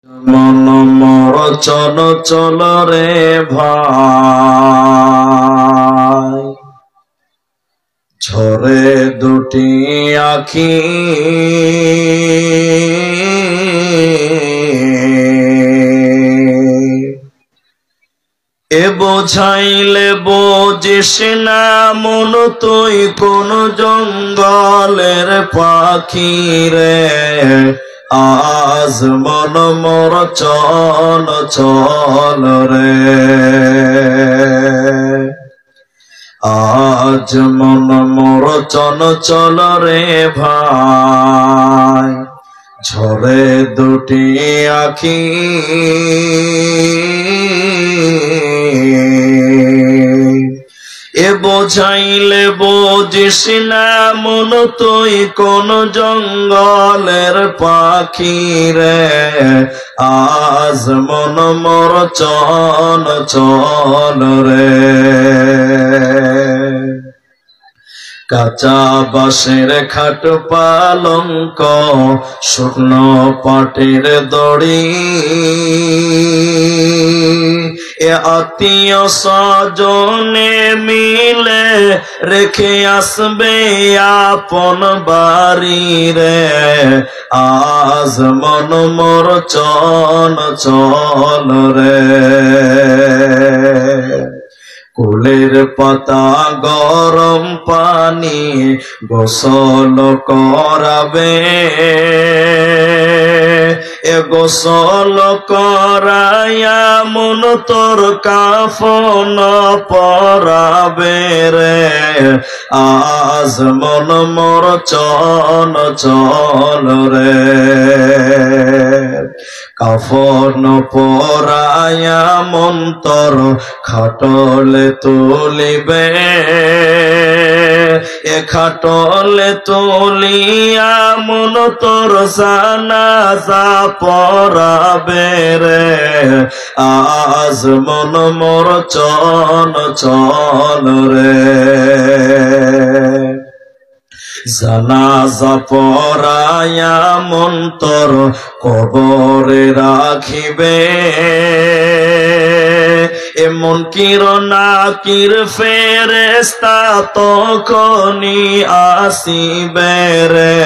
মন মর চল চল রে ভাই, ঝরে দুটি আখি এ বোঝাইলে বোঝিস না মন তুই কোন জঙ্গলের পাখি রে। আজ মন মোর চল চল রে, আজ মন মোর চল চল রে ভাই, ঝরে দুটি আখি এ বোঝাইলে বোঝিস না মন তুই কোন জঙ্গলের পাখি রে। আজ মন মোর চল চল রে, কাঁচা বাঁশের খাট পালঙ্ক শুকনো পাটের দড়ি এ আত্মীয় স্বজনে মিলে রেখে আসবে আপন বাড়ি রে। আজ মন মোর চল চল রে, কুলের পাতা গরম পানি গোসল করাবে, এ গোসল করাইয়া মন তোর কাফন পরাবে রে। আজ মন মোর চল চল রে, কাফন পরাইয়া মন তোর খাটলে তুলিবে, এ খাটলে তুলিয়া মন তোর জানাজা পড়াবে রে। আজ মন মোর চল চল রে, জানাজা পড়াইয়া মন তোর কবরে রাখিবে, এমন কির নাকির ফেরেশতা তখনই আসিবে রে।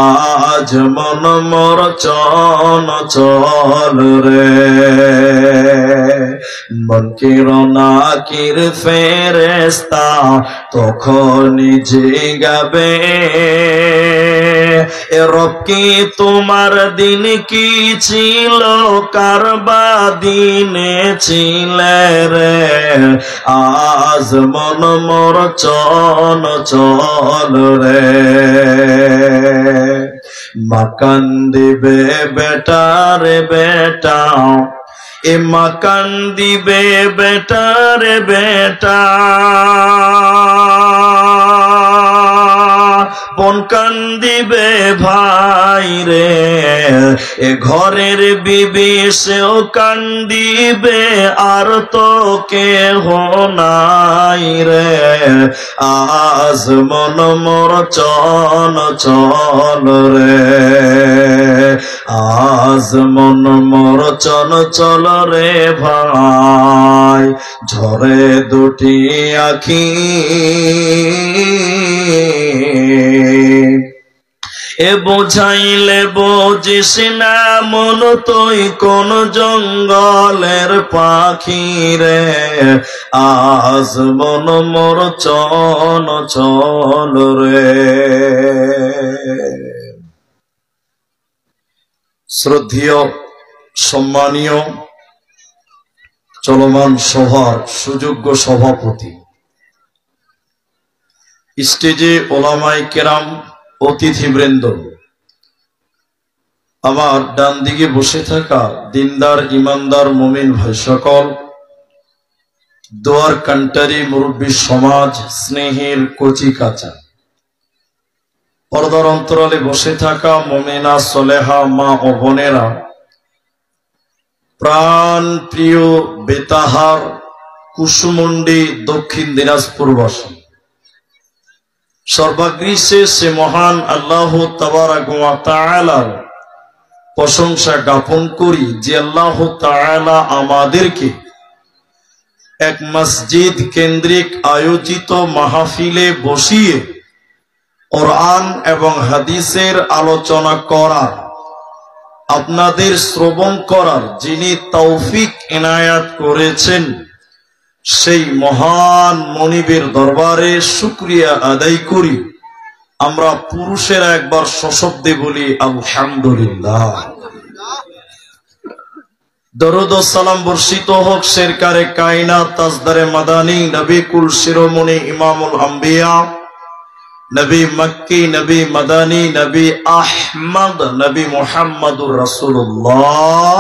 আজ মন মোর চল চল রে, মনকির নাকির ফেরেশতা তখনই জিগাবে, এ রব কি তোমার দিন কি ছিল, কারবা দিনে ছিলে রে। আজ মন মোর চল চল রে, মা কান্দিবে বেটা রে বেটা, এ মা কান্দিবে বেটা রে বেটা, বোন কান্দিবে ভাই রে, এ ঘরের বিবি সেও কান্দিবে আর তো কেহ নাই রে। আজ মন মোর চল চল রে, আজ মন মোর চল চল রে ভাই, ঝরে দুটি আখি এ বোঝাইলে বোঝিস না মন তুই কোন জঙ্গলের পাখি রে। আজ মন মোর চল চল রে। শ্রদ্ধেয় সম্মানীয় চলমান সভার সুযোগ্য সভাপতি, স্টেজে ওলামায়ে কেরাম, অতিথিবৃন্দ, আমার ডান দিকে বসে থাকা দিনদার ইমানদার মুমিন ভাই সকল, দোয়ার কান্টারি মুরব্বী সমাজ, স্নেহের কচি কাঁচা, পর্দার অন্তরালে বসে থাকা মুমিনা সলেহা মা ও বোনেরা, প্রাণ প্রিয় বেতাহার কুসুমন্ডি দক্ষিণ দিনাজপুরবাসী, সর্বাগ্রে সে মহান আল্লাহ তাবারাক ওয়া তাআলার প্রশংসা জ্ঞাপন করি যে আল্লাহ তাআলা আমাদেরকে এক মসজিদ কেন্দ্রিক আয়োজিত মাহফিলে বসিয়ে কোরআন এবং হাদিসের আলোচনা করার, আপনাদের শ্রবণ করার যিনি তৌফিক এনায়াত করেছেন, সেই মহান মনিবের দরবারে শুকরিয়া আদায় করি। আমরা পুরুষেরা একবার সশব্দে বলি আলহামদুলিল্লাহ। দরুদ ও সালাম বর্ষিত হোক শেরকারে কায়নাত তাজদারে মাদানী নবী কুল শিরোমণি ইমামুল আম্বিয়া নবী মক্কি নবী মাদানী নবী আহমদ নবী মুহাম্মদুর রাসূলুল্লাহ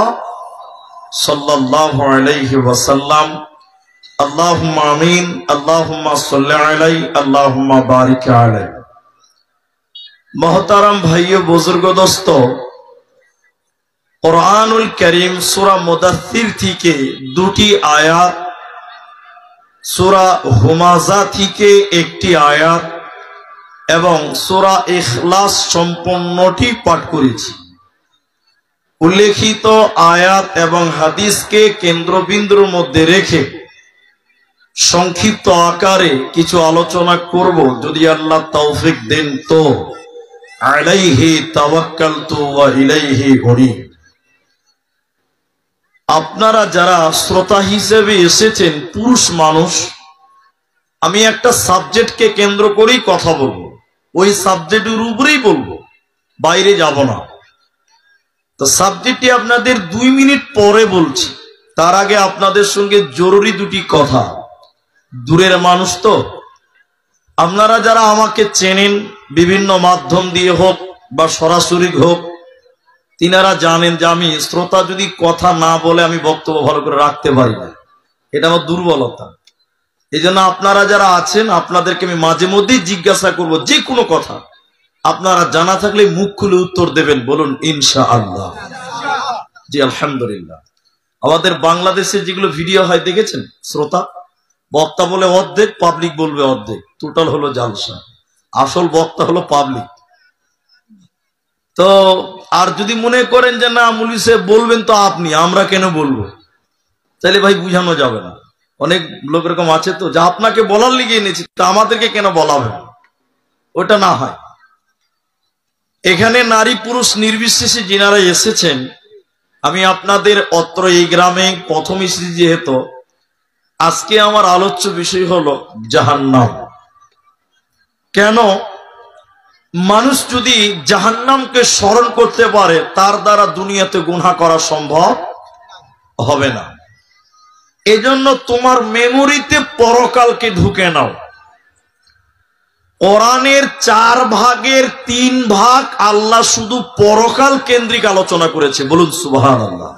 সাল্লাল্লাহু আলাইহি ওয়াসাল্লাম। আল্লাহুম্মা আমিন। আল্লাহুম্মা সাল্লি আলাইহি আল্লাহুম্মা বারিক আলাইহি। মোহতারাম ভাইও বুজুর্গ দোস্ত, কুরআনুল কারীম সূরা মুদাথথির থেকে দুটি আয়াত, সূরা হুমাযা থেকে একটি আয়াত এবং সূরা ইখলাস সম্পূর্ণটি পাঠ করেছি। উল্লেখিত আয়াত এবং হাদিসকে কেন্দ্রবিন্দুর মধ্যে রেখে সংক্ষিপ্ত আকারে কিছু আলোচনা করব, যদি আল্লাহ তৌফিক দেন তো। আলাইহি তাওয়াক্কালতু ওয়া ইলাইহি উনীব। আপনারা যারা শ্রোতা হিসেবে এসেছেন পুরুষ মানুষ, আমি একটা সাবজেক্টকে কেন্দ্র করেই কথা বলবো, ওই সাবজেক্টের উপরেই বলবো, বাইরে যাব না। তো সাবজেক্টটি আপনাদের 2 মিনিট পরে বলছি, তার আগে আপনাদের সঙ্গে জরুরি দুটি কথা। দূরের মানুষ তো, আপনারা যারা আমাকে চেনেন বিভিন্ন মাধ্যম দিয়ে হোক বা সরাসরি হোক, তিনারা জানেন যে আমি শ্রোতা যদি কথা না বলে আমি বক্তব্য ভালো করে রাখতে পারি না, এটা আমার দুর্বলতা। এই জন্য আপনারা যারা আছেন আপনাদেরকে আমি মাঝে মধ্যেই জিজ্ঞাসা করব যে কোনো কথা, আপনারা জানা থাকলে মুখ খুলে উত্তর দেবেন, বলুন ইনশাআল্লাহ। জি আলহামদুলিল্লাহ। আমাদের বাংলাদেশে যেগুলো ভিডিও হয় দেখেছেন, শ্রোতা বক্তা বলে অর্ধেক, পাবলিক বলবে অর্ধেক, টোটাল হলো জালসা। আসল বক্তা হলো পাবলিক। তো আর যদি মনে করেন যে না মুলি সাহেব বলবেন তো আপনি, আমরা কেন বলবো, তাহলে ভাই বুঝানো যাবে না। অনেক লোক এরকম আছে তো, যা আপনাকে বলার লিগে এনেছি তা আমাদেরকে কেন বলাবে, ওটা না হয়। এখানে নারী পুরুষ নির্বিশেষে যিনারা এসেছেন, আমি আপনাদের অত্র এই গ্রামে প্রথম এসেছি যেহেতু, আজকে আমার আলোচ্য বিষয় হলো জাহান্নাম। কেন মানুষ যদি জাহান্নামকে স্মরণ করতে পারে, তার দ্বারা দুনিয়াতে গুনাহ করা সম্ভব হবে না। এজন্য তোমার মেমোরিতে পরকালকে ঢুকে নাও। কোরআনের 4 ভাগের 3 ভাগ আল্লাহ শুধু পরকাল কেন্দ্রিক আলোচনা করেছে, বলুন সুবহানাল্লাহ।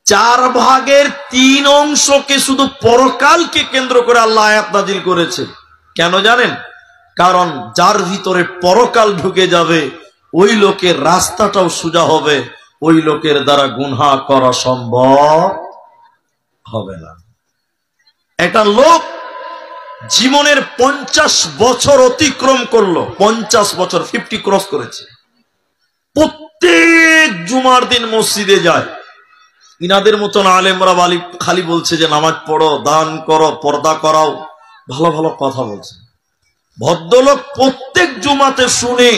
4 ভাগের 3 অংশকে শুধু পরকালকে কেন্দ্র করে আল্লাহ আয়াত নাজিল করেছে। কেন জানেন? কারণ যার ভিতরে পরকাল ঢুকে যাবে ওই লোকের রাস্তাটাও সোজা হবে, ওই লোকের দ্বারা গুনাহ করা সম্ভব হবে না। একটা লোক জীবনের 50 বছর অতিক্রম করলো, 50 বছর 50 ক্রস করেছে, প্রত্যেক জুমার দিন মসজিদে যায়। ইনাদের মতন আলেমরা খালি বলছে যে নামাজ পড়ো, দান করো, পর্দা করাও, ভালো ভালো কথা বলছে। ভদ্রলোক প্রত্যেক জুমাতে শুনে,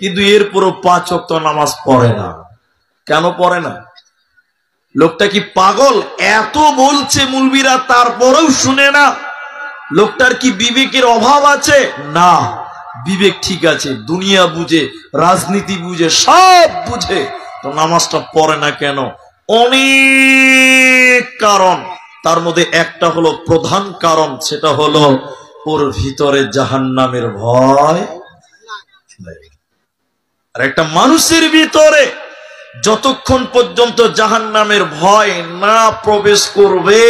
কিন্তু এরপরও 5 ওয়াক্ত নামাজ পড়ে না। কেন পড়ে না? লোকটা কি পাগল? এত বলছে মুলবিরা, তারপরেও শুনে না। লোকটার কি বিবেকের অভাব আছে? না, বিবেক ঠিক আছে, দুনিয়া বুঝে, রাজনীতি বুঝে, সব বুঝে, তো নামাজটা পড়ে না কেন? অনেক কারণ, তার মধ্যে একটা হলো প্রধান কারণ, সেটা হলো ওর ভিতরে জাহান্নামের ভয়। আর একটা মানুষের ভিতরে যতক্ষণ পর্যন্ত জাহান্নামের ভয় না প্রবেশ করবে,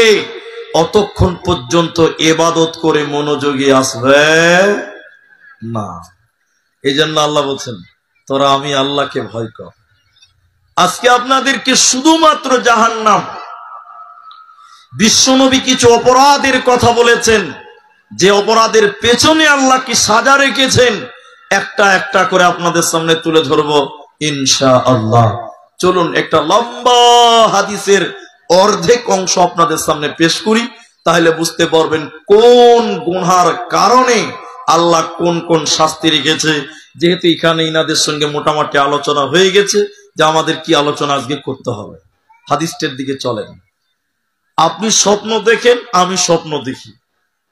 অতক্ষণ পর্যন্ত ইবাদত করে মনোযোগী আসবে না। এই জন্য আল্লাহ বলছেন, তোরা আমি আল্লাহকে ভয় কর। আজকে আপনাদেরকে শুধুমাত্র জাহান্নাম, বিশ্বনবী কিছু অপরাধের কথা বলেছেন, যে অপরাধের পেছনে আল্লাহ কি সাজা রেখেছেন, একটা একটা করে আপনাদের সামনে তুলে ধরবো। ইনশাআল্লাহ। চলুন একটা লম্বা হাদিসের অর্ধেক অংশ আপনাদের সামনে পেশ করি, তাহলে বুঝতে পারবেন কোন গুনার কারণে আল্লাহ কোন কোন শাস্তি রেখেছে। যেহেতু এখানে ইনাদের সঙ্গে মোটামুটি আলোচনা হয়ে গেছে যে আমাদের কি আলোচনা আজকে করতে হবে, হাদিসটার দিকে চলেন। আপনি স্বপ্ন দেখেন, আমি স্বপ্ন দেখি,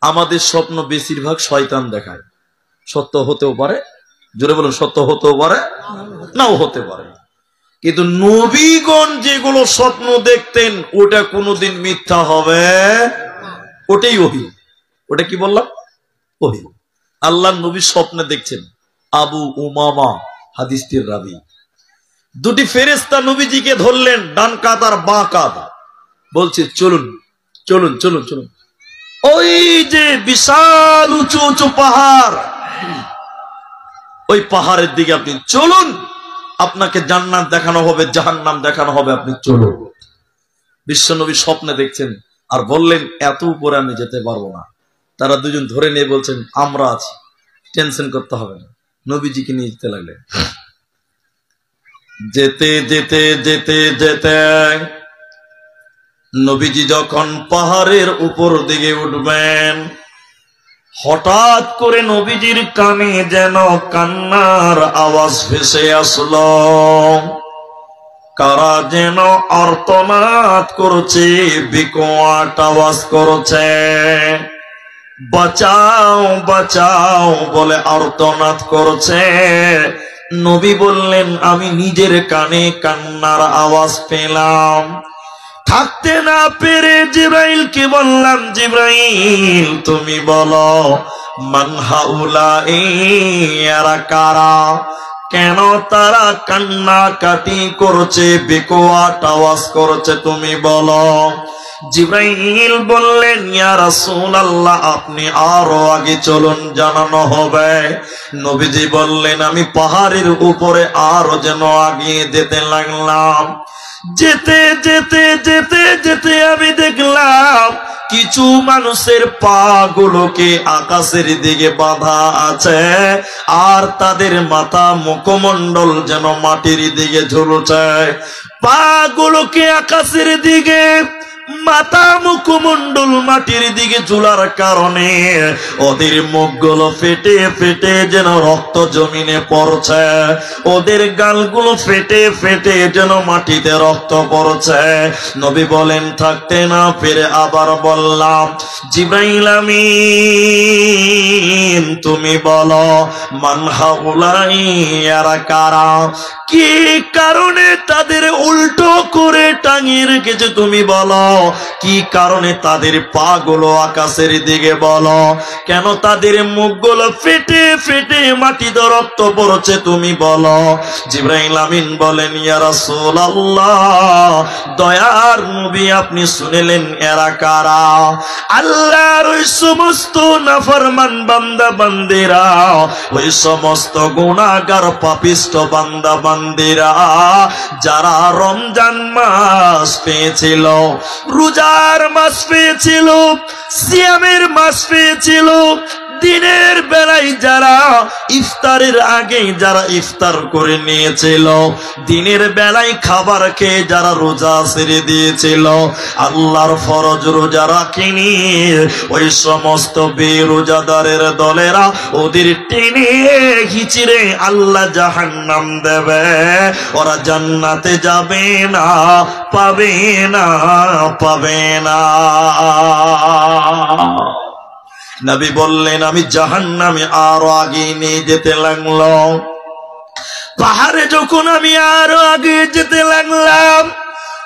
আমাদের স্বপ্ন বেশিরভাগ শয়তান দেখায়। সত্য হতেও পারে, জোরে বলুন, সত্য হতেও পারে, নাও হতে পারে। কিন্তু নবীগণ যেগুলো স্বপ্ন দেখতেন ওটা কোনোদিন মিথ্যা হবে, ওটাই ওহী। ওটা কি বললাম? ওহী। আল্লাহ নবী স্বপ্নে দেখছেন। আবু উমামা হাদিসটির রাবী, দুটি ফেরেশতা নবীজিকে ধরলেন, ডান কাঁধ আর বাঁ কাঁধ, বলছে চলুন চলুন চলুন চলুন, ওই যে বিশাল উঁচু উঁচু পাহাড়, ওই পাহাড়ের দিকে আপনি চলুন, আপনাকে জান্নাত দেখানো হবে, জাহান্নাম দেখানো হবে, আপনি চলুন। বিশ্বনবী স্বপ্নে দেখছেন আর বললেন এত উপরে আমি যেতে পারবো না। তারা দুজন ধরে নিয়ে বলছেন আমরা আছি, টেনশন করতে হবে না। নবীজিকে নিয়ে যেতে লাগলেন। যেতে যেতে যেতে যেতে নবীজি যখন পাহাড়ের উপর দিকে উঠবেন, হঠাৎ করে নবীজির কানে যেন কান্নার আওয়াজ ভেসে আসলো। কারা যেন আর্তনাদ করছে, বিকট আওয়াজ করছে, বাঁচাও বাঁচাও বলে আর্তনাদ করছে। নবী বললেন আমি নিজের কানে কান্নার আওয়াজ পেলাম। থাকতে না পেরে জিব্রাইলকে বললাম, জিব্রাইল তুমি বলো মান হাউলাই, এরা কারা, কেন তারা কান্নাকাটি করছে, বিকট আওয়াজ করছে, তুমি বলো। জিব্রাইল বললেন ইয়া রাসূলুল্লাহ আপনি আরো আগে চলুন, জানানো হবে। নবীজি বললেন আমি পাহাড়ের উপরে আরো যেন আগিয়ে যেতে লাগলাম। যেতে যেতে যেতে যেতে আমি দেখলাম কিছু মানুষের পা গুলোকে আকাশের দিকে বাঁধা আছে, আর তাদের মাথা মুখমণ্ডল যেন মাটির দিকে ঝুলছে। পা গুলোকে আকাশের দিকে, মাথা মুখমণ্ডল মাটির দিকে ঝুলার কারণে ওদের মুখগুলো ফেটে ফেটে যেন রক্ত জমিনে পড়ছে, ওদের গালগুলো ফেটে ফেটে যেন মাটিতে রক্ত পড়ছে। নবী বলেন থাকতে না পেরে আবার বললাম, জিব্রাইল আমিন তুমি বলো মান হাউলাই, এরা কারা, কি কারণে তাদের উল্টো করে টাঙিয়ে রেখেছে তুমি বলো, কি কারণে তাদের পা গুলো আকাশের দিকে বলো, কেন তাদের মুখগুলো ফেটে ফেটে মাটিতে রক্ত পড়ছে তুমি বলো। জিব্রাইল আমিন বলেন ইয়া রাসূলুল্লাহ দয়ার নবী আপনি শুনলেন এরা কারা, আল্লাহর ওই সমস্ত নাফরমান বান্দা বান্দিরা, ওই সমস্ত গুনাহগার পাপিষ্ট বান্দা বান্দিরা যারা রমজান মাস পেয়েছিল, রোজার মাস পেয়েছিল, সিয়ামের মাস পেয়েছিল, দিনের বেলায় যারা ইফতারের আগে যারা ইফতার করে নিয়েছিল, দিনের বেলায় খাবার খেয়ে যারা রোজা ছেড়ে দিয়েছিল, আল্লাহর ফরজ রোজা রাখেনি, ওই সমস্ত বেরোজাদারের দলেরা ওদের টেনে হিচড়ে আল্লাহ জাহান্নাম দেবে, ওরা জান্নাতে যাবে না, পাবে না, পাবে না। নবী বললেন আমি জাহান্নামে আরো আগে নিয়ে যেতে লাগলো। পাহাড়ে যখন আমি আরো আগে যেতে লাগলাম,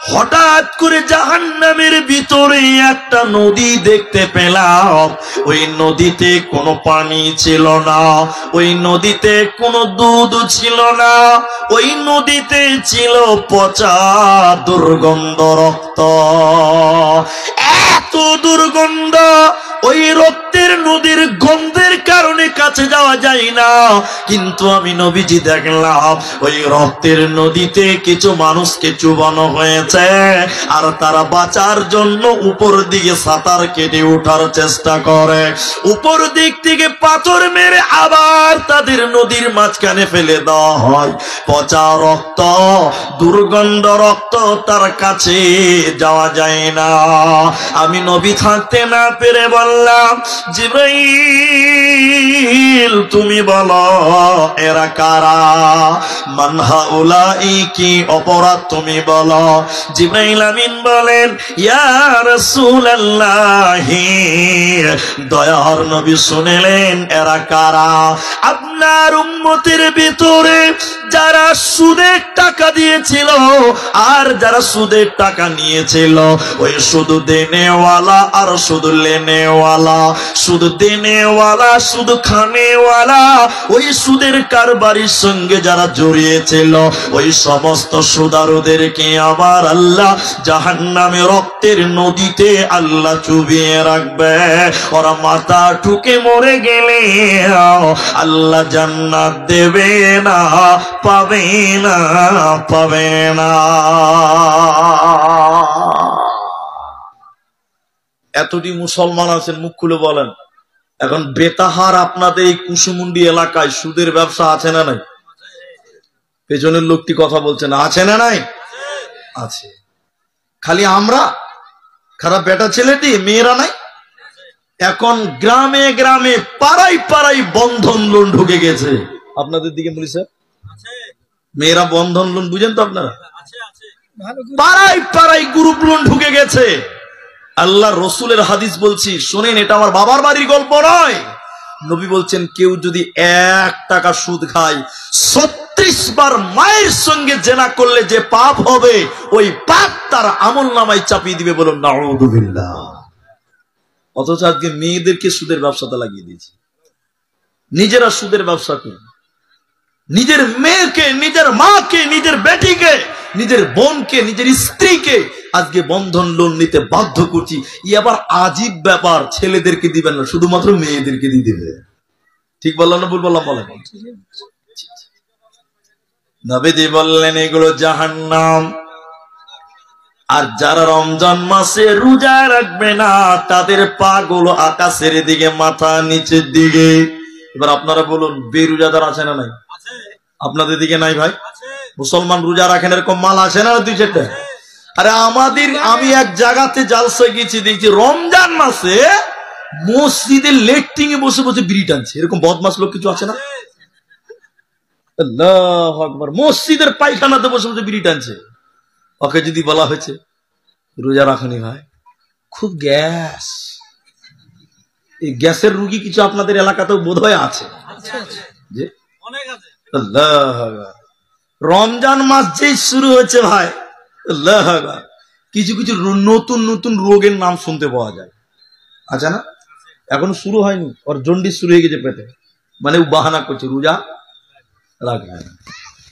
হঠাৎ করে জাহান্নামের ভিতরে একটা নদী দেখতে পেলাম। ওই নদীতে কোনো পানি ছিল না, ওই নদীতে কোনো দুধ ছিল না, ওই নদীতে ছিল পচা দুর্গন্ধ রক্ত। এত দুর্গন্ধ, ওই রক্ত রক্তের নদীর গন্ধের কারণে কাছে যাওয়া যায় না, কিন্তু আমি নবীজি দেখলাম ওই রক্তের নদীতে কিছু মানুষকে চুবানো হয়েছে, আর তারা বাঁচার জন্য উপর দিকে সাঁতার কেটে ওঠার চেষ্টা করে। উপর দিক থেকে পাথর মেরে আবার তাদের নদীর মাঝখানে ফেলে দেওয়া হয়। পচা রক্ত, দুর্গন্ধ রক্ত, তার কাছে যাওয়া যায় না। আমি নবী থাকতে না পেরে বললাম, জিবরাইল তুমি বলো এরা কারা, মান হাউলাই, কি অপরাধ তুমি বলো। জিবরাইল আমিন বলেন, ইয়া রাসূলুল্লাহ, দয়ার নবী শুনলেন এরা কারা? আপনার উম্মতের ভিতরে যারা সুদের টাকা দিয়েছিল আর যারা সুদের টাকা নিয়েছিল, ওই শুধু দেনেওয়ালা আর শুধু লেনেওয়ালা, শুধু দেনেওয়ালা শুধু খানেওয়ালা, ওই সুদের কারবারির সঙ্গে যারা জড়িয়েছিল, ওই সমস্ত সুদারুদেরকে আবার আল্লাহ জাহান্নামে রক্তের নদীতে আল্লাহ চুবিয়ে রাখবে। ওরা মাথা ঠুকে মরে গেলে আল্লাহ জান্নাত দেবে না, পাবে না, পাবে না। এতটি মুসলমান আছেন, মুখ খুলে বলেন, এখন বেতাহার আপনাদের এই কুসুমুন্ডি এলাকায় সুদের ব্যবসা আছে না নাই? পেছনের লোকটি কথা বলছে না, আছে না নাই? আছে। খালি আমরা খারাপ বেটা ছেলেটি, মেয়েরা নাই। এখন গ্রামে গ্রামে পাড়ায় পাড়ায় বন্ধন লোন ঢুকে গেছে। আপনাদের দিকে বলিস মেয়েরা বন্ধন লোন বুঝেন তো আপনারা? পাড়ায় পাড়ায় গ্রুপ লোন ঢুকে গেছে। আল্লাহ রসুলের হাদিস বলছি শোনেন, এটা আমার বাবার বাড়ির গল্প নয়। নবী বলছেন, কেউ যদি 1 টাকা সুদ খায়, 36 বার মায়ের সঙ্গে জেনা করলে যে পাপ হবে, ওই পাপ তার আমল নামায় চাপিয়ে দিবে। বলুন নাউযুবিল্লাহ। অথচ আজকে মেয়েদেরকে সুদের ব্যবসাতে লাগিয়ে দিয়েছে। নিজেরা সুদের ব্যবসা করে নিজের মেয়েকে, নিজের মাকে, নিজের বেটিকে, নিজের বোনকে, নিজের স্ত্রীকে আজকে বন্ধন লোন নিতে বাধ্য করছি। ই আবার আজীব ব্যাপার, ছেলেদেরকে দিবেন না, শুধুমাত্র মেয়েদেরকে দিয়ে দিবে। ঠিক বললাম না ভুল বললাম? বলেন। নবীজি বললেন এগুলো জাহান্নাম। আর যারা রমজান মাসে রোজা রাখবে না, তাদের পা গুলো আকাশের দিকে, মাথা নিচের দিকে। এবার আপনারা বলুন, বেরোজাদার আছে না নাই? আপনাদের দিকে নাই ভাই? মুসলমান রোজা রাখেন, এরকম মাল আছে না 2-4টা? আরে আমাদের, আমি এক জায়গাতে জালসা গেছি, দেখছি রমজান মাসে মসজিদের লেট্রিনে বসে বসে বিড়ি টানছে। এরকম বদমাস লোক কিছু আছে না? আল্লাহু আকবার। মসজিদের পায়খানাতে বসে বসে বিড়ি টানছে। ওকে যদি বলা হয়েছে রোজা রাখনি ভাই, খুব গ্যাস, এই গ্যাসের রুগী কিছু আপনাদের এলাকাতেও বোধহয় আছে। রমজান মাস যেই শুরু হয়েছে ভাই, আল্লাহ, কিছু কিছু নতুন নতুন রোগের নাম শুনতে পাওয়া যায়। আচ্ছা না, এখন শুরু হয়নি, ওর জন্ডিস শুরু হয়ে গেছে পেটে, মানে ও বাহানা করছে রোজা রাখবে না।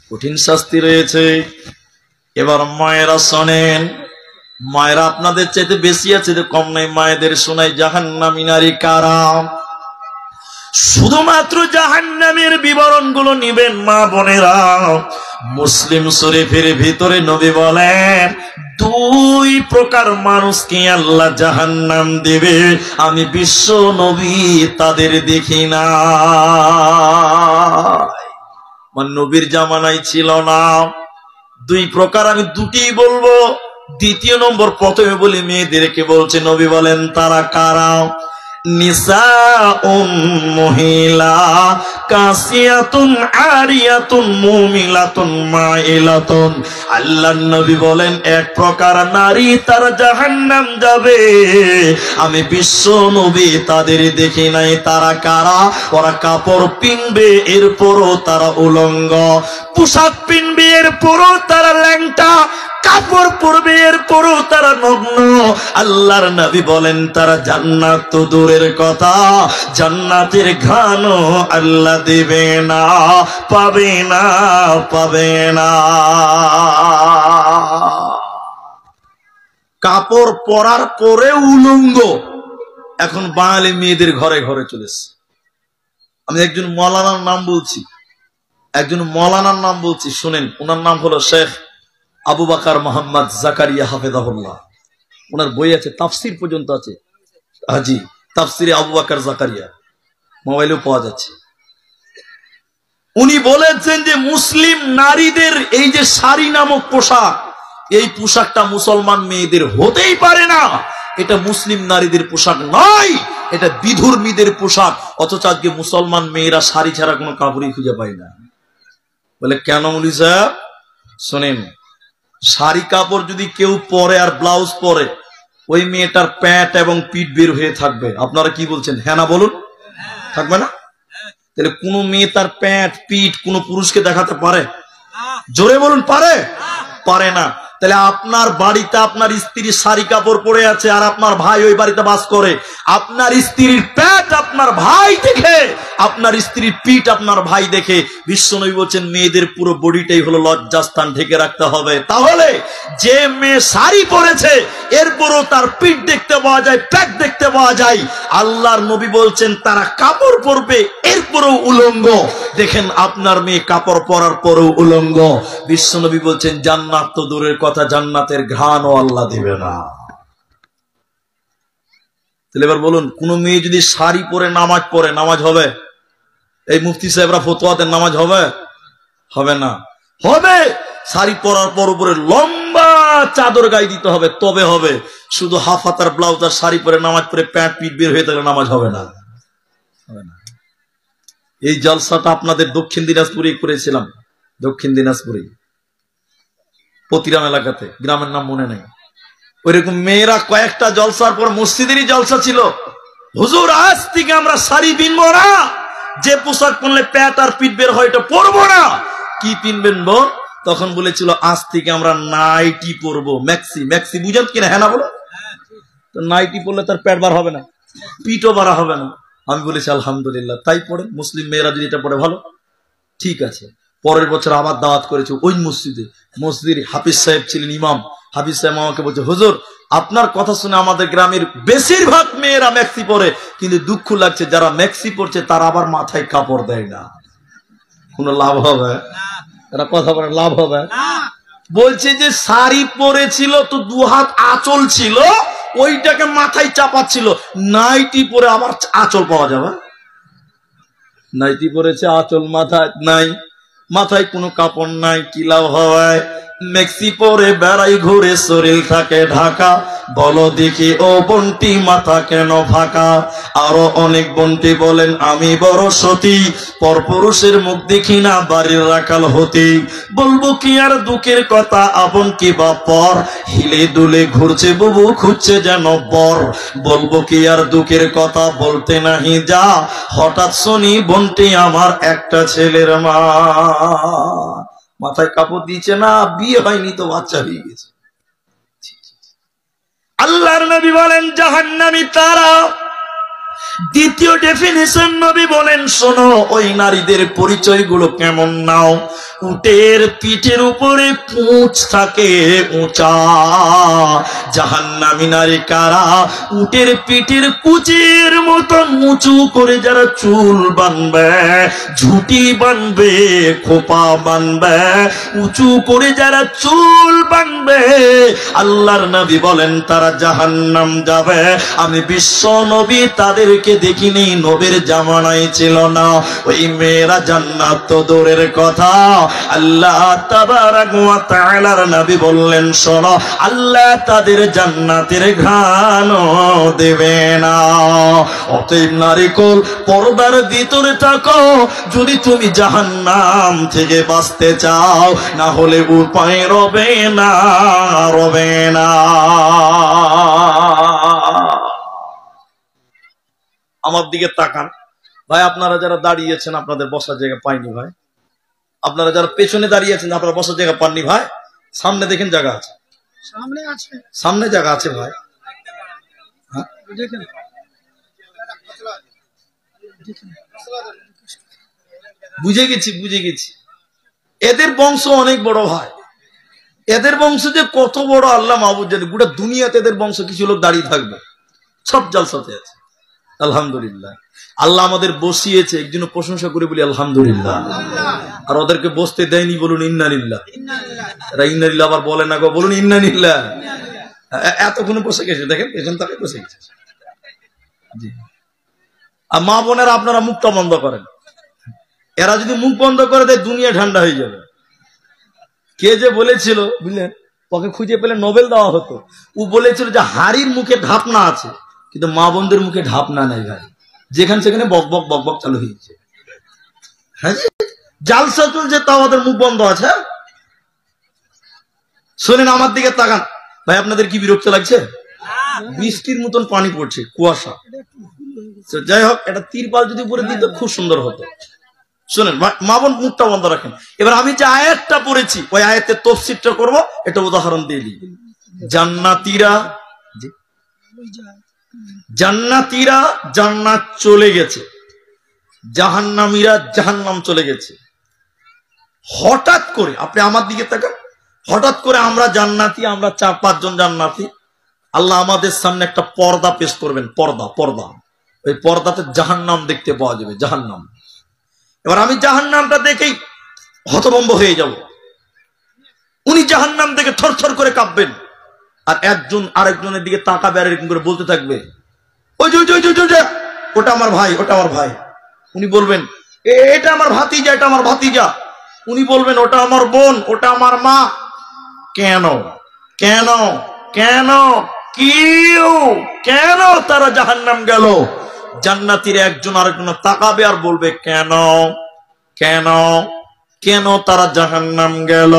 কঠিন শাস্তি রয়েছে। এবার মায়েরা শোনেন, মায়েরা আপনাদের চাইতে বেশি আছে, কম নাই। মায়েদের শোনাই জাহান্নামী নারী কারা। শুধুমাত্র জাহান্নামের বিবরণ গুলো নিবেন মা বোনেরা। মুসলিম শরীফের ভিতরে নবী বলেন, 2 প্রকার মানুষকে আল্লাহ জাহান্নাম দেবে, আমি বিশ্ব নবী তাদের দেখি না। মানে নবীর জামানায় ছিল না। 2 প্রকার, আমি 2টি বলবো। দ্বিতীয় নম্বর প্রথমে বলি মেয়েদেরকে বলছে, নবী বলেন তারা কারা? নিসাউন, মহিলা, কাসিয়াতুন, আরিয়াতুন, মুমিলাতুন, মাইলাতুন। আল্লাহর নবী বলেন 1 প্রকার নারী তারা জাহান্নাম যাবে, আমি বিশ্ব নবী তাদের দেখি নাই। তারা কারা? ওরা কাপড় পিনবে, এরপরও তারা উলঙ্গ, পোশাক পিনবে, এরপরও তারা ল্যাংটা, কাপড় পরবে, এরপরও তারা নগ্ন। আল্লাহর নবী বলেন তারা জান্নাত তো দূরের কথা, জান্নাতের ঘ্রাণও আল্লাহ দেবে না, পাবে না, পাবে না। কাপড় পরার পরে উলঙ্গ, এখন বাঙালি মেয়েদের ঘরে ঘরে চলেছে। আমি একজন মৌলানার নাম বলছি, শুনেন। ওনার নাম হলো শেখ আবু বকর মোহাম্মদ জাকারিয়া হাফেজাহুল্লাহ। ওনার বই আছে, তাফসির পর্যন্ত আছে। হাজি তাফসিরে আবু বকর জাকারিয়া, মোবাইলেও পাওয়া যাচ্ছে। উনি বলেছেন যে মুসলিম নারীদের এই যে শাড়ি নামক পোশাক, এই পোশাকটা মুসলমান মেয়েদের হতেই পারে না। এটা মুসলিম নারীদের পোশাক নয়, এটা বিধর্মীদের পোশাক। অথচ আজকে মুসলমান মেয়েরা শাড়ি ছাড়া কোনো কাপড়ই খুঁজে পায় না। বলে কেন মুলি সাহেব? শোনেন, শাড়ি কাপড় যদি কেউ পরে আর ব্লাউজ পরে, ওই মেয়েটার প্যান্ট এবং পিঠ বের হয়ে থাকবে। আপনারা কি বলছেন? হ্যাঁ না বলুন। থাকবে না? তাহলে কোন মেয়ে তার প্যান্ট পিঠ কোন পুরুষকে দেখাতে পারে? জোরে বলুন, পারে? পারে না। তাহলে আপনার বাড়িতে আপনার স্ত্রী শাড়ি কাপড় পরে আছে, আর আপনার ভাই ওই বাড়িতে বাস করে। আপনার স্ত্রীর প্যান্ট আপনার ভাই দেখে, আপনার স্ত্রীর পিঠ আপনার ভাই দেখে। বিশ্বনবী বলছেন মেয়েদের পুরো বডিটাই হলো লজ্জাস্থান, ঢেকে রাখতে হবে। তাহলে যে মেয়ে শাড়ি পরেছে এরপরও তার পিঠ দেখতে পাওয়া যায়, প্যাট দেখতে পাওয়া যায়, আল্লাহর নবী বলছেন তারা কাপড় পরবে এরপরও উলঙ্গ। দেখেন আপনার মেয়ে কাপড় পরার পরেও উলঙ্গ। বিশ্বনবী বলছেন জান্নাত তো দূরের কথা, জান্নাতের ঘ্রাণও আল্লাহ দিবে না। তাহলে এবার বলুন, কোন মেয়ে যদি শাড়ি পরে নামাজ পড়ে, নামাজ হবে? এই মুফতি সাহেবরা ফতোয়া দেন, নামাজ হবে? হবে না। হবে শাড়ি পরার পর উপরে লম্বা চাদর গায়ে দিতে হবে, তবে হবে। শুধু হাফ হাতার ব্লাউজ আর শাড়ি পরে নামাজ পড়ে প্যান্ট পিঠ বের হয়ে থাকলে নামাজ হবে না। এই জলসাটা আপনাদের দক্ষিণ দিনাজপুরে করেছিলাম, দক্ষিণ দিনাজপুরে পতিরাম এলাকাতে, গ্রামের নাম মনে নেই। ওইরকম মেয়েরা কয়েকটা জলসার পর মসজিদেরই জলসা ছিল। হুজুর আজ থেকে আমরা শাড়ি পিনবো না, যে পোশাক পরলে প্যাট আর পিঠ বের হয় এটা পরবো না। কি পিনবেন বোন? তখন বলেছিল আজ থেকে আমরা নাইটি পরবো, ম্যাক্সি। ম্যাক্সি বুঝেন কিনা? হ্যাঁ না বলো। তো নাইটি পরলে তার প্যাট বার হবে না, পিঠও বাড়া হবে না। আমি বলেছি আলহামদুলিল্লাহ, তাই পড়ে। মুসলিম মেয়েরা যদি এটা পড়ে ভালো, ঠিক আছে। পরের বছর আবার দাওয়াত করেছে ওই মসজিদে। মসজিদের হাফিজ সাহেব ছিলেন ইমাম। হাফিজ সাহেব আমাকে বলছে, হুজুর আপনার কথা শুনে আমাদের গ্রামের বেশিরভাগ মেয়েরা ম্যাক্সি পরে, কিন্তু দুঃখ লাগছে যারা ম্যাক্সি পরছে তারা আবার মাথায় কাপড় দেয় না। কোন লাভ হবে? এরা কথা বলে লাভ হবে? বলছে যে শাড়ি পরেছিল তো দুহাত আঁচল ছিল, ওইটাকে মাথায় চাপাচ্ছিল। নাইটি পরে আবার আঁচল পাওয়া যাবে? নাইটি পরেছে, আঁচল মাথায় নাই, মাথায় কোনো কাপড় নাই, কি লাভ হয়? মেক্সি পরে বেড়াই ঘুরে, শরীর থাকে ঢাকা। বলো দেখি ও বন্টি মাথা কেন ফাঁকা? আরো অনেক বন্টি বলেন আমি বড় সতী, পরপুরুষের মুখ দেখি না বাড়ির রাখাল হতি। বলবো কি আর দুঃখের কথা, আপন কি বা পর, হিলে দুলে ঘুরছে বুবু খুঁজছে যেন বর। বলবো কি আর দুঃখের কথা, বলতে নাহি যা, হঠাৎ শুনি বন্টি আমার একটা ছেলের মা। মাথায় কাপড় দিয়েছে না, বিয়ে হয়নি তো বাচ্চা হয়ে গেছে। আল্লাহর নবী বলেন জাহান্নামী তারা। দ্বিতীয় ডেফিনিশন নবী বলেন শোনো, ওই নারীদের পরিচয়গুলো কেমন নাও। উটের পিঠের উপরে পুঁছ থাকে উঁচা। জাহান্নামী নারী কারা? উটের পিঠের কুচির মতন উঁচু করে যারা চুল বানবে, ঝুটি বানবে, খোপা বানবে, উঁচু করে যারা চুল বানবে, আল্লাহর নবী বলেন তারা জাহান্নাম যাবে। আমি বিশ্ব নবী তাদেরকে দেখিনি, নবীর জামানায় ছিল না। ওই মেয়েরা জান্নাত তো দূরের কথা, আল্লাহ তাবারাক ওয়া তাআলার নবী বললেন শোনো, আল্লাহ তাদের জান্নাতের ঘ্রাণও দেবে না। অতএব নারীকুল পর্দার ভিতরে থাকো যদি তুমি জাহান্নাম থেকে বাঁচতে চাও, না হলে উপায় রবে না, রবে না। আমার দিকে তাকান ভাই, আপনারা যারা দাঁড়িয়েছেন আপনাদের বসার জায়গা পাইনি ভাই। আপনারা যারা পেছনে দাঁড়িয়েছেন আপনারা বসার জায়গা পাননি ভাই। সামনে দেখেন জায়গা আছে, সামনে জায়গা আছে ভাই। বুঝে গেছি, বুঝে গেছি। এদের বংশ অনেক বড় ভাই, এদের বংশ যে কত বড় আল্লাহ মাহবুব জানে। গোটা দুনিয়াতে এদের বংশ কিছু লোক দাঁড়িয়ে থাকবে, সব জলসাতে আছে। আলহামদুলিল্লাহ। আল্লাহ আমাদের বসিয়েছে, একজন্য প্রশংসা করে বলি আলহামদুলিল্লাহ। আর ওদেরকে বসতে দেয়নি, বলুন ইন্নালিল্লাহ। এরা ইন্নালিল্লাহ আবার বলে না গো, বলুন ইন্নালিল্লাহ। এতক্ষণ বসে গেছে, দেখেন পেছন তাকে বসে গেছে। জি। আর মা বোনেরা আপনারা মুখটা বন্ধ করেন, এরা যদি মুখ বন্ধ করে দেয় দুনিয়া ঠান্ডা হয়ে যাবে। কে যে বলেছিল বুঝলেন, ওকে খুঁজে পেলে নোবেল দেওয়া হতো। ও বলেছিল যে হাড়ির মুখে ঢাপনা আছে, কিন্তু মা বোনদের মুখে ঢাপনা নেই ভাই, যেখানে সেখানে বক বক বক বক চালু হয়েছে। হ্যাঁ, জালসা চলছে তাও আমাদের মুখ বন্ধ আছে। শোনেন, আমার দিকে তাকান ভাই, আপনাদের কি বিরক্ত লাগছে? বৃষ্টির মতন পানি পড়ছে, কুয়াশা। যাই হোক, এটা তিরপাল যদি উপরে দিত খুব সুন্দর হতো। শোনেন মা বোন, মুখটা বন্ধ রাখেন। এবার আমি যে আয়াতটা পড়েছি ওই আয়াতের তাফসীরটা করব, এটা উদাহরণ দিয়ে দিই। জান্নাতীরা জান্নাত চলে গেছে, জাহান্নামীরা জাহান্নাম চলে গেছে। হঠাৎ করে আপনি আমার দিকে তাকান, হঠাৎ করে আমরা জান্নাতি, আমরা 4-5 জন জান্নাতি, আল্লাহ আমাদের সামনে একটা পর্দা পেশ করবেন। পর্দা, পর্দা, ওই পর্দাতে জাহান্নাম দেখতে পাওয়া যাবে, জাহান্নাম। এবার আমি জাহান্নামটা দেখেই হতভম্ব হয়ে যাব। উনি জাহান্নাম দেখে থরথর করে কাঁপবেন, আর একজন আরেকজনের দিকে তাকাবে আর এরকম করে বলতে থাকবে, ওই যে ওটা আমার ভাই, ওটা আমার ভাই। উনি বলবেন এটা আমার ভাতিজা, এটা আমার ভাতিজা। উনি বলবেন ওটা আমার বোন, ওটা আমার মা। কেন কেন কেন কেন তারা জাহান্নাম গেল? জান্নাতীরা একজন আরেকজনের তাকাবে আর বলবে কেন কেন কেন তারা জাহান্নাম গেল?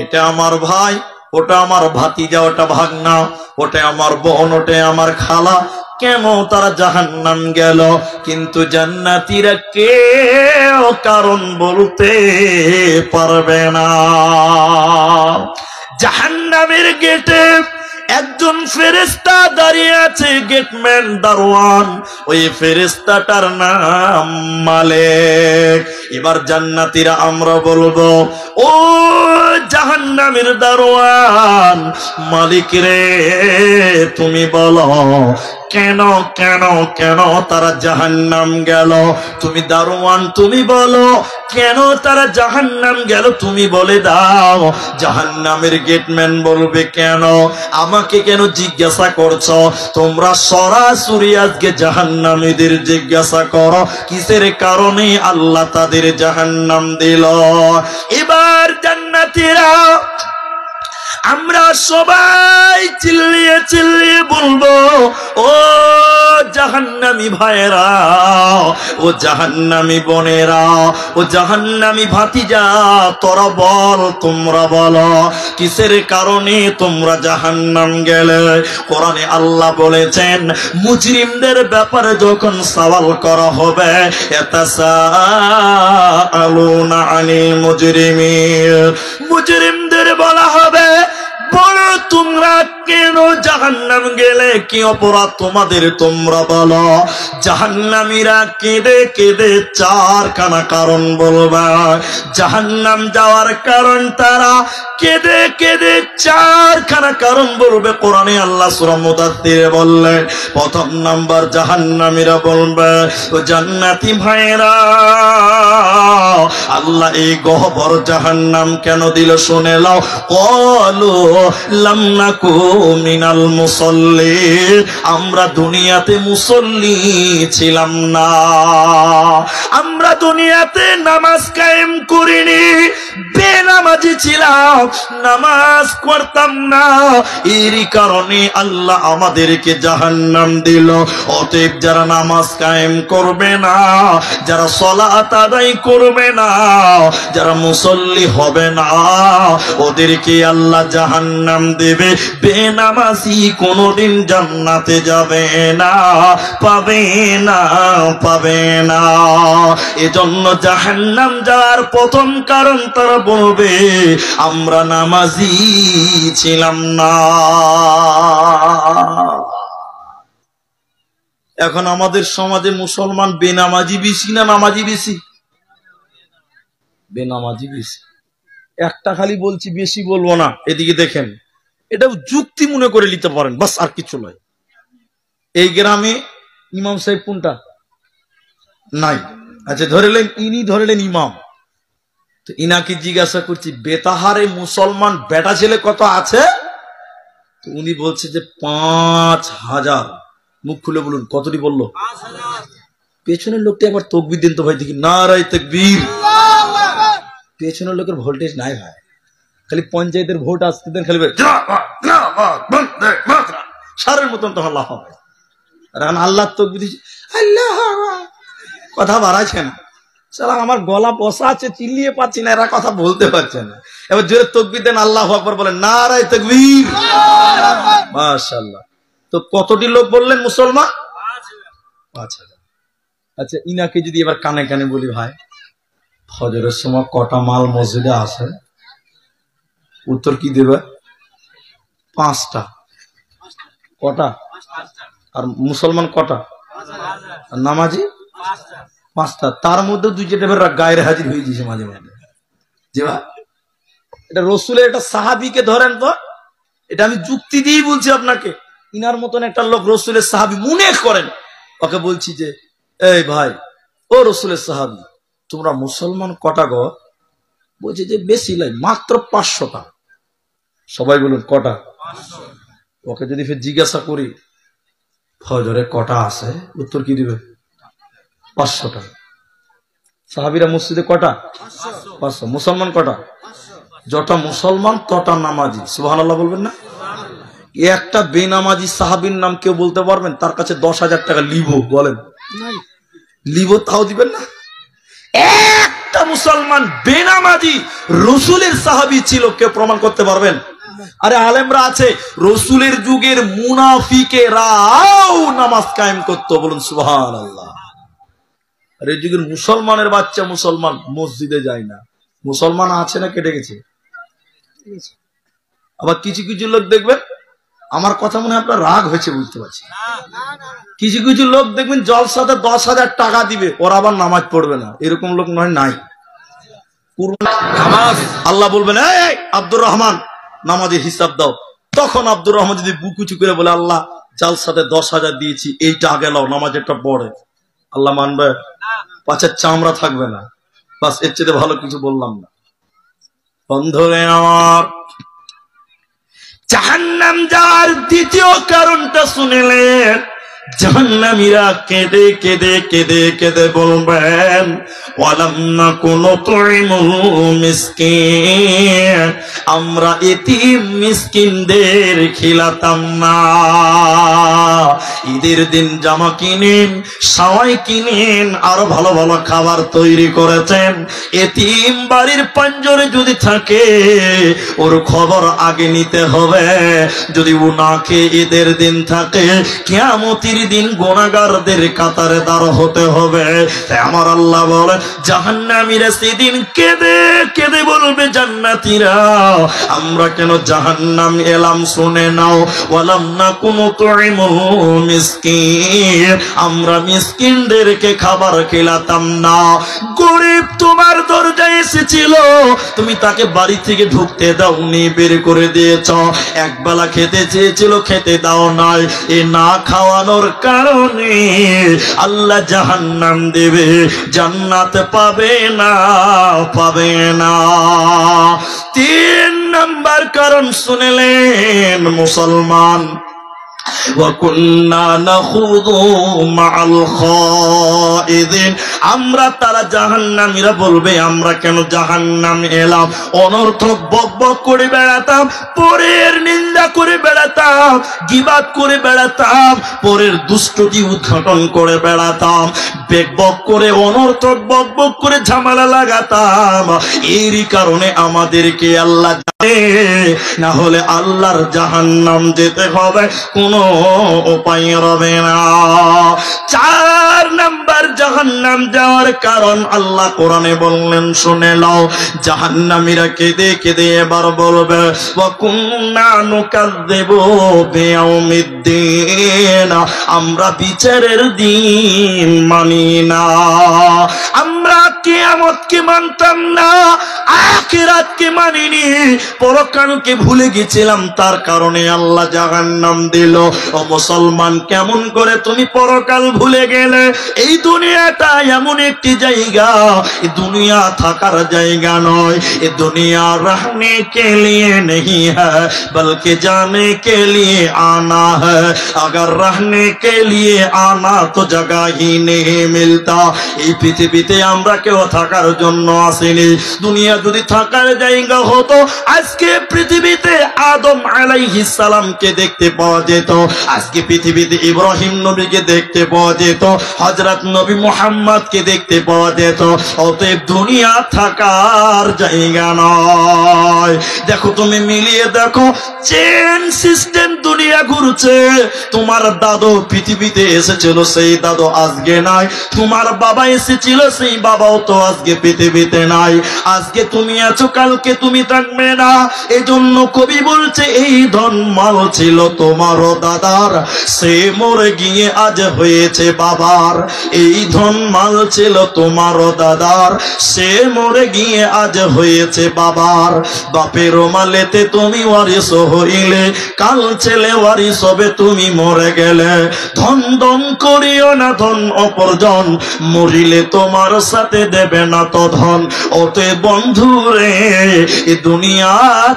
এটা আমার ভাই, ওটা আমার ভাতিজা, ওটা ভাগনা, ওটা আমার বোন, ওটা আমার খালা। কেন তারা জাহান্নাম গেল? কিন্তু জান্নাতীরা কেউ কারণ বলতে পারবে না। জাহান্নামের গেটে একজন ফেরেশতা দাঁড়িয়ে আছে, গেটম্যান, দারোয়ান। ওই ফেরেশতাটার নাম মালিক। এবার জান্নাতীরা আমরা বলবো, ও জাহান্নামের দারোয়ান, মালিক রে তুমি বলো কেন কেন কেন তারা জাহান্নাম গেল? তুমি দারোয়ান, তুমি বলো কেন তারা জাহান্নাম গেল, তুমি বলে দাও। জাহান্নামের গেটম্যান বলবে, কেন আমাকে কেন জিজ্ঞাসা করছো? তোমরা সরাসরি আজকে জাহান্নামীদের জিজ্ঞাসা করো কিসের কারণে আল্লাহ তাদের জাহান্নাম দিল। এবার জান্নাতীরা আমরা সবাই চিল্লিয়ে চিল্লিয়ে বলবো, ও জাহান্নামী ভাইয়েরা, ও জাহান্নামী বোনেরা, ও জাহান্নামী ভাতিজা, তোরা বল, তোমরা বলো কিসের কারণে তোমরা জাহান্নাম গেলে? কোরআনে আল্লাহ বলেছেন, মুজরিমদের ব্যাপারে যখন সওয়াল করা হবে, ইয়াতাসাআলুনা আনিল মুজরিমিন, মুজরিমদের বলা হবে, বলো তোমরা কেন জাহান্নাম গেলে, কি অপরাধ তোমাদের, তোমরা বলো। জাহান্নামীরা কেঁদে কেঁদে 4খানা কারণ বলবা। জাহান্নাম যাওয়ার কারণ তারা কেঁদে কেঁদে 4খানা কারণ বলবে। কোরআনে আল্লাহ সূরা মুদাথথিরে বললেন, প্রথম নাম্বার জাহান্নামীরা বলবে, ও জান্নাতি ভাইরা, আল্লাহ এই গহ্বর জাহান্নাম কেন দিল শুনে নাও। ক্বালু লাম নাকু মিনাল মুসাল্লিন, আমরা দুনিয়াতে মুসল্লি ছিলাম না, আমরা দুনিয়াতে নামাজ কায়েম করিনি, বেনামাজি ছিলাম, নামাজ পড়তাম না, এরই কারণে আল্লাহ আমাদেরকে জাহান্নাম দিল। অতএব যারা নামাজ কায়েম করবে না, যারা সালাত আদায় করবে না, যারা মুসল্লি হবে না, ওদেরকে আল্লাহ জাহান্নাম দেবে। বেনামাজি কোনোদিন জান্নাতে যাবে না, পাবে না, পাবে না। এজন্য জাহান্নাম যাওয়ার প্রথম কারণ তারা বলবে, আমরা নামাজি ছিলাম না। এখন আমাদের সমাজে মুসলমান বেনামাজি বেশি না নামাজি বেশি? বেনামাজি বেশি। একটা খালি বলছি, বেশি বলবো না। এদিকে দেখেন, এটা যুক্তি মনে করে নিতে পারেন, বাস, আর কিছু নয়। এই গ্রামে ইমাম সাহেব কোনটা? নাই। আচ্ছা ধরলেন ইনি ধরলেন ইমাম। তো ইনাকে জিজ্ঞাসা করছি বেতাহারে মুসলমান বেটা ছেলে কত আছে? তো উনি বলছে যে ৫,০০০। মুখ খুলে বলুন কতটি বললো? পেছনের লোকটা একবার তকবির দিন তো ভাই, দেখি নারায়ে তাকবীর। পেছনের লোকের ভোল্টেজ নাই ভাই, খালি পঞ্চায়েতের ভোট আসতে দেন, খালি সারের মতন তখন লাফ হবে। আর এখন আল্লাহ তকবির দিচ্ছে, আল্লাহ কথা বাড়াচ্ছে না। সালা আমার গলা বসা আছে, চিল্লিয়ে পাচ্ছি না, এরা কথা বলতে পারছে না। এবার জোরে তকবির দেন, আল্লাহু আকবার বলেন, নারায়ে তাকবীর, মাশাআল্লাহ। তো কতটি লোক বললেন মুসলমান? ৫,০০০। আচ্ছা ইনাকে যদি এবার কানে কানে বলি ভাই ফজরের সময় কটা মাল মসজিদে আসে, উত্তর কি দেবে? ৫টা। কটা? আর মুসলমান কটা? আর নামাজি ৫টা। তার মধ্যে ২-৪টা গায়ের হাজির হয়ে গেছে মাঝে মাঝে। যে ভাই এটা রসুলের একটা সাহাবিকে ধরেন তো, এটা আমি যুক্তি দিয়েই বলছি আপনাকে। ইনার মতন একটা লোক রসুলের সাহাবি মনে করেন, ওকে বলছি যে এই ভাই ও রসুলের সাহাবি তোমরা মুসলমান কটা গো? বলছে যে বেশি লাই, মাত্র ৫০০টা। সবাই বলুন কটা? ওকে যদি ফের জিজ্ঞাসা করি ফজরে কটা আসে, উত্তর কি দিবে? ৫০০টা। সাহাবিরা মসজিদে কটা? ৫০০। মুসলমান কটা? যটা মুসলমান তটা নামাজি। সুবহানাল্লাহ বলবেন না? একটা বেনামাজি সাহাবীর নাম কেউ বলতে পারবেন? তার কাছে ১০,০০০ টাকা লিবো, বলেন লিবো তাও দিবেন না। একটা মুসলমান বেনামাজি রসুলের সাহাবী ছিল, কেউ প্রমাণ করতে পারবেন? আরে আলেমরা আছে, রসুলের যুগের মুনাফিকেরাও নামাজ কায়েম করতো, বলুন সুবহানাল্লাহ। আর এই যুগের মুসলমানের বাচ্চা মুসলমান মসজিদে যায় না। মুসলমান আছে না কেটে গেছে? আবার কিছু কিছু লোক দেখবেন, আমার কথা মনে হয় আপনার রাগ হয়েছে বুঝতে পারছি, কিছু কিছু লোক দেখবেন জলসাতে ১০,০০০ টাকা দিবে, ওরা আবার নামাজ পড়বে না। এরকম লোক নয় নাই? আল্লাহ বলবেন এই আব্দুর রহমান নামাজের হিসাব দাও, তখন আব্দুর রহমান যদি বুকুচু করে বলে আল্লাহ জালসাতে ১০,০০০ দিয়েছি, এইটা আগে লাও, নামাজেরটা পড়ে, আল্লাহ মানবে? পাছের চামড়া থাকবে না। বাস এর চেয়ে ভালো কিছু বললাম না। বন্ধুরে আমার, জাহান্নাম যাওয়ার দ্বিতীয় কারণটা শুনলেন। জাহান্নামীরা কেঁদে কেঁদে কেঁদে কেঁদে বলবেন ওয়ালাম নাকুনু তুইমুল মিসকিন, আমরা এতিম মিসকিনদের খিলাতাম না। ঈদের দিন জামা কিনেন, সাওয়াই কিনেন, আরো ভালো ভালো খাবার তৈরি করেছেন। এতিম বাড়ির পাঞ্জরে যদি থাকে ওর খবর আগে নিতে হবে। যদি ও না খেয়ে ঈদের দিন থাকে, কিয়ামতের দিন গুনাহগারদের কাতারে দাঁড় হতে হবে। তাই আমার আল্লাহ বলে জাহান্নামীরা সেদিন কেঁদে কেঁদে বলবে জান্নাতীরা আমরা কেন জাহান্নাম এলাম, শুনে নাও। ওয়ালাম নাকুনু তুইমুল মিসকিন, আমরা মিসকিনদেরকে খাবার খেলাতাম না। গরিব তোমার দরজায় এসেছিল, তুমি তাকে বাড়ি থেকে ঢুকতে দাওনি, বের করে দিয়েছ। একবেলা খেতে চেয়েছিল, খেতে দাও নাই। এ না খাওয়ানোর কারণে আল্লাহ জাহান্নাম দেবে, জান্নাত পাবে না, পাবে না। ৩ নাম্বার কারণ শুনলেন মুসলমান, ওয়াকুন্না নাখুযু মাআল খায়িদিন, আমরা তারা জাহান্নামীরা বলবে আমরা কেন জাহান্নাম এলাম। অনর্থক বকবক করে বেড়াতাম, পরের নিন্দা করে বেড়াতাম, গীবাত করে বেড়াতাম, পরের দুষ্টটি উদ্ঘাটন করে বেড়াতাম, বেকবক করে অনর্থক বকবক করে ঝামেলা লাগাতাম। এরই কারণে আমাদেরকে আল্লাহ জানে, না হলে আল্লাহর জাহান্নাম যেতে হবে, কোনো উপায় রবে না। ৪ নাম্বার বারবার জাহান্নাম যাওয়ার কারণ আল্লাহ কোরআনে বললেন, শুনে নাও। জাহান্নামীরা কেঁদে কেঁদে এবার বলবে, ওয়া কুন্না নুকাযযিবু বিয়াউমিদ্দিন, আমরা বিচারের দিন মানি না, আমরা কিয়ামতকে মানতাম না, আখিরাতকে মানিনি, পরকালকে ভুলে গেছিলাম, তার কারণে আল্লাহ জাহান্নাম দিল। ও মুসলমান, কেমন করে তুমি পরকাল ভুলে গেলে? এই দুনিয়াটা এমন একটি জায়গা, এই দুনিয়া থাকার জায়গা নয়। এই দুনিয়া रहने के लिए नहीं है, बल्कि जाने के लिए आना है। अगर रहने के लिए आना तो जगह ही नहीं मिलता। এই পৃথিবীতে আমরা কেউ থাকার জন্য আসিনি। দুনিয়া যদি থাকার জায়গা হতো, আজকে পৃথিবীতে আদম আলাইহিস সালামকে দেখতে পাওয়া যেত, আজকে পৃথিবীতে ইব্রাহিম নবীকে দেখতে পাওয়া যেত, হযরত নবী মুহাম্মদকে দেখতে পাওয়া যেত। অতএব দুনিয়া থাকার জায়গা নয়। দেখো, তুমি মিলিয়ে দেখো, চেন সিস্টেম দুনিয়া ঘুরছে। তোমার দাদু পৃথিবীতে এসেছিল, সেই দাদু আজকে নাই। তোমার বাবা এসেছিল, সেই বাবাও তো আজকে পৃথিবীতে নাই। আজকে তুমি আছো, কালকে তুমি থাকবে না। এজন্য কবি বলছে, এই ধন মাল ছিল তোমারও দাদার, সে মরে গিয়ে আজ হয়েছে বাবার। এই ধন মাল ছিল তোমারও দাদার, সে মরে গিয়ে আজ হয়েছে বাবার। বাপের মালেতে তুমি ওয়ারিস হইলে, কাল ছেলে ওয়ারিস হবে, তুমি মরে গেলে। ধন দন করিও না, ধন অপরজন, মরিলে তোমার সাথে দেবে না তো ধন। ওতে বন্ধুরে, এই দুনিয়া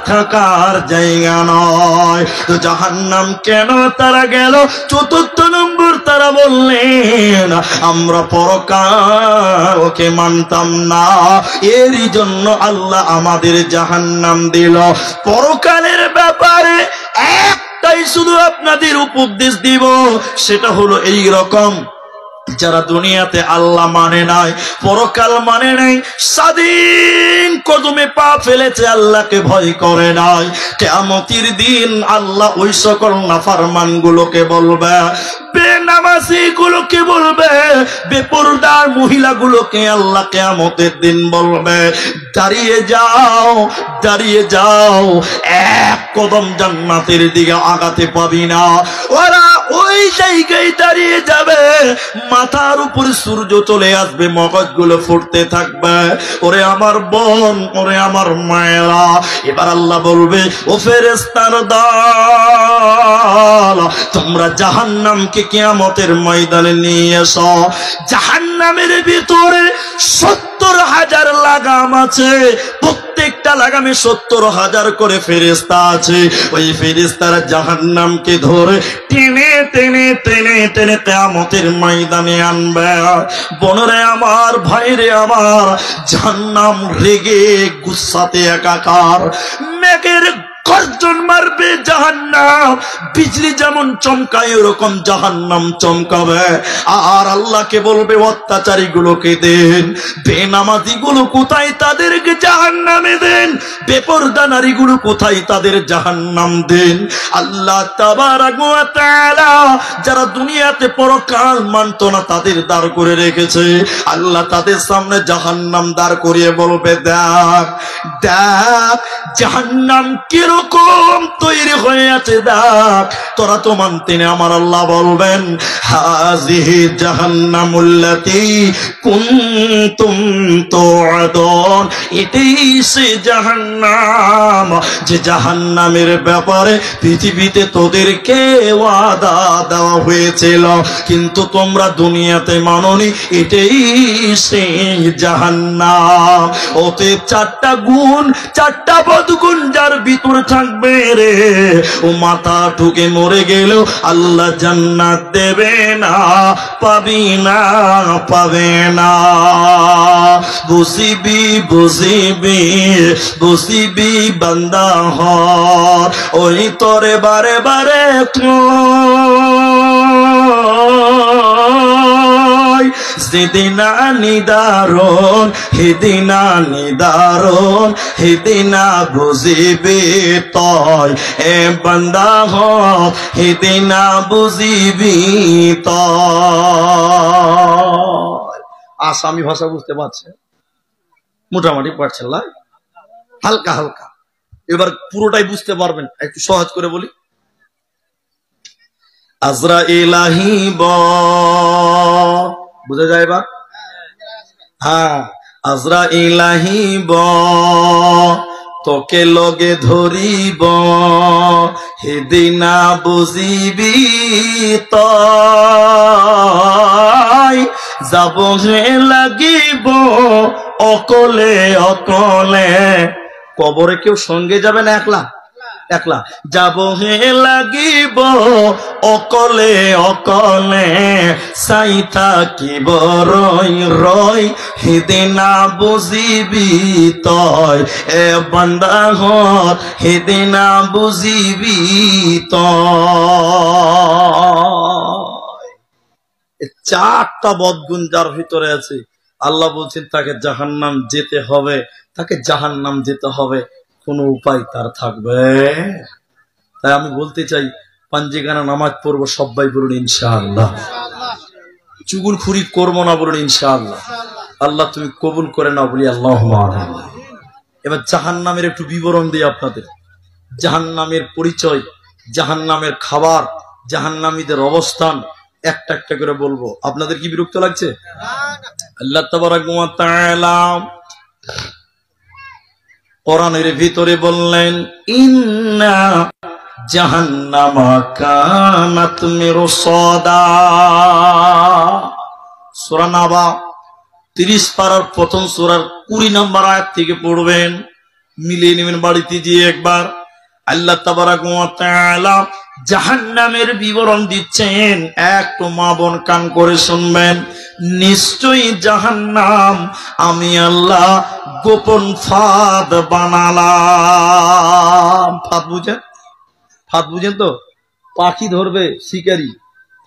থাকার জায়গা নয়। তো জাহান্নাম কেন তারা গেল? চতুর্থ নম্বর, তারা বললেন, আমরা পরকালকে মানতাম না, এরই জন্য আল্লাহ আমাদের জাহান্নাম দিল। পরকালের ব্যাপারে একটাই শুধু আপনাদের উপদেশ দিব, সেটা হলো এই রকম, যারা দুনিয়াতে আল্লাহ মানে নাই, পরকাল মানে নাই, স্বাধীন কদমে পা ফেলেছে, আল্লাহকে ভয় করে নাই, কিয়ামতের দিন আল্লাহ ওই সকল নাফরমান গুলোকে বলবে, বেনামাজি গুলোকে বলবে, বেপরদার মহিলাগুলোকে আল্লাহ কিয়ামতের দিন বলবে, দাঁড়িয়ে যাও, দাঁড়িয়ে যাও, এক কদম জান্নাতের দিকে আগাতে পাবি না। ওরা ওই জায়গায় দাঁড়িয়ে যাবে, মাথার উপরে সূর্য চলে আসবে, মগজগুলো ফুটতে থাকবে। ওরে আমার বোন, ওরে আমার মায়েরা, এবার আল্লাহ বলবে, ও ফেরেশতার দল, তোমরা জাহান্নামকে কিয়ামতের ময়দানে নিয়ে এসো। জাহান্নামের ভিতরে 70,000 লাগাম আছে, প্রত্যেকটা লাগামে 70,000 করে ফেরেশতা আছে। ওই ফেরেশতারা জাহান্নামকে ধরে টেনে টেনে টেনে টেনে কিয়ামতের ময়দানে আনবে। বোনরে আমার, ভাইরে আমার, জাহান্নাম রেগে গুসাতে একাকার, মেঘের গর্জন মারবে জাহান্নাম, বিজলি যেমন চমকায় ওরকম জাহান্নাম চমকাবে। আর আল্লাহকে বলবে, অত্যাচারী গুলোকে দেন, বেনামাজি গুলো কোথায়, তাদেরকে জাহান্নামে দেন, বেপরদা নারী গুলো কোথায়, তাদের জাহান্নাম দেন। আল্লাহ তাবারাক ওয়া তাআলা যারা দুনিয়াতে পরকাল মানত না, তাদের দাঁড় করে রেখেছে। আল্লাহ তাদের সামনে জাহান্নাম দাঁড় করিয়ে বলবে, দেখ দেখ জাহান্নাম কিরকম তৈরি হয়ে আছে, দেখ, তোরা তো মানতে না। আমার আল্লাহ বলবেন, হাযিহি জাহান্নামুল্লাতী কুনতুম তুআদুন, এটাই সে জাহান্নাম যে জাহান্নামের ব্যাপারে পৃথিবীতে তোদেরকে ওয়াদা দেওয়া হয়েছিল, কিন্তু তোমরা দুনিয়াতে মানোনি। এটাই সেই জাহান্নাম। ওতে 4টা গুণ, 4টা বদগুণ যার ভিতরে থাকবে রে, ও মাথা ঠুকে মরে গেল আল্লাহ জান্নাত দেবে না, পাবি না, পাবে না। বুঝিবি বুঝিবি বুঝিবি বান্দা হর, ওই তোরে বারে বারে তয় যেদিনা নিদারণ হেদিনা নিদারণ হেদিনা বুঝিবি তয় এ বান্দা হক হেদিনা বুঝিবি তয়। আসামি ভাষা বুঝতে পারছে? মোটামুটি পারছেন? হালকা হালকা। এবার পুরোটাই বুঝতে পারবেন, একটু সহজ করে বলি। আজরাইল আহিব, বুঝা যায় বা? হ্যাঁ, আজরাইল আহিব তোকে লগে ধরিব হেদিনা বুঝিবি তয় যাব হে লাগিব অকলে অকলে। কবরে কেউ সঙ্গে যাবে না, একলা একলা যাব হে লাগিব অকলে অকলে চাই থাকিব রই রই হেদিনা বুঝিবি তয় এ বান্দা হত হেদিনা বুঝিবি তয়। চারটা বদগুণ যার ভিতরে আছে, আল্লাহ বলছেন তাকে জাহান্নাম যেতে হবে, তাকে জাহান্নাম যেতে হবে, কোন উপায় তার থাকবে। তাই আমি বলতে চাই, পাঞ্জিগানা নামাজ পড়বো সবাই বলুন ইনশাআল্লাহ। চুগুলখুরি করবো না বলুন ইনশাআল্লাহ। আল্লাহ তুমি কবুল করে নাও বলি আল্লাহুম্মা আমিন। এবার জাহান্নামের একটু বিবরণ দিই আপনাদের। জাহান্নামের পরিচয়, জাহান্নামের খাবার, জাহান্নামীদের অবস্থান একটা একটা করে বলবো। আপনাদের কি বিরক্ত লাগছে? আল্লাহ তাবারাক ওয়া তাআলা কোরআনের ভিতরে বললেন ইন্না জাহান্নামা কানাত মিরসাদা। সূরা নাবা 30 পারার প্রথম সূরার 20 নম্বর আয়াত থেকে পড়বেন, মিলিয়ে নেবেন বাড়িতে গিয়ে একবার। আল্লাহ তাবারাক ওয়া তাআলা জাহান্নামের বিবরণ দিচ্ছেন, একটু মা বোন কান করে শুনবেন। নিশ্চয়ই জাহান্নাম আমি আল্লাহ গোপন ফাঁদ বানালাম। ফাঁদ বুঝেন? ফাঁদ বুঝেন তো? পাখি ধরবে শিকারি,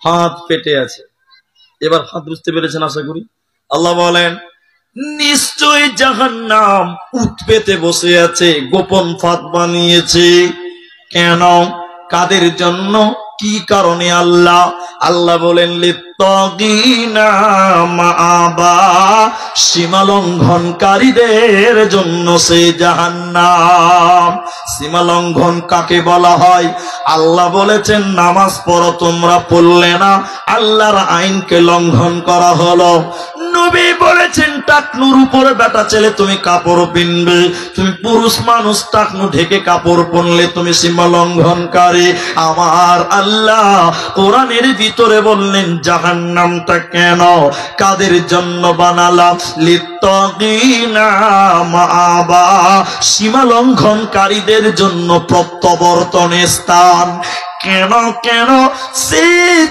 ফাঁদ পেটে আছে। এবার ফাঁদ বুঝতে পেরেছেন আশা করি। আল্লাহ বলেন নিশ্চয় জাহান্নাম উঠ পেতে বসে আছে, গোপন ফাঁদ বানিয়েছে। কেন? কাদের জন্য? কি কারণে? আল্লাহ আল্লাহ বলেন লিত্তাগিনা মাআবা, সীমালঙ্ঘনকারীদের জন্য সে জাহান্নাম। সীমালঙ্ঘন কাকে বলা হয়? আল্লাহ বলেছেন নামাজ পড়ো, তোমরা পড়লে না, আল্লাহর আইনকে লঙ্ঘন করা হলো। নবী বলেছেন টাকনুর উপরে বেটা ছেলে তুমি কাপড় পিনবে, তুমি পুরুষ মানুষ টাকনু ঢেকে কাপড় পরলে তুমি সীমা লঙ্ঘনকারী। আমার আল্লাহ কোরআনের ভিতরে বললেন জাহান্নামটা কেন, কাদের জন্য বানালাম? লিত্তাগিনা মাআবা, সীমা লঙ্ঘনকারীদের জন্য প্রত্যাবর্তনের স্থান। কেন কেন? সে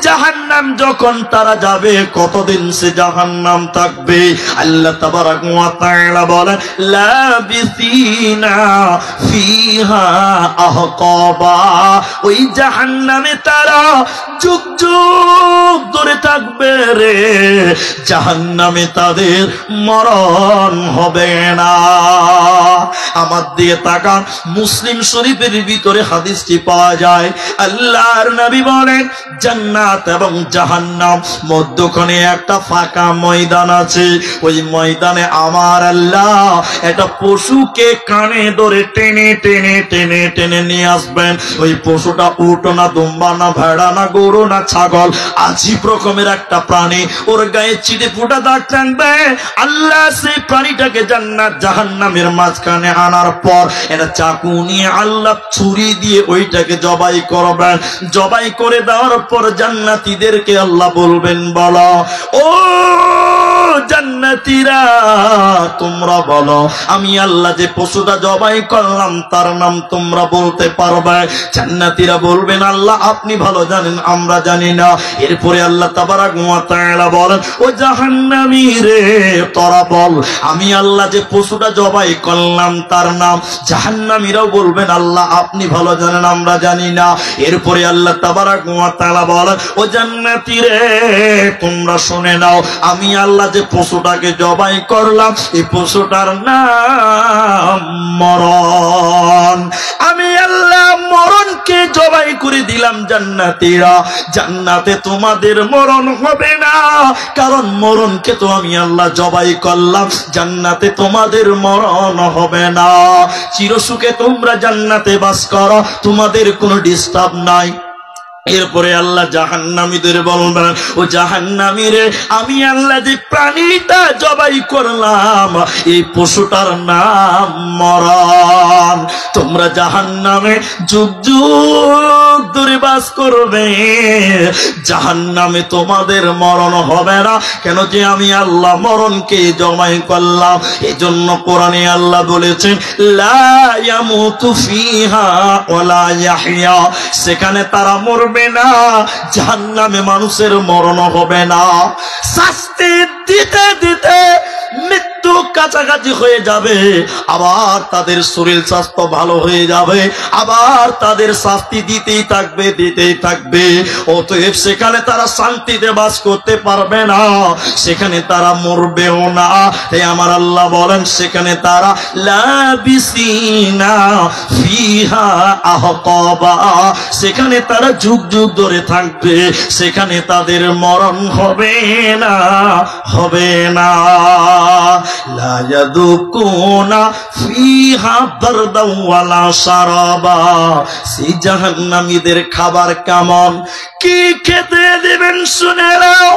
জাহান্নাম যখন তারা যাবে, কতদিন সে জাহান্নাম থাকবে? আল্লাহ তাবারাক ওয়া তাআলা বলেন লাবিসিনা ফিহা আহকাবা, ওই জাহান্নামে তারা যুগ যুগ ধরে থাকবে রে, জাহান্নামে তাদের মরণ হবে না। আমার দিয়ে তাকান, মুসলিম শরীফের ভিতরে হাদিসটি পাওয়া যায়। আল্লাহর নবী বলেন জান্নাত এবং জাহান্নাম মধ্যখানে একটা ফাঁকা ময়দান আছে। ওই ময়দানে আমার আল্লাহ একটা পশুকে কানে ধরে টেনে টেনে টেনে টেনে নিয়ে আসবেন। ওই পশুটা উট না, দুম্বা না, ভেড়া না, গরু না, ছাগল, আজীব রকমের একটা প্রাণী। ওর গায়ে চিটে ফুটা দাগ থাকবে। আল্লাহ সেই প্রাণীটাকে জান্নাত জাহান্নামের মাঝখানে আনার পর এটা চাকু নিয়ে আল্লাহ ছুরি দিয়ে ওইটাকে জবাই করবেন। জবাই করে দেওয়ার পর জান্নাতীদেরকে আল্লাহ বলবেন বলো ও জান্নাতীরা তোমরা বলো আমি আল্লাহ যে পশুটা জবাই করলাম তার নাম তোমরা বলতে পারবে? জান্নাতীরা বলবেন আল্লাহ আপনি ভালো জানেন, আমরা জানি না। এরপরে আল্লাহ তাবারাক ওয়া তাআলা বলেন ও জাহান্নামী রে তোরা বল আমি আল্লাহ যে পশুটা জবাই করলাম তার নাম। জাহান্নামীরাও বলবেন আল্লাহ আপনি ভালো জানেন, আমরা জানি না। এরপরে আল্লাহ তাবারাক ওয়া তাআলা বলেন ও জান্নাতী রে তোমরা শুনে নাও আমি আল্লাহ যে পশুটাকে জবাই করলাম এই পশুটার নাম মরণ। আমি আল্লাহ মরণকে জবাই করে দিলাম। জান্নাতীরা জান্নাতে তোমাদের মরণ হবে না, কারণ মরণকে তো আমি আল্লাহ জবাই করলাম। জান্নাতে তোমাদের মরণ হবে না, চিরসুখে তোমরা জান্নাতে বাস করো, তোমাদের কোনো ডিস্টার্ব নাই। এরপরে আল্লাহ জাহান্নামীদের বলবেন ও জাহান্নামীরে আমি আল্লাহ যে প্রাণীটা জবাই করলাম এই পশুটার নাম মরণ। তোমরা জাহান্নামে যুগ যুগ ধরে বাস করবে, জাহান্নামে তোমাদের মরণ হবে না। কেন যে আমি আল্লাহ মরণকে জবাই করলাম। এজন্য কোরআনে আল্লাহ বলেছেন লা ইয়ামুতু ফিহা ওয়ালা ইয়াহইয়া, সেখানে তারা মরবে না, জাহান্নামে মানুষের মরণ হবে না। শাস্তি দিতে দিতে মৃত্যু কাছাকাছি হয়ে যাবে, আবার তাদের শরীর স্বাস্থ্য ভালো হয়ে যাবে, আবার তাদের শাস্তি দিতেই থাকবে দিতেই থাকবে। অতএব সেখানে তারা শান্তিতে বাস করতে পারবে না, সেখানে তারা মরবেও না। তাই আমার আল্লাহ বলেন সেখানে তারা লাবিসিনা ফিহা আহকাবা, সেখানে তারা যুগ যুগ ধরে থাকবে, সেখানে তাদের মরণ হবে না হবে না। লা ইয়াদুকুনা ফিহা বারদাও ওয়ালা শারাবা, সেই জাহান্নামীদের খাবার কেমন, কি খেতে দিবেন শুনে নাও।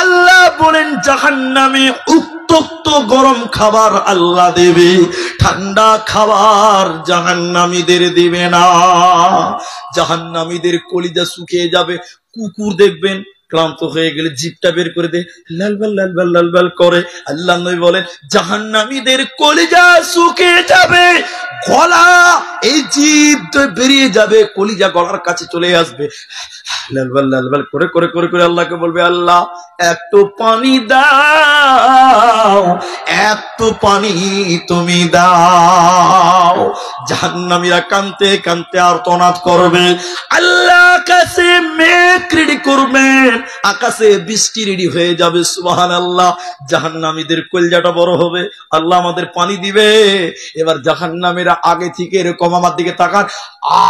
আল্লাহ বলেন জাহান্নামে উত্তপ্ত গরম খাবার আল্লাহ দেবে, ঠান্ডা খাবার জাহান্নামীদের দিবে না। জাহান্নামীদের কলিজা শুকিয়ে যাবে। কুকুর দেখবেন ক্লান্ত হয়ে গেলে জিভটা বের করে দে, লালবাল লালবাল লালবাল করে। আল্লাহ নবী বলেন জাহান্নামীদের কলিজা শুকিয়ে যাবে, গলা এই জিভ তো বেরিয়ে যাবে, কলিজা গলার কাছে চলে আসবে, লালবাল লালবাল করে করে করে করে আল্লাহকে বলবে আল্লাহ একটু পানি দাও, একটু পানি তুমি দাও। জাহান্নামীরা কাঁদতে কাঁদতে আর্তনাদ করবে, আল্লাহ আকাশে মেঘ রেডি করবেন, আকাশে বৃষ্টি রেডি হয়ে যাবে। সুবহানাল্লাহ। জাহান্নামীদের কলিজাটা বড় হবে, আল্লাহ আমাদের পানি দিবে। এবার জাহান্নামীরা আগে থেকে এরকম আমার দিকে তাকান, আ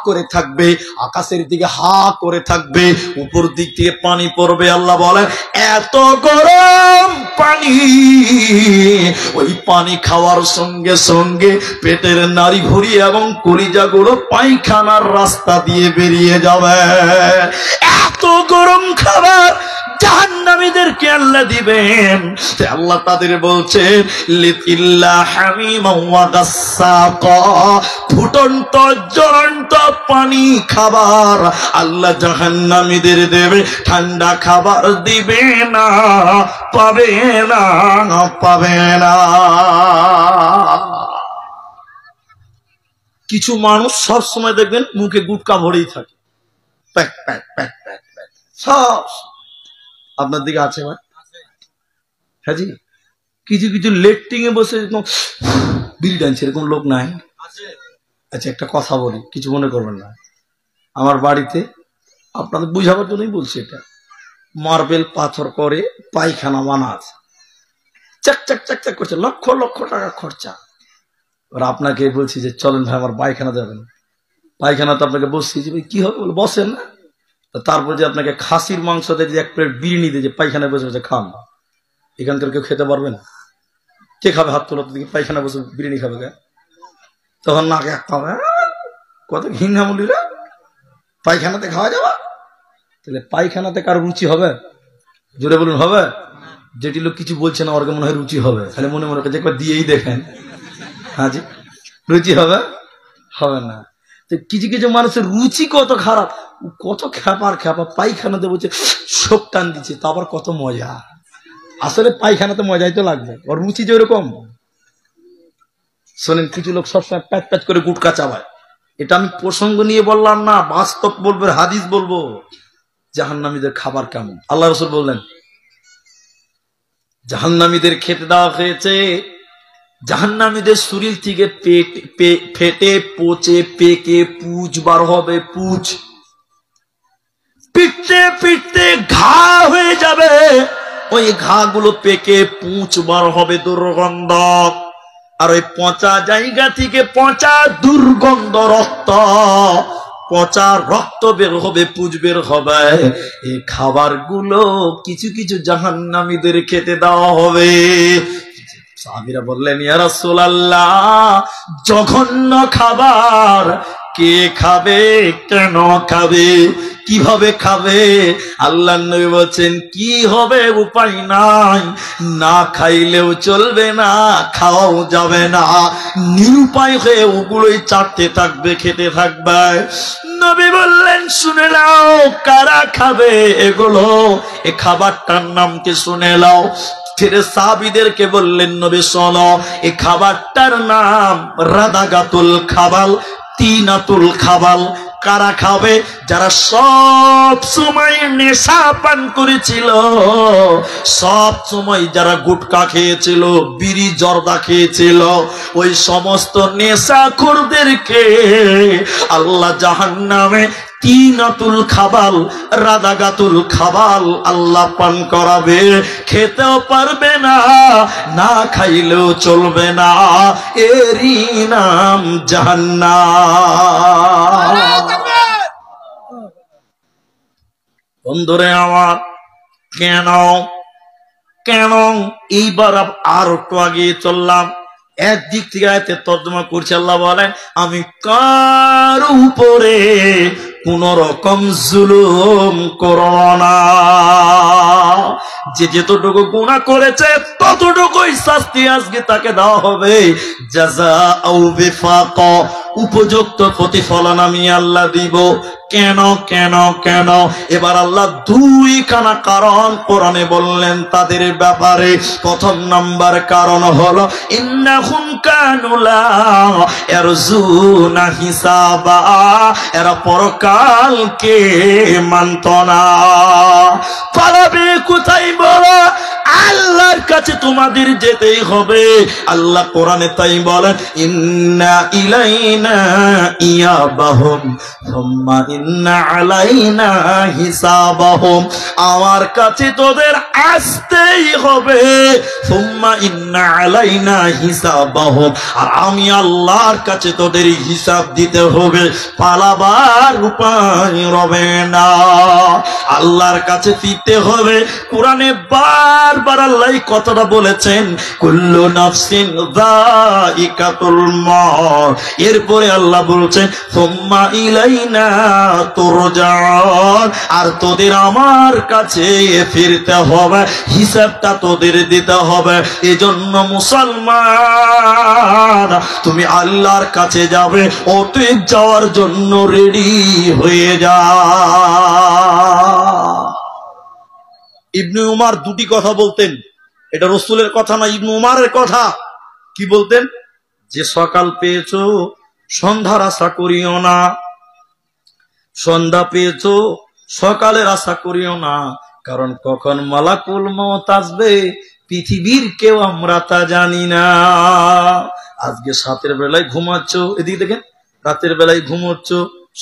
করে থাকবে, আকাশের দিকে হা করে থাকবে, উপর দিক থেকে পানি পড়বে। আল্লাহ বলেন এত গরম পানি, ওই পানি খাওয়ার সঙ্গে সঙ্গে পেটের নাড়ি ভুঁড়ি এবং কলিজাগুলো পায়খানার রাস্তা দিয়ে বেরিয়ে যাবে। এত গরম খাবার জাহান্নামীদেরকে আল্লাহ দিবেন। আল্লাহ তাদের বলছেন লিতিল্লা হামিমা ওয়া গাসসাকা, ফুটন্ত জ্বলন্ত পানি খাবার আল্লাহ জাহান্নামীদের দেবে, ঠান্ডা খাবার দিবে না, পাবে না পাবে না। কিছু মানুষ সব সময় দেখবেন মুখে গুটকা ভরেই থাকে, pack pack pack pack pack, সব আপনার দিকে আছে ভাই? হ্যাঁ জি। কিছু কিছু লেট্রিং এ বসে বিড়ি টানছে, এরকম লোক নাই? আচ্ছা একটা কথা বলি, কিছু মনে করবেন না। আমার বাড়িতে আপনাদের বুঝাবার জন্যই বলছি, এটা মার্বেল পাথর করে পায়খানা বানা আছে, চাক চাক চাক চাক করছে, লক্ষ লক্ষ টাকা খরচা। এবার আপনাকে বলছি যে চলেন ভাই আমার পায়খানা যাবেন, পায়খানা তো আপনাকে বসছি যে কি হবে, বলে বসেন না। তারপর যে আপনাকে খাসির মাংস দিয়ে যে এক প্লেট বিরিয়ানি দিয়ে যে পায়খানায় বসে বসে খান, এখানকার কেউ খেতে পারবে না। কে খাবে হাত তোলা? দিকে পায়খানা বসে বিরিয়ানি খাবে কে? তখন নাকে খাবে, কত ঘিঙ্গামুলিরা পায়খানাতে খাওয়া যাবে। তাহলে পায়খানাতে কারো রুচি হবে? জোরে বলুন হবে? যেটি লোক কিছু বলছে না ওর মনে হয় রুচি হবে, খালি মনে মনে যে একবার দিয়েই দেখেন। হ্যাঁ জি, রুচি হবে? হবে না। কিছু কিছু মানুষের রুচি কত খারাপ, কত খ্যাপার খ্যাপা পায়খানাতে বলছে শোক টান দিচ্ছে, তা আবার কত মজা। আসলে পায়খানাতে মজাই তো লাগবে, ওর রুচি যে ওরকম। শোনেন, কিছু লোক সবসময় প্যাচ প্যাচ করে গুটকা চাবায়। এটা আমি প্রসঙ্গ নিয়ে বললাম না, বাস্তব বলবো, হাদিস বলবো। জাহান্নামীদের খাবার কেমন? আল্লাহ রাসূল বললেন, জাহান্নামীদের খেতে দেওয়া হয়েছে, জাহান্নামীদের শরীর থেকে ফেটে পচে পেকে পুজ বার হবে, পুজ পিটতে পিটতে ঘা হয়ে যাবে, ওই ঘা গুলো পেকে পুঁচ বার হবে, দুর্গন্ধ। আর ওই পচা জায়গা থেকে পচা দুর্গন্ধ রক্ত, পচা রক্ত বের হবে, পুজ বের হবে। এই খাবার গুলো কিছু কিছু জাহান্নামীদের খেতে দেওয়া হবে। সাহাবীরা বললেন, ইয়া রাসূলুল্লাহ, জঘন্য খাবার, কে খাবে, কেন খাবে, কিভাবে খাবে? আল্লাহর নবী বলছেন, কি হবে, উপায় নাই, না খাইলেও চলবে না, খাওয়াও যাবে না, নিরুপায় হয়ে ওগুলোই চাটতে থাকবে, খেতে থাকবে। নবী বললেন, শুনে নাও, কারা খাবে এগুলো, এ খাবারটার নাম কি শুনে নাও। ফিরে সাহাবীদেরকে বললেন, নবী শোনো, এই খাবারটার নাম রাদাগাতুল খাবাল, তিনাতুল খাবাল। কারা খাবে? যারা সব সময় নেশা পান করেছিল, সব সময় যারা গুটকা খেয়েছিল, বিড়ি জর্দা খেয়েছিল, ওই সমস্ত নেশাখোরদেরকে আল্লাহ জাহান্নামে তিনাতুল খাবাল, রাদাগাতুল খাবাল আল্লাহ পান করাবে। খেতেও পারবে না, না খাইলেও চলবে না, এরই নাম জাহান্নাম। বন্ধুরে আমার, কেন কেন এইবার আর একটু আগে চললাম। একদিক থেকে আয়াতের তর্জমা করছে, আল্লাহ বলেন, আমি কার উপরে কোন রকম জুলুম করব না, যে যতটুকু গুনাহ করেছে ততটুকুই শাস্তি আজকে তাকে দেওয়া হবে। জাযাউ বিফাকা, উপযুক্ত প্রতিফলন আমি আল্লাহ দিব। কেন কেন কেন? এবার আল্লাহ দুইখানা কারণ কোরআনে বললেন তাদের ব্যাপারে। প্রথম নাম্বার কারণ হলো, ইন্নাহুম কানু লা ইয়ারজুনা হিসাবা, এরা পরকালকে মানত না। পালাবে কোথায় বলো? আল্লাহর কাছে তোমাদের যেতেই হবে। আল্লাহ কোরআনে তাই বলেন, ইন্না ইলাইনা ইয়াবাহুম সুম্মা ইন্না আলাইনা হিসাবাহুম, আমার কাছে তোদের আসতেই হবে, সুম্মা ইন্না আলাইনা হিসাবাহুম, আর আমি আল্লাহর কাছে তোদের হিসাব দিতে হবে, পালাবার উপায় রবে না, আল্লাহর কাছে ফিরতে হবে। কোরআনে বারবার আল্লাহ কথাটা বলেছেন, কুল্লু নাফসিন যায়িকাতুল মাউত। এরপরে আল্লাহ বলছেন, সুম্মা ইলাইনা তুরজাউন, আর তোদের আমার কাছে ফিরতে হবে, হিসাবটা তোদের দিতে হবে। এজন্য মুসলমান, তুমি আল্লাহর কাছে যাবে, অতএব যাওয়ার জন্য রেডি হয়ে যা। ইবনে উমার দুটি কথা বলতেন, এটা রাসূলের কথা না, ইবনে উমারের কথা। কি বলতেন? যে সকাল পেয়েছো সন্ধ্যার আশা করিও না, সন্ধ্যা পেয়েছো সকালের আশা করিও না, কারণ কখন মালাকুল মউত আসবে পৃথিবীর কেউ আমরা তা জানি না। আজকে রাতের বেলায় ঘুমাচ্ছ, এদিকে দেখেন, রাতের বেলায় ঘুমোচ্ছ,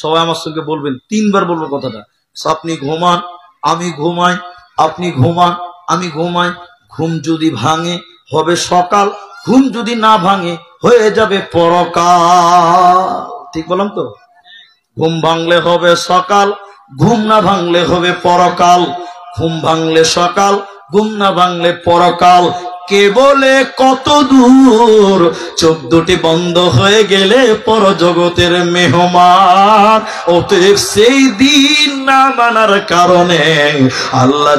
সবাই আমার সঙ্গে বলবেন, তিনবার বলবো কথাটা, আপনি ঘুমান আমি ঘুমাই, আপনি ঘুমান আমি ঘুমাই। ঘুম যদি ভাঙে হবে সকাল, ঘুম যদি না ভাঙে হয়ে যাবে পরকাল। ঠিক বললাম তো? ঘুম ভাঙলে হবে সকাল, ঘুম না ভাঙলে হবে পরকাল। ঘুম ভাঙলে সকাল, ঘুম না ভাঙলে পরকাল। কে বলে কত দূর, চোখ দুটি বন্ধ হয়ে গেলে পরজগতের মেহমান। অতএব সেই দিন না মানার কারণে আল্লাহ,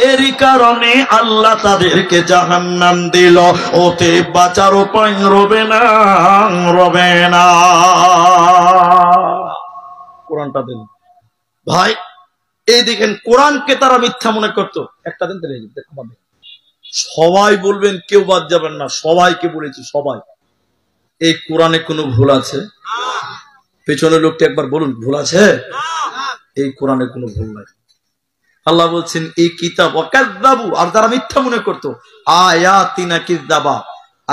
এরই কারণে আল্লাহ তাদেরকে জাহান্নাম দিল। অতএব বাঁচার উপায় রবে না, রবে না। কোরআনটা দিন ভাই, এই দেখেন, কোরআনকে তারা মিথ্যা মনে করতো। একটা দিন আমাদের সবাই বলবেন, কেউ বাদ যাবেন না, সবাইকে বলেছি, সবাই। এই কোরআনে কোনো ভুল আছে? পেছনের লোকটা একবার বলুন, ভুল আছে? এই কোরআনে কোনো ভুল নাই। আল্লাহ বলছেন এই কিতাব ওয়াকাযযাবু, আর যারা মিথ্যা মনে করতো, আয়াতিনা কিযাবা,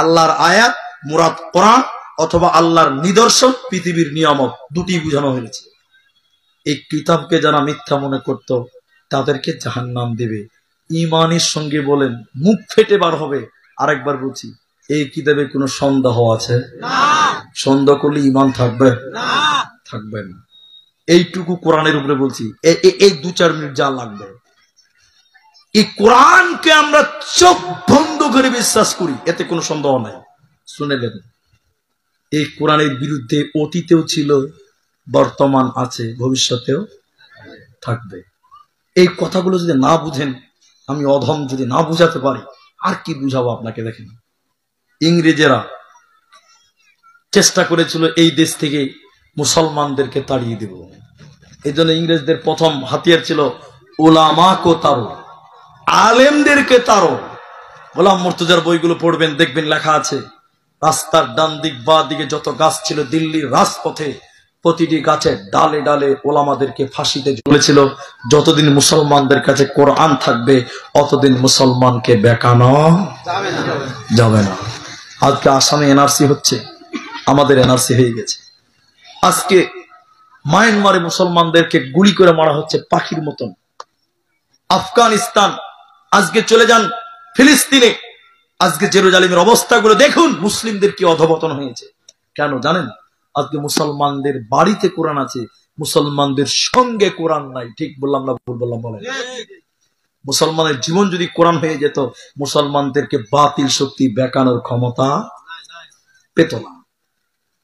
আল্লাহর আয়াত মুরাদ কোরআন অথবা আল্লাহর নিদর্শন, পৃথিবীর নিয়ামত, দুটি বোঝানো হয়েছে। এই কিতাবকে যারা মিথ্যা মনে করত তাদেরকে জাহান্নাম দেবে। ঈমানের সঙ্গে বলেন, মুখ ফেটে বার হবে। আরেকবার বলছি, এই কিতাবে কোনো সন্দেহ আছে? সন্দেহ করলে ঈমান থাকবে? থাকবে না। এইটুকু কোরআনের উপরে বলছি, এই 2-4 মিনিট যা লাগবে। এই কোরআনকে আমরা চোখ বন্ধ করে বিশ্বাস করি, এতে কোনো সন্দেহ নাই। শুনেলেন, এই কোরআনের বিরুদ্ধে অতীতেও ছিল, বর্তমান আছে, ভবিষ্যতেও থাকবে। এই কথাগুলো যদি না বুঝেন, আমি অধম যদি না বুঝাতে পারি, আর কি বুঝাবো আপনাকে? দেখেন, ইংরেজেরা চেষ্টা করেছিল এই দেশ থেকে মুসলমানদেরকে তাড়িয়ে দেব। এই জন্য ইংরেজদের প্রথম হাতিয়ার ছিল উলামা কো তারো, আলেমদেরকে তারো। গোলাম মুর্তজার বইগুলো পড়বেন, দেখবেন লেখা আছে, রাস্তার ডান দিক বা দিকে যত গাছ ছিল দিল্লির রাজপথে, প্রতিটি গাছের ডালে ডালে ওলামাদেরকে ফাঁসিতে ঝুলেছিল। যতদিন মুসলমানদের কাছে কোরআন থাকবে অতদিন মুসলমানকে বেকানো যাবে না। আজকে আসামে এনআরসি হচ্ছে, আমাদের এনআরসি হয়ে গেছে। আজকে মায়ানমারে মুসলমানদেরকে গুলি করে মারা হচ্ছে পাখির মতন। আফগানিস্তান, আজকে চলে যান ফিলিস্তিনে, আজকে জেরুজালেমের অবস্থাগুলো দেখুন, মুসলিমদের কি অধঃপতন হয়েছে। কেন জানেন? আজকে মুসলমানদের বাড়িতে কোরআন আছে, মুসলমানদের সঙ্গে কোরআন নাই। ঠিক বললাম না ভুল বললাম? বলেন। মুসলমানের জীবন যদি কোরআন হয়ে যেত, মুসলমানদেরকে বাতিল শক্তি বেকানোর ক্ষমতা পেত না।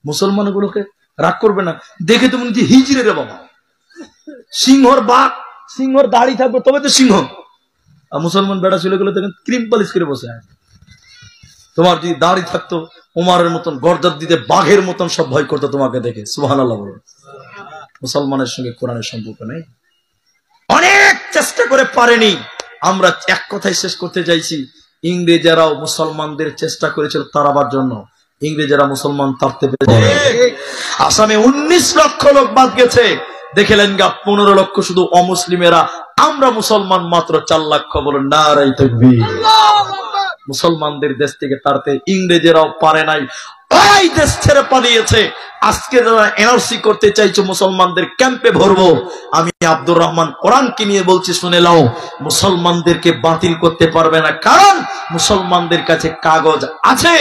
মুসলমানগুলোকে রাগ করবে না দেখে, তুমি যে হিজড়ে রে বাবা, সিংহর বাঘ, সিংহর দাড়ি থাকবে তবে তো সিংহ। আর মুসলমান বেড়া ছেলেগুলো দেখেন ক্রিম পালিশ করে বসে আছে। তোমার যদি দাড়ি থাকতো, ওমারের মতন গর্দার দিতে বাঘের মতন সব ভয় করতো তোমাকে দেখে। সুবহানাল্লাহ বলুন। মুসলমানের সঙ্গে কোরআনের সম্পর্ক নেই। অনেক চেষ্টা করে পারেনি। আমরা এক কথাই শেষ করতে চাইছি, ইংরেজেরাও মুসলমানদের চেষ্টা করেছিল তাড়াবার জন্য, ইংরেজেরা মুসলমান তাড়তে পেরেছে। আসামে 19 লক্ষ লোক বাদ গেছে, দেখলেন গা 15 লক্ষ শুধু অমুসলিমেরা। আমরা মুসলমান মাত্র 4 লক্ষ। বলুন নারায়ে তাকবীর। মুসলমানদের দেশ থেকে তাড়তে ইংরেজেরাও পারে নাই, ওই দেশ ছেড়ে পালিয়েছে। আজকে যারা এনআরসি করতে চাইছে, মুসলমানদের ক্যাম্পে ভরবো, আমি আব্দুর রহমান কোরআনকে নিয়ে বলছি, শুনে নাও, মুসলমানদেরকে বাতিল করতে পারবে না। কারণ মুসলমানদের কাছে কাগজ আছে,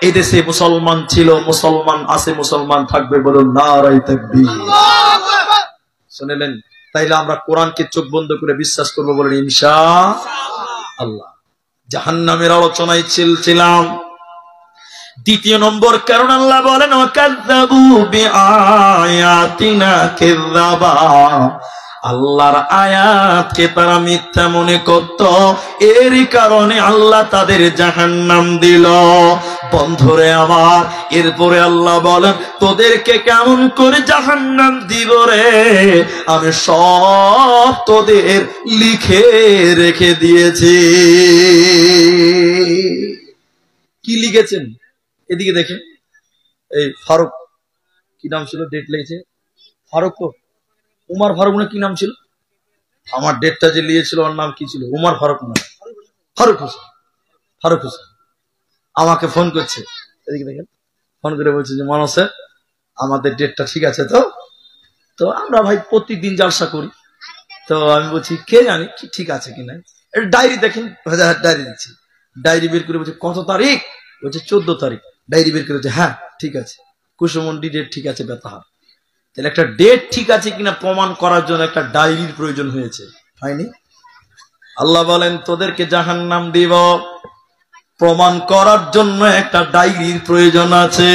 এই দেশে মুসলমান ছিল, মুসলমান আছে, মুসলমান থাকবে। বলুন নারায়ে তাকবীর। শুনেলেন? তাইলে আমরা কোরআনকে চোখ বন্ধ করে বিশ্বাস করবো, বলেন ইনশাআল্লাহ। জাহান্নামের আলোচনায় ছিলাম। দ্বিতীয় নম্বর কারণ আল্লাহ বলেন ওয়াকাযযাবু বিআয়াতিনা কিযাবা, আল্লাহর আয়াতকে তারা মিথ্যা মনে করত, এরই কারণে আল্লাহ তাদের জাহান্নাম দিল। বন্ধুরে আমার, এরপরে আল্লাহ বলেন তোদেরকে কেমন করে জাহান্নাম দিব রে, আমি সব তোদের লিখে রেখে দিয়েছি। কি লিখেছেন? এদিকে দেখেন, এই ফারুক, কি নাম ছিল? ডেট লেগেছে ফারুক, তো উমার ফারুক না কি নাম ছিল? আমার ডেটটা যে লিয়েছিল ওর নাম কি ছিল? উমার ফারুক না, ফারুক হোসেন। ফারুক হোসেন আমাকে ফোন করছে, এদিকে দেখেন, ফোন করে বলছে যে মানস স্যার, আমাদের ডেটটা ঠিক আছে তো? তো আমরা ভাই প্রতিদিন জালসা করি, তো আমি বলছি কে জানি ঠিক আছে কিনা। ডায়েরি দেখেন, ডায়েরি দিচ্ছি, ডায়েরি বের করে বলছে কত তারিখ? বলছে 14 তারিখ। ডায়েরি বের করে বলছে হ্যাঁ ঠিক আছে, কুসুমন্ডি ডেট ঠিক আছে, বেতাহার। তাহলে একটা ডেট ঠিক আছে কিনা প্রমাণ করার জন্য একটা ডায়েরির প্রয়োজন হয়েছে, হয়নি? আল্লাহ বলেন তোদেরকে জাহান্নাম দিব, প্রমাণ করার জন্য একটা ডায়েরির প্রয়োজন আছে।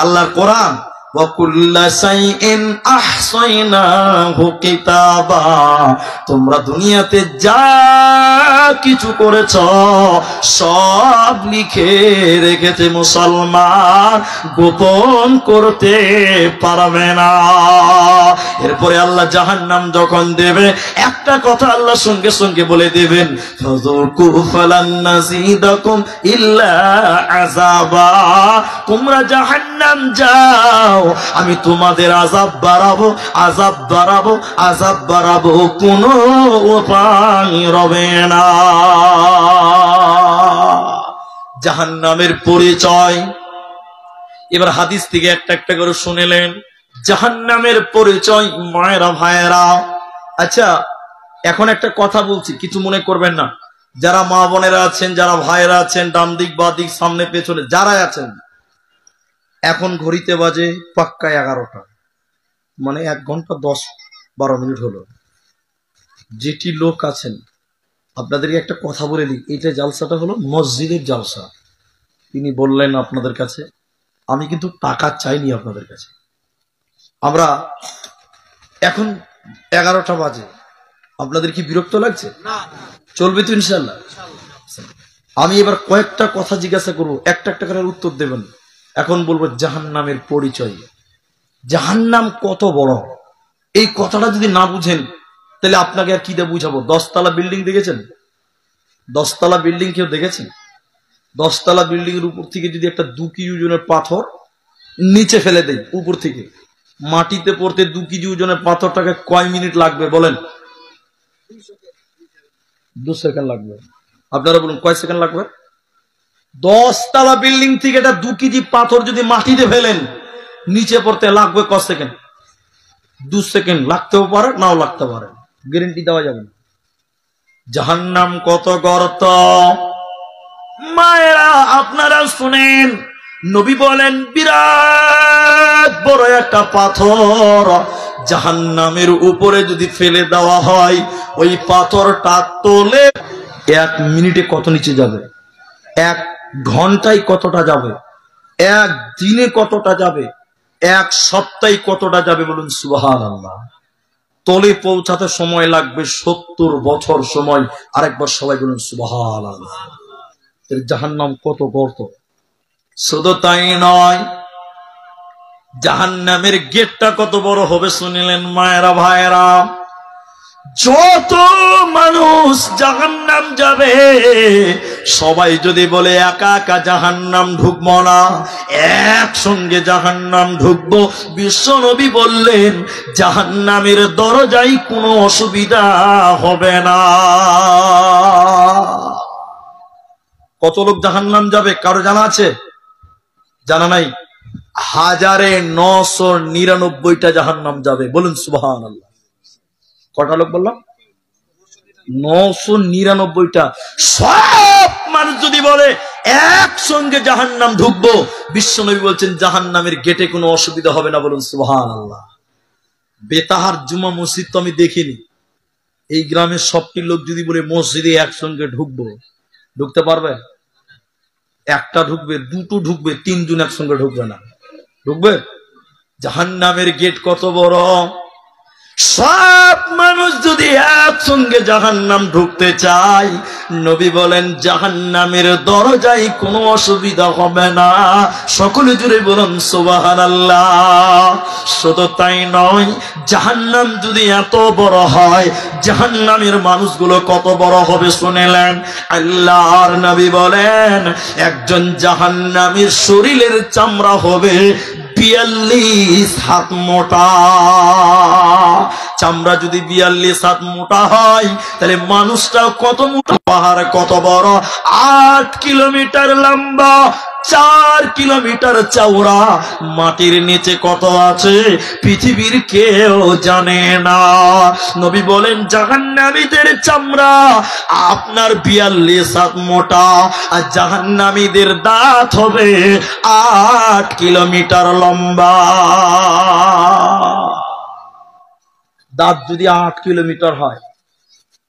আল্লাহর কোরআন, ওয়া কুল্লা শাইইন আহসাইনাহু কিতাবা, তোমরা দুনিয়াতে যা কিছু করেছ সব লিখে রেখেছে মুসলমান, গোপন করতে পারবে না। এরপরে আল্লাহ জাহান্নাম যখন দেবে, একটা কথা আল্লাহ সঙ্গে সঙ্গে বলে দেবেন, ফাযুকু ফালান নাযীদাকুম ইল্লা আযাবা। তোমরা জাহান্নাম যাও, আমি তোমাদের আযাব বাড়াবো, আযাব বাড়াবো, আযাব বাড়াবো, কোনো উপায় রবে না। জাহান্নামের পরিচয় এবার হাদিস থেকে একটা একটা করে শুনেলেন। জাহান্নামের পরিচয় মায়েরা ভাইয়েরা। আচ্ছা, এখন একটা কথা বলছি, কিছু মনে করবেন না। যারা মা বোনেরা আছেন, যারা ভাইয়েরা আছেন, ডান দিক বা দিক সামনে পেছনে যারা আছেন, এখন ঘড়িতে বাজে পাক্কা 11টা, মানে 1 ঘন্টা 10-12 মিনিট হলো। যেটি লোক আছেন আপনাদেরকে একটা কথা বলে দিই, এইটা জালসাটা হলো মসজিদের জালসা। তিনি বললেন আপনাদের কাছে, আমি কিন্তু টাকা চাইনি আপনাদের কাছে। আমরা এখন 11টা বাজে, আপনাদের কি বিরক্ত লাগছে? চলবে তো ইনশাল্লাহ। আমি এবার কয়েকটা কথা জিজ্ঞাসা করবো, একটা একটা করে উত্তর দেবেন। এখন বলবো জাহান্নামের পরিচয়। জাহান্নাম কত বড়, এই কথাটা যদি না বুঝেন তাহলে আপনাকে আর কি দিয়ে বুঝাবো। 10 তলা বিল্ডিং দেখেছেন? 10 তলা বিল্ডিং কেউ দেখেছেন? 10 তলা বিল্ডিং এর উপর থেকে যদি একটা 2 কেজি ওজনের পাথর নিচে ফেলে দেয়, উপর থেকে মাটিতে পড়তে 2 কেজি ওজনের পাথরটাকে কয় মিনিট লাগবে বলেন? 2 সেকেন্ড লাগবে। আপনারা বলুন কয় সেকেন্ড লাগবে? 10 তলা বিল্ডিং থেকে এটা 2 কেজি পাথর যদি মাটিতে ফেলেন, নিচে পড়তে লাগবে কয় সেকেন্ড? 2 সেকেন্ড লাগতেও পারে, নাও লাগতে পারে, গ্যারান্টি দেওয়া যাবে না। জাহান্নাম কত গর্ত মায়েরা আপনারা শুনেন। নবী বলেন বিরাট বড় একটা পাথর জাহান্নামের উপরে যদি ফেলে দেওয়া হয়, ওই পাথরটা তোলে 1 মিনিটে কত নিচে যাবে, 1 ঘন্টায় কতটা যাবে, 1 দিনে কতটা যাবে, 1 সপ্তাহে কতটা যাবে বলুন সুবহানাল্লাহ। তলে পৌঁছাতে সময় লাগবে 70 বছর সময়। আরেকবার সবাই বলুন সুবহানাল্লাহ। জাহান্নাম কত গর্ত। শুধু তাই নয়, জাহান্নামের গেটটা কত বড় হবে শুনিলেন মায়েরা ভাইয়েরা? যত মানুষ জাহান্নাম যাবে সবাই যদি বলে একা একা জাহান্নাম ঢুকবো না, একসঙ্গে জাহান্নাম ঢুকবো, বিশ্বনবী বললেন জাহান্নামের দরজায় কোনো অসুবিধা হবে না। কত লোক জাহান্নাম যাবে কারো জানা আছে? জানা নাই? 1999টা জাহান্নাম যাবে, বলুন সুবহানাল্লাহ। কটা লোক বললাম? 999টা। সব মানুষ যদি বলে একসঙ্গে জাহান্নাম ঢুকবো, বিশ্বনবী বলছেন জাহান্নামের গেটে কোনো অসুবিধা হবে না, বলুন সুবহানাল্লাহ। বেতাহার জুমা মসজিদ তো আমি দেখিনি। এই গ্রামের সবটি লোক যদি বলে মসজিদে একসঙ্গে ঢুকবো, ঢুকতে পারবে? একটা ঢুকবে, দুটো ঢুকবে, 3 জন একসঙ্গে ঢুকবে না। ঢুকবে? জাহান্নামের গেট কত বড়। সব মানুষ যদি একসঙ্গে জাহান্নাম ঢুকতে চায়, নবী বলেন জাহান্নামের দরজায় কোনো অসুবিধা হবে না। সকলে জুড়ে বলুন সুবহানাল্লাহ। শুধু তাই নয়, জাহান্নাম যদি এত বড় হয়, জাহান্নামের মানুষগুলো কত বড় হবে শুনেলেন? আল্লাহর নবী বলেন একজন জাহান্নামীর শরীরের চামড়া হবে 42 হাত মোটা। চামড়া যদি 42 হাত মোটা হয়, তাহলে মানুষটা কত মোটা? পাহাড় কত বড়? 8 কিলোমিটার লম্বা, 4 কিলোমিটার চওড়া। মাটির নিচে কত আছে পৃথিবীর কেউ জানে না। নবী বলেন জাহান্নামীদের চামড়া আপনার 42 হাত মোটা, আর জাহান্নামীদের দাঁত হবে 8 কিলোমিটার লম্বা। দাঁত যদি 8 কিলোমিটার হয়,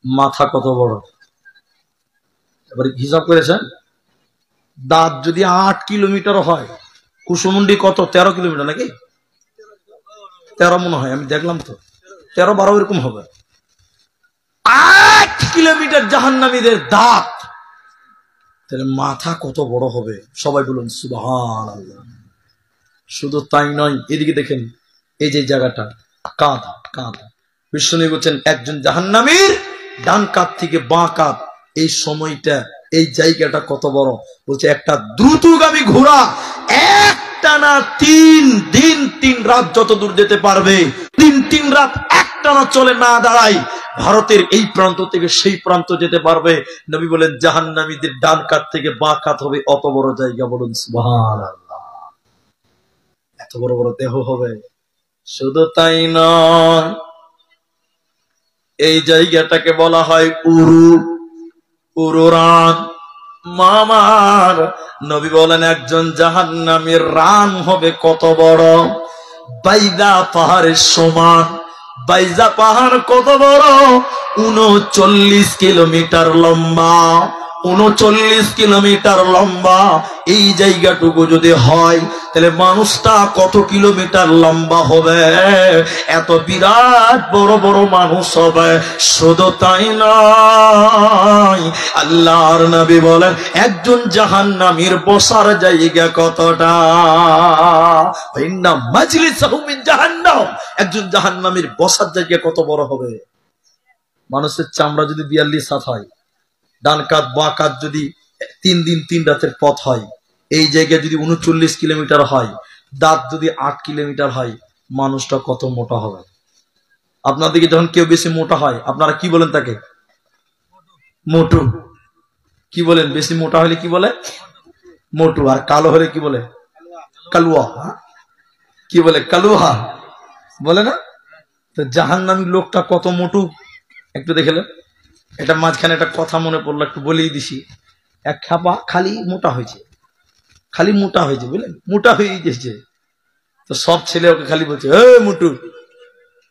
মাথা কত বড়? এবার হিসাব করেছেন? দাঁত যদি 8 কিলোমিটার হয়, কুসুমুন্ডি কত? 13 কিলোমিটার নাকি? 13 মনে হয়, আমি দেখলাম তো 13-12 এরকম হবে। 8 কিলোমিটার জাহান্নামীদের দাঁত, তাহলে মাথা কত বড় হবে? সবাই বলুন সুবহানাল্লাহ। শুধু তাই নয়, এদিকে দেখেন, এই যে জায়গাটা কাঁধ, কাঁধ, বিষ্ণু বলছেন একজন জাহান্নামীর ডান কাঁধ থেকে বাঁ কাঁধ, এই সময়টা, এই জায়গাটা কত বড়? বলছে একটা দ্রুতগামী ঘোড়া একটানা 3 দিন 3 রাত যত দূর যেতে পারবে, 3 রাত একটানা চলে না দাঁড়ায়, ভারতের এই প্রান্ত থেকে সেই প্রান্ত যেতে পারবে। নবী বলেন জাহান্নামীদের ডান কাঁধ থেকে বাঁ কাঁধ হবে অত বড় জায়গা। বলুন সুবহানাল্লাহ। এত বড় বড় দেহ হবে। শুধু তাই নয়, এই জায়গাটাকে বলা হয় উরুরান। মামার নবী বলেন একজন জাহান্নামীর রান হবে কত বড়? বাইদা পাহাড়ের সমান। বাইজা পাহাড় কত বড়? 39 কিলোমিটার লম্বা। 39 কিলোমিটার লম্বা এই জায়গাটুকু যদি হয়, তাহলে মানুষটা কত কিলোমিটার লম্বা হবে? এত বিরাট বড় বড় মানুষ হবে। শুধু তাই নয়, আল্লাহর নবী বলেন একজন জাহান্নামীর বসার জায়গা কতটা? ইন্না মাজলিসাহু মিন জাহান্নাম, একজন জাহান্নামীর বসার জায়গা কত বড় হবে? মানুষের চামড়া যদি 42 হাত হয়, ডান কাঁধ বাঁ কাঁধ যদি 3 দিন 3 রাতের পথ হয়, এই জায়গায় যদি 39 কিলোমিটার হয়, দাঁত যদি 8 কিলোমিটার হয়, মানুষটা কত মোটা হবে? আপনাদেরকে যখন কেউ বেশি মোটা হয়, আপনারা কি বলেন তাকে? মোটু। কি বলেন? বেশি মোটা হলে কি বলে? মোটু। আর কালো হলে কি বলে? কালুয়া। কি বলে? কালুয়া বলে না? তো জাহান্নামী লোকটা কত মোটু একটু দেখলেন। এটা মাঝখানে একটা কথা মনে পড়লো, একটু বলেই দিছি। এক খাপা খালি মোটা হয়েছে, খালি মোটা হয়েছে, বুঝলেন, মোটা হয়ে গেছে। তো সব ছেলে ওকে খালি বলছে এ মোটু,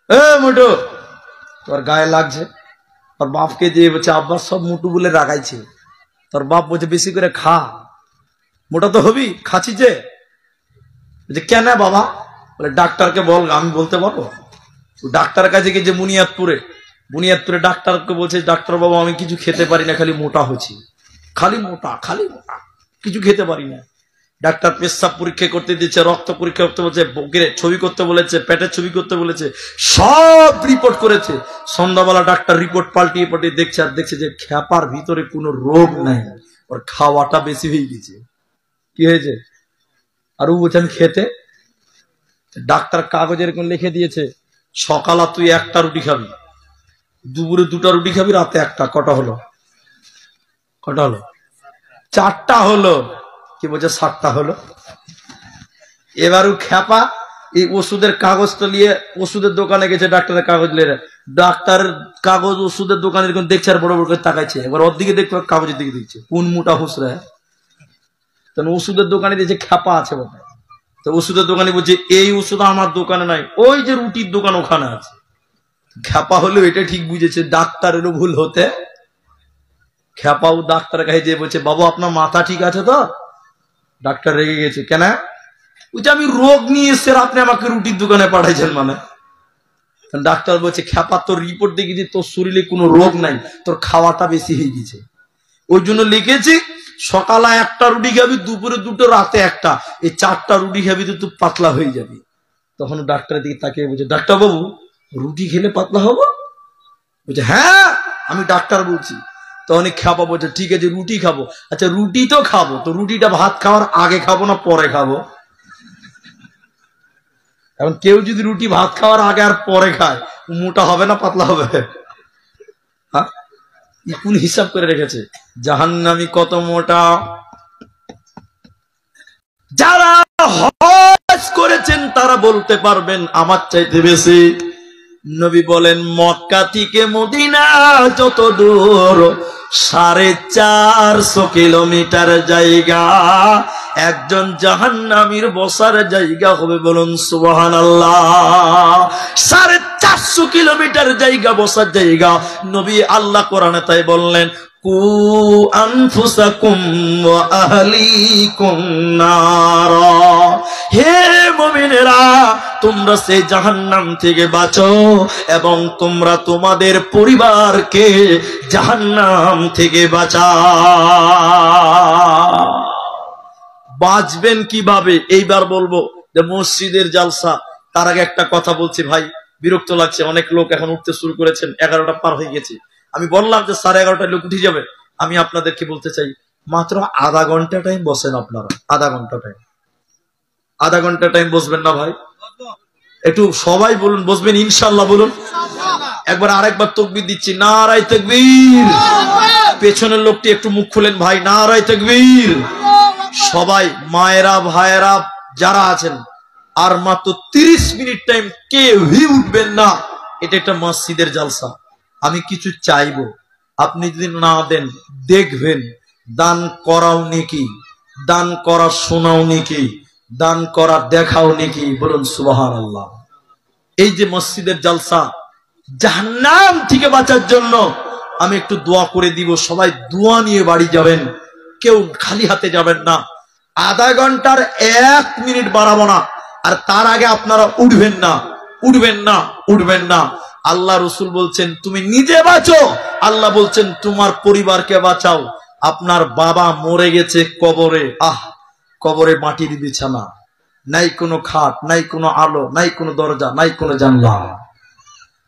এ মোটু। তোর গায়ে লাগছে। তোর বাপকে যে বলছে আব্বা সব মোটু বলে রাগাইছে। তোর বাপ বলছে বেশি করে খা, মোটা তো হবি, খাচ্ছি যে। বলছে কেন বাবা? বলে ডাক্তারকে বল, আমি বলতে পারবো। ডাক্তারের কাছে গিয়ে যে বুনিয়াদপুরে ডাক্তারকে বলছে ডাক্তার বাবু আমি কিছু খেতে পারি না, খালি মোটা হচ্ছি, খালি মোটা, খালি মোটা, কিছু খেতে পারি না। ডাক্তার পেশাব পরীক্ষা করতে দিচ্ছে, রক্ত পরীক্ষা করতে বলছে, বুকের ছবি করতে বলেছে, পেটের ছবি করতে বলেছে, সব রিপোর্ট করেছে। সন্ধ্যাবেলা ডাক্তার রিপোর্ট পাল্টিয়ে পাল্টিয়ে দেখছে, আর দেখছে যে খ্যাপার ভিতরে কোনো রোগ নাই, ওর খাওয়াটা বেশি হয়ে গেছে। কি হয়েছে? আর ও বলছে আমি খেতে। ডাক্তার কাগজে এরকম লিখে দিয়েছে সকালে তুই 1টা রুটি খাবি, দুপুরে 2টা রুটি খাবি, রাতে 1টা। কটা হলো? 4টা হলো। কি বলছে? 7টা হলো। এবারও খ্যাপা এই ওষুধের কাগজ তো নিয়ে ওষুধের দোকানে গেছে, ডাক্তারের কাগজ নিয়ে। ডাক্তারের কাগজ ওষুধের দোকানে এরকম দেখছে, আর বড় বড় করে তাকাইছে। এবার ওর দিকে দেখবে, কাগজের দিকে দেখছে, কোন মোটা হুসরা। তখন ওষুধের দোকানে দিয়েছে খ্যাপা আছে বলে। তো ওষুধের দোকানে বলছে এই ওষুধ আমার দোকানে নাই, ওই যে রুটির দোকান ওখানে আছে। খ্যাপা হলেও এটা ঠিক বুঝেছে ডাক্তারেরও ভুল হতে। খ্যাপাও ডাক্তারের কাছে যে বলছে বাবু আপনার মাথা ঠিক আছে তো? ডাক্তার রেগে গেছে, কেন? বলছে আমি রোগ নিয়ে এসে আপনি আমাকে রুটির দোকানে পাঠাইছেন মানে? ডাক্তার বলছে খ্যাপা তোর রিপোর্ট দেখেছি তোর শরীরে কোনো রোগ নাই, তোর খাওয়াটা বেশি হয়ে গেছে, ওই জন্য লিখেছি সকালে 1টা রুটি খাবি, দুপুরে 2টো, রাতে 1টা, এই 4টা রুটি খাবি তো তুই পাতলা হয়ে যাবি। তখন ডাক্তারের দিকে তাকিয়ে বলছে ডাক্তার বাবু রুটি খেলে পাতলা হবো? বলছে হ্যাঁ আমি ডাক্তার বলছি। তখন খ্যাপা বলছে ঠিক আছে রুটি খাবো। আচ্ছা রুটি তো খাবো, তো রুটিটা ভাত খাওয়ার আগে খাবো না পরে খাবো? এখন কেউ যদি রুটি ভাত খাওয়ার আগে আর পরে খায়, মোটা হবে না পাতলা হবে? হ্যাঁ, কোন হিসাব করে রেখেছে? জাহান্নামী কত মোটা। যারা হজ করেছেন তারা বলতে পারবেন আমার চাইতে বেশি। নবী বলেন মক্কা থেকে মদিনা যত দূর 450 কিলোমিটার জায়গা, একজন জাহান্নামীর বসার জায়গা হবে। বলুন সুবহানাল্লাহ। 450 400 কিলোমিটার জায়গা বসার জায়গা। নবী আল্লাহ কোরআনে তাই বললেন, কু আনফুসাকুম ওয়া আহলিকুম নারা, হে মুমিনেরা তোমরা সেই জাহান্নাম থেকে বাঁচো এবং তোমরা তোমাদের পরিবারকে জাহান্নাম থেকে বাঁচাও। বাঁচবেন কিভাবে এইবার বলবো। যে মসজিদের জালসা, তার আগে একটা কথা বলছি ভাই, বিরক্ত লাগছে, অনেক লোক এখন উঠতে শুরু করেছেন, 11টা পার হয়ে গেছে। আমি বললাম যে 11:30 লোক উঠে যাবে। আমি আপনাদেরকে বলতে চাই, মাত্র আধা ঘন্টা টাইম বসেন আপনারা, আধা ঘন্টা টাইম বসবেন না ভাই? একটু সবাই বলুন বসবেন ইনশাআল্লাহ বলুন। একবার আরেকবার তাকবীর দিচ্ছি, নারায়ে তাকবীর। পেছনের লোকটি একটু মুখ খুলেন ভাই, নারায়ে তাকবীর। সবাই মায়েরা ভাইয়েরা যারা আছেন, আর মাত্র 30 মিনিট টাইম কেউই উঠবেন না। এটা একটা মসজিদের জালসা। আমি কিছু চাইবো, আপনি যদি না দেন দেখবেন দান করাও নেকি, দান করা শোনাও নেকি, দান করা দেখাও নেকি। বলুন সুবহানাল্লাহ। এই যে মসজিদের জালসা, জাহান্নাম থেকে বাঁচার জন্য আমি একটু দোয়া করে দিব। সবাই দোয়া নিয়ে বাড়ি যাবেন, কেউ খালি হাতে যাবেন না। আধা ঘন্টার 1 মিনিট বাড়াবো না। আর তার আগে আপনারা উঠবেন না, উঠবেন না, উঠবেন না। আল্লাহ রসুল বলছেন তুমি নিজে বাঁচো, আল্লাহ বলছেন তোমার পরিবারকে বাঁচাও। আপনার বাবা মরে গেছে কবরে, কবরে মাটির বিছানা, নাই কোনো খাট, নাই কোনো আলো, নাই কোনো দরজা, নাই কোনো জানলা।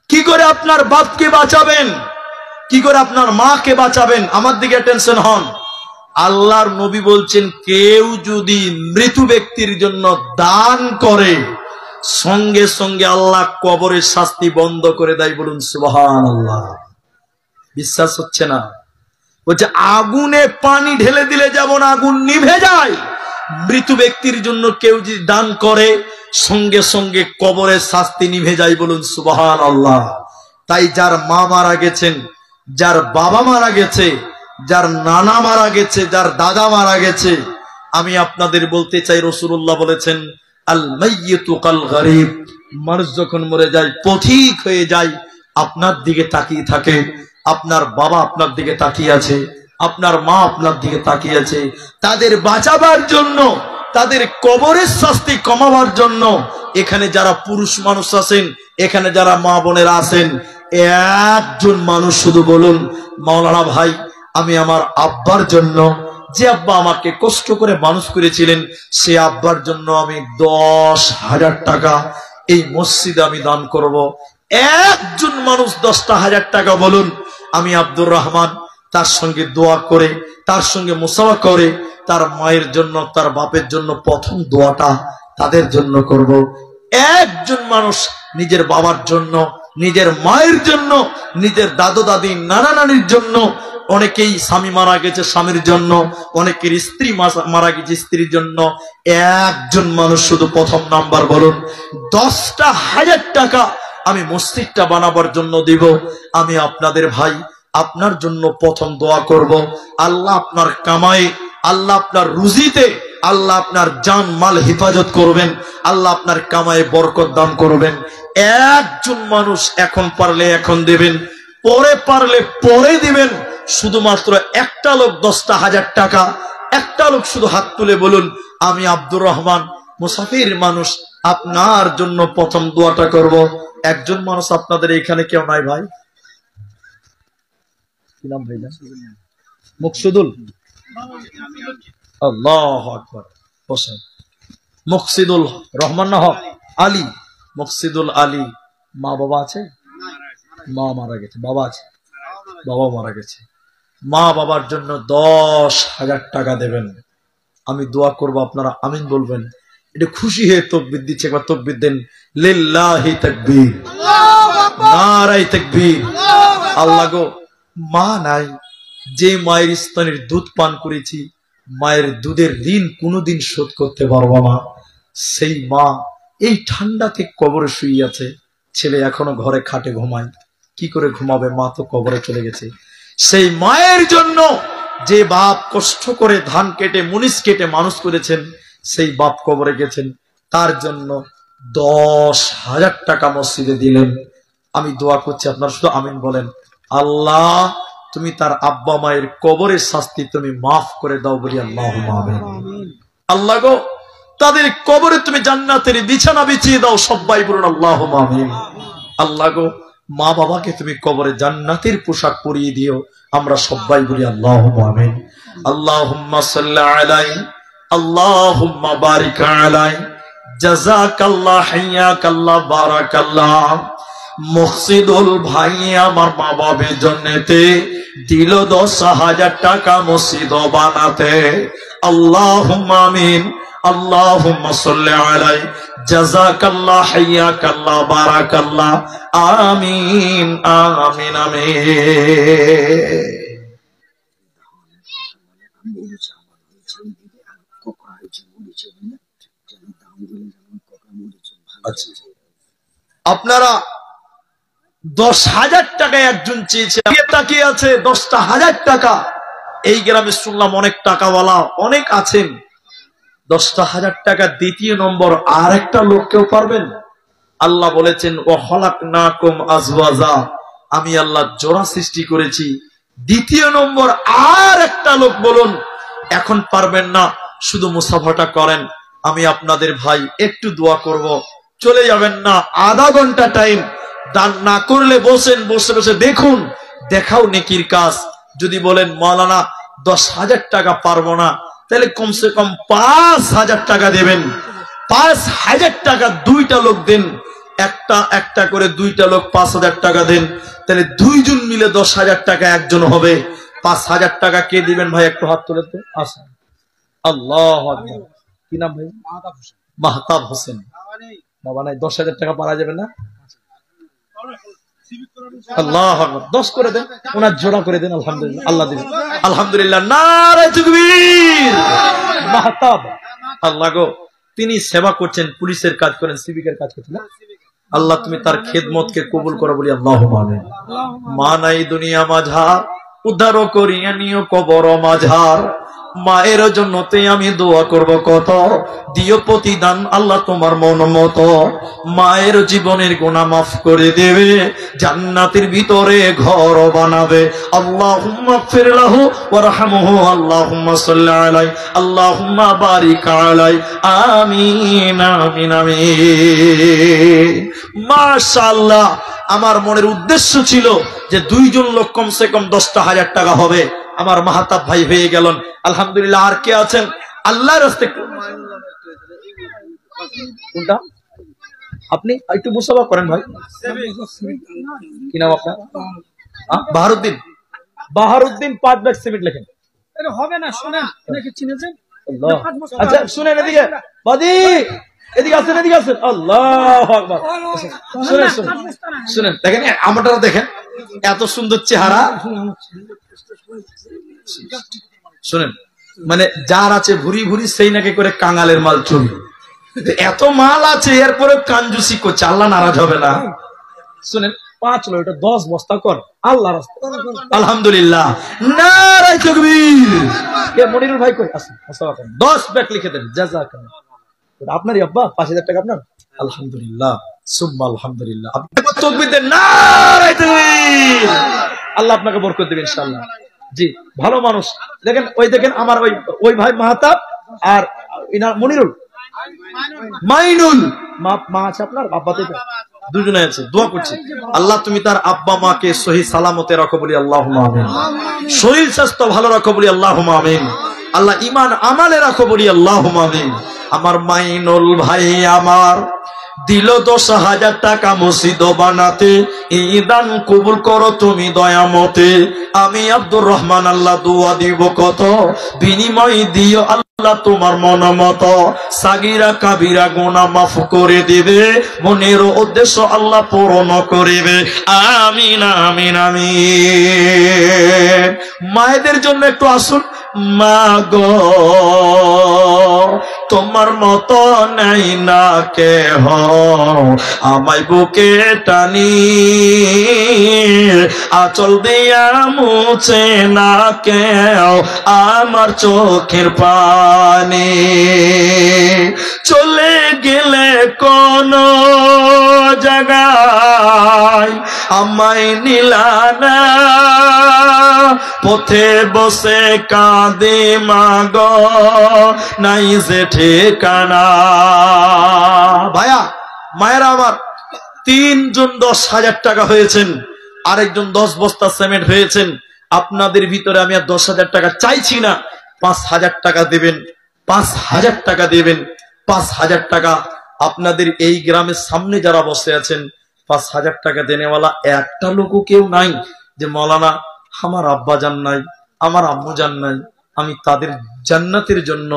কি করে আপনার বাপকে বাঁচাবেন? কি করে আপনার মাকে বাঁচাবেন? আমার দিকে টেনশন হন। আল্লাহর নবী বলছেন কেউ যদি মৃত ব্যক্তির জন্য দান করে, সঙ্গে সঙ্গে আল্লাহ কবরের শাস্তি বন্ধ করে দেয়। বলুন সুবহানাল্লাহ। বিশ্বাস হচ্ছে না? বলছে আগুনে পানি ঢেলে দিলে যেমন আগুন নিভে যায়, মৃত ব্যক্তির জন্য কেউ যদি দান করে, সঙ্গে সঙ্গে কবরের শাস্তি নিভে যায়। বলুন সুবহানাল্লাহ। তাই যার মা মারা গেছেন, যার বাবা মারা গেছে, যার নানা মারা গেছে, যার দাদা মারা গেছে, আমি আপনাদের বলতে চাই রাসূলুল্লাহ বলেছেন আল মাইয়িতু কাল গরীব। মানুষ যখন মরে যায়, পথিক হয়ে যায়, আপনার দিকে তাকিয়ে থাকে। আপনার বাবা আপনার দিকে তাকিয়ে আছে, আপনার মা আপনার দিকে তাকিয়ে আছে। তাদের বাঁচাবার জন্য, তাদের কবরের শাস্তি কমাবার জন্য এখানে যারা পুরুষ মানুষ আছেন, এখানে যারা মা বোনেরা আছেন, একজন মানুষ শুধু বলুন মাওলানা ভাই আমি আমার আব্বার জন্য, যে আব্বা আমাকে কষ্ট করে মানুষ করেছিলেন, সে আব্বার জন্য আমি 10,000 টাকা এই মসজিদে আমি দান করব। একজন মানুষ 10,000 টাকা বলুন। আমি আব্দুর রহমান তার সঙ্গে দোয়া করে, তার সঙ্গে মুসাফা করে, তার মায়ের জন্য, তার বাপের জন্য প্রথম দোয়াটা তাদের জন্য করব। একজন মানুষ নিজের বাবার জন্য, নিজের মায়ের জন্য, নিজের দাদু দাদি নানা নানির জন্য, অনেকেই স্বামী মারা গেছে স্বামীর জন্য, অনেকের স্ত্রী মারা গেছে স্ত্রীর জন্য। একজন মানুষ শুধু প্রথম নাম্বার বলুন। 10,000 টাকা আমি মসজিদটা বানাবার জন্য দিব। আমি আপনাদের ভাই, আপনার জন্য প্রথম দোয়া করব। আল্লাহ আপনার কামাই, আল্লাহ আপনার রুজিতে, আল্লাহ আপনার জান মাল হেফাজত করবেন, আল্লাহ আপনার কামাই বরকত দান করবেন। একজন মানুষ এখন পারলে এখন দেবেন, পরে পারলে পরে দিবেন। শুধুমাত্র একটা লোক 10,000 টাকা, একটা লোক শুধু হাত তুলে বলুন আমি আব্দুর রহমান মুসাফির মানুষ, আপনার জন্য প্রথম দোয়াটা করব। একজন মানুষ আপনাদের এখানে কেউ নাই ভাই? কি নাম ভাই? মুকসিদুল, আল্লাহু আকবার। হোসেন মুকসিদুল রহমান না হক আলী, মুকসিদুল আলী। মা বাবা আছে? মা মারা গেছে, বাবা আছে? বাবা মারা গেছে। মা বাবার জন্য 10,000 টাকা দেবেন। আমি দোয়া করব, আপনারা আমিন বলবেন। এটা খুশি হয়ে তাকবীর দিচ্ছে, একবার তাকবীর দেন। লিল্লাহি তাকবীর, নারায়ে তাকবীর। আল্লাহ গো, মা নাই, যে মায়ের স্তনের দুধ পান করেছি, মায়ের দুধের ঋণ কোনোদিন শোধ করতে পারবো না। সেই মা এই ঠান্ডাতে কবরে শুয়ে আছে, ছেলে এখনো ঘরে খাটে ঘুমায়। কি করে ঘুমাবে? মা তো কবরে চলে গেছে। সেই মায়ের জন্য যে বাপ কষ্ট করে ধান কেটে মুনিশ কেটে মানুষ করেছেন, সেই বাপ কবরে গেছেন, তার জন্য 10,000 টাকা মসজিদে দিলেন। আমি দোয়া করছি, আপনারা শুধু আমিন বলেন। আল্লাহ তুমি তার আব্বা মায়ের কবরের শাস্তি তুমি মাফ করে দাও, বলি আল্লাহুম্মা আমিন। আল্লাহ গো তাদের কবরে তুমি জান্নাতের বিছানা বিছিয়ে দাও, সবাই বলুন আল্লাহুম্মা আমিন। আল্লাহ গো মা বাবাকে তুমি কবরে জান্নাতের পোশাক পরিয়ে দিও, আমরা সবাই বলি আল্লাহুম্মা আমিন। আল্লাহুম্মা সাল্লি আলাইহি আল্লাহুম্মা বারিক আলাইহি জাযাকাল্লাহ হাইয়াকাল্লাহ বারাকাল্লাহ। মুহসিদুল ভাই আমার মা বাবার জন্যতে দিল 10,000 টাকা মসজিদ বানাতে, আল্লাহুম্মা আমিন। আল্লাহুম্মা সাল্লি আলাইহি জাযাকাল্লাহ হাইয়াকাল্লাহ বারাকাল্লাহ। আমিন আমিন আমিন। আপনারা 10,000 টাকায় একজন চেয়েছে, তাকিয়ে আছে 10,000 টাকা। এই গ্রামে শুনলাম অনেক টাকাওয়ালা অনেক আছেন। 10,000 টাকা দ্বিতীয় নম্বর আর একটা লোক কেউ পারবেন? আল্লাহ বলেছেন ও খলাকনাকুম আজওয়াজা, আমি আল্লাহ জোড়া সৃষ্টি করেছি। দ্বিতীয় নম্বর আর একটা লোক বলুন। এখন পারবেন না, শুধু মুসাফাটা করেন। আমি আপনাদের ভাই একটু দোয়া করব, চলে যাবেন না। আধা ঘন্টা টাইম দান না করলে বসেন, বসে বসে দেখুন, দেখাও নেকির কাজ। যদি বলেন মাওলানা 10,000 টাকা পারবো না, তাহলে কমসে কম 5,000 টাকা দেবেন। 5,000 টাকা দুইটা লোক দেন, একটা করে দুইটা লোক 5,000 টাকা দেন, তাহলে দুইজন মিলে 10,000 টাকা একজন হবে। 5,000 টাকা কে দিবেন ভাই? একটু হাত তুলে তো আসেন। আল্লাহু আকবার। কি নাম ভাই? মাহতাব হোসেন। বাবা নাই, 10,000 টাকা পারা যাবে না? আল্লাহু আকবার। 10 করে দেন, ওনার জোড়া করে দেন। আলহামদুলিল্লাহ, আল্লাহ দিবেন। আলহামদুলিল্লাহ, নারে তাকবীর। মাহতাব আল্লাহ গো, তিনি সেবা করছেন, পুলিশের কাজ করেন, সিভিকের কাজ করছেন না? আল্লাহ তুমি তার খেদমতকে কবুল করো, বলি আল্লাহুম্মা আমিন। মা নাই দুনিয়া মাঝার, উদ্ধার করিয়া নিও কবর মাঝার। মায়ের জন্যতে আমি দোয়া করব কত, দিও প্রতিদান আল্লাহ তোমার মন মতো। মায়ের জীবনের গুনাহ মাফ করে দেবে, জান্নাতের ভিতরে ঘর বানাবে। আল্লাহুম্মা গফির লাহু ওয়ারহামহু, আল্লাহুম্মা সাল্লি আলাইহি, আল্লাহুম্মা বারিক আলাইহি। আমিন আমিন আমিন। মাশাআল্লাহ। আমার মনের উদ্দেশ্য ছিল যে দুইজন লোক কমসে কম 10,000 টাকা হবে। আমার মাহতাব ভাই হয়ে গেলেন, আলহামদুলিল্লাহ। আর কে আছেন আল্লাহর রাস্তায়? কোনটা? আপনি একটু মুসাফা করেন ভাই। কি নাম আপনার? বাহারুদ্দিন। বাহারুদ্দিন 5 ব্যাগ সিমেন্ট লেখেন। হবে না, শুনেন, চিনেছেন? আচ্ছা শুনেন, এদিকে বাদি, এদিকে আসেন, এদিকে আসেন। আল্লাহু আকবার। শুনেন শুনেন শুনেন, দেখেন আমারটা দেখেন, এত সুন্দর চেহারা। শুনেন, মানে যার আছে ভুরি ভুরি সেই নাকি করে কাঙালের মাল চুরি। এত মাল আছে এরপরে কাঞ্জুসি করছে, আল্লাহ নারাজ হবে না? শুনেন, 5 লোক 10 বস্তা কর আল্লাহ রাস্তায়। আলহামদুলিল্লাহ, নারায়ে তাকবীর। কে মনিরুল ভাই কই আসেন, 10 ব্যাগ লিখে দেন। জাযাকাল্লাহ। আপনারই আব্বা 5,000 টাকা আপনার। আলহামদুলিল্লাহ, সুম্মা আলহামদুলিল্লাহ। আপনি তাকবীর দেন, নারায়ে তাকবীর। আল্লাহ আপনাকে বরকত দিবেন ইনশাআল্লাহ। জি, ভালো মানুষ। দেখেন, ওই দেখেন আমার ওই ভাই মাহতাব আর মনিরুল, মাইনুল। মা আছে আপনার? আব্বা তো দুজনে আছে। দোয়া করছি আল্লাহ তুমি তার আব্বা মাকে সহি সালামতে রাখো, বলি আল্লাহুম্মা আমিন। শরীর স্বাস্থ্য ভালো রাখো, বলি আল্লাহুম্মা আমিন। আল্লাহ ঈমান আমালে রাখো, বলি আল্লাহুম্মা আমিন। আমার মাইনুল ভাই আমার দিল 10,000 টাকা মসজিদ বানাতে, এই দান কবুল করো তুমি দয়ামতে। আমি আব্দুর রহমান আল্লাহ দোয়া দিব কত, বিনিময় দিও আল্লাহ তোমার মন মতো। সাগিরা কাবিরা গুনাহ মাফ করে দিবে, মনের উদ্দেশ্য আল্লাহ পূরণ করিবে। আমিন আমিন আমিন। মায়েদের জন্য একটু আসুন। মা গো তোমার মতো নাই না কেহ, আমায় বুকে টানি আঁচল দিয়া মুছে না কেউ আমার চোখের পানি। চলে গেলে কোন জায়গায় আমায় নিলানা, পথে বসে কাঁদে মাগো নাই যে ঠিকানা। ভাইয়া মায়েরা আমার, 3 জন 10,000 টাকা হয়েছেন, আরেকজন 10 বস্তা সিমেন্ট হয়েছেন। আপনাদের ভিতরে আমি আর 10,000 টাকা চাইছি না, 5,000 টাকা দেবেন, 5,000 টাকা দেবেন, 5,000 টাকা। আপনাদের এই গ্রামের সামনে যারা বসে আছেন 5,000 টাকা দেনেওয়ালা একটা লোকও কেউ নাই যে মৌলানা আমার আব্বা জান নাই, আমার আম্মু জান নাই, আমি তাদের জান্নাতের জন্য,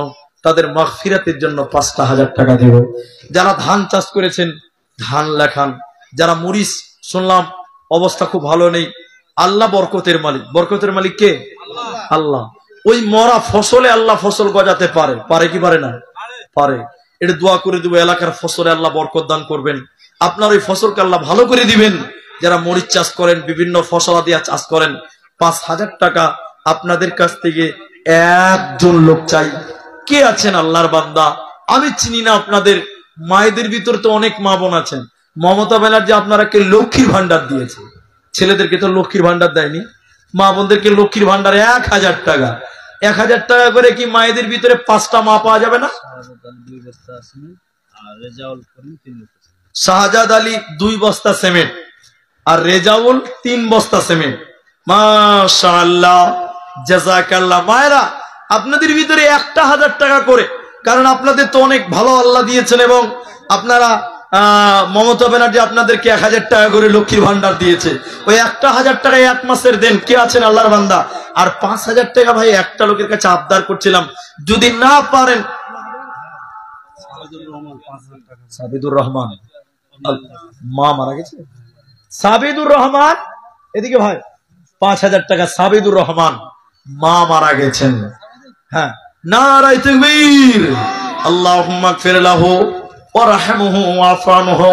তাদের মাগফিরাতের জন্য 5,000 টাকা দেব। যারা ধান চাষ করেছেন ধান লেখান, যারা মরিচ শুনলাম অবস্থা খুব ভালো নেই, আল্লাহ বরকতের মালিক। বরকতের মালিক কে? আল্লাহ। ওই মরা ফসলে আল্লাহ ফসল গজাতে পারে, পারে কি পারে না? পারে। এটা দোয়া করে দেবো, এলাকার ফসলে আল্লাহ বরকত দান করবেন, আপনার ওই ফসলকে আল্লাহ ভালো করে দিবেন। যারা মরিচ চাষ করেন, বিভিন্ন ফসলাদি চাষ করেন, 5,000 টাকা আপনাদের কাছ থেকে একজন লোক চাই। কে আছেন আল্লাহর বান্দা? আমি চিনি না আপনাদের মায়েদের ভিতর তো অনেক মা বোন আছেন। মমতা ব্যানার্জি আপনারাকে লক্ষ্মীর ভান্ডার দিয়েছে, ছেলেদেরকে তো লক্ষ্মীর ভান্ডার দেয়নি, মা বোনদেরকে লক্ষ্মীর ভান্ডার 1,000 টাকা। 1,000 টাকা করে কি মায়েদের ভিতরে 5টা মা পাওয়া যাবে না? শাহজাদ আলী 2 বস্তা সিমেন্ট আর রেজাউল 3 বস্তা সিমেন্ট। মাশাআল্লাহ, জাযাকাল্লাহ। মায়েরা আপনাদের ভিতরে 1,000 টাকা করে, কারণ আপনাদের তো অনেক ভালো আল্লাহ দিয়েছেন এবং আপনারা মমতা ব্যানার্জি আপনাদেরকে 1,000 টাকা করে লক্ষ্মীর ভান্ডার দিয়েছে। ওই 1,000 টাকায় 1 মাসের দেন। কে আছেন আল্লাহর বান্দা? আর 5,000 টাকা ভাই একটা লোকের কাছে আবদার করছিলাম, যদি না পারেন। সাবিদুর রহমান মা মারা গেছে, সাবিদুর রহমান এদিকে ভাই, 5,000 টাকা। সাবিদুর রহমান মা মারা গেছেন। হ্যাঁ, নারায়ে তাকবীর। আল্লাহুম্মা গফির লাহু ওয়ারহামহু ওয়া'ফু আনহু,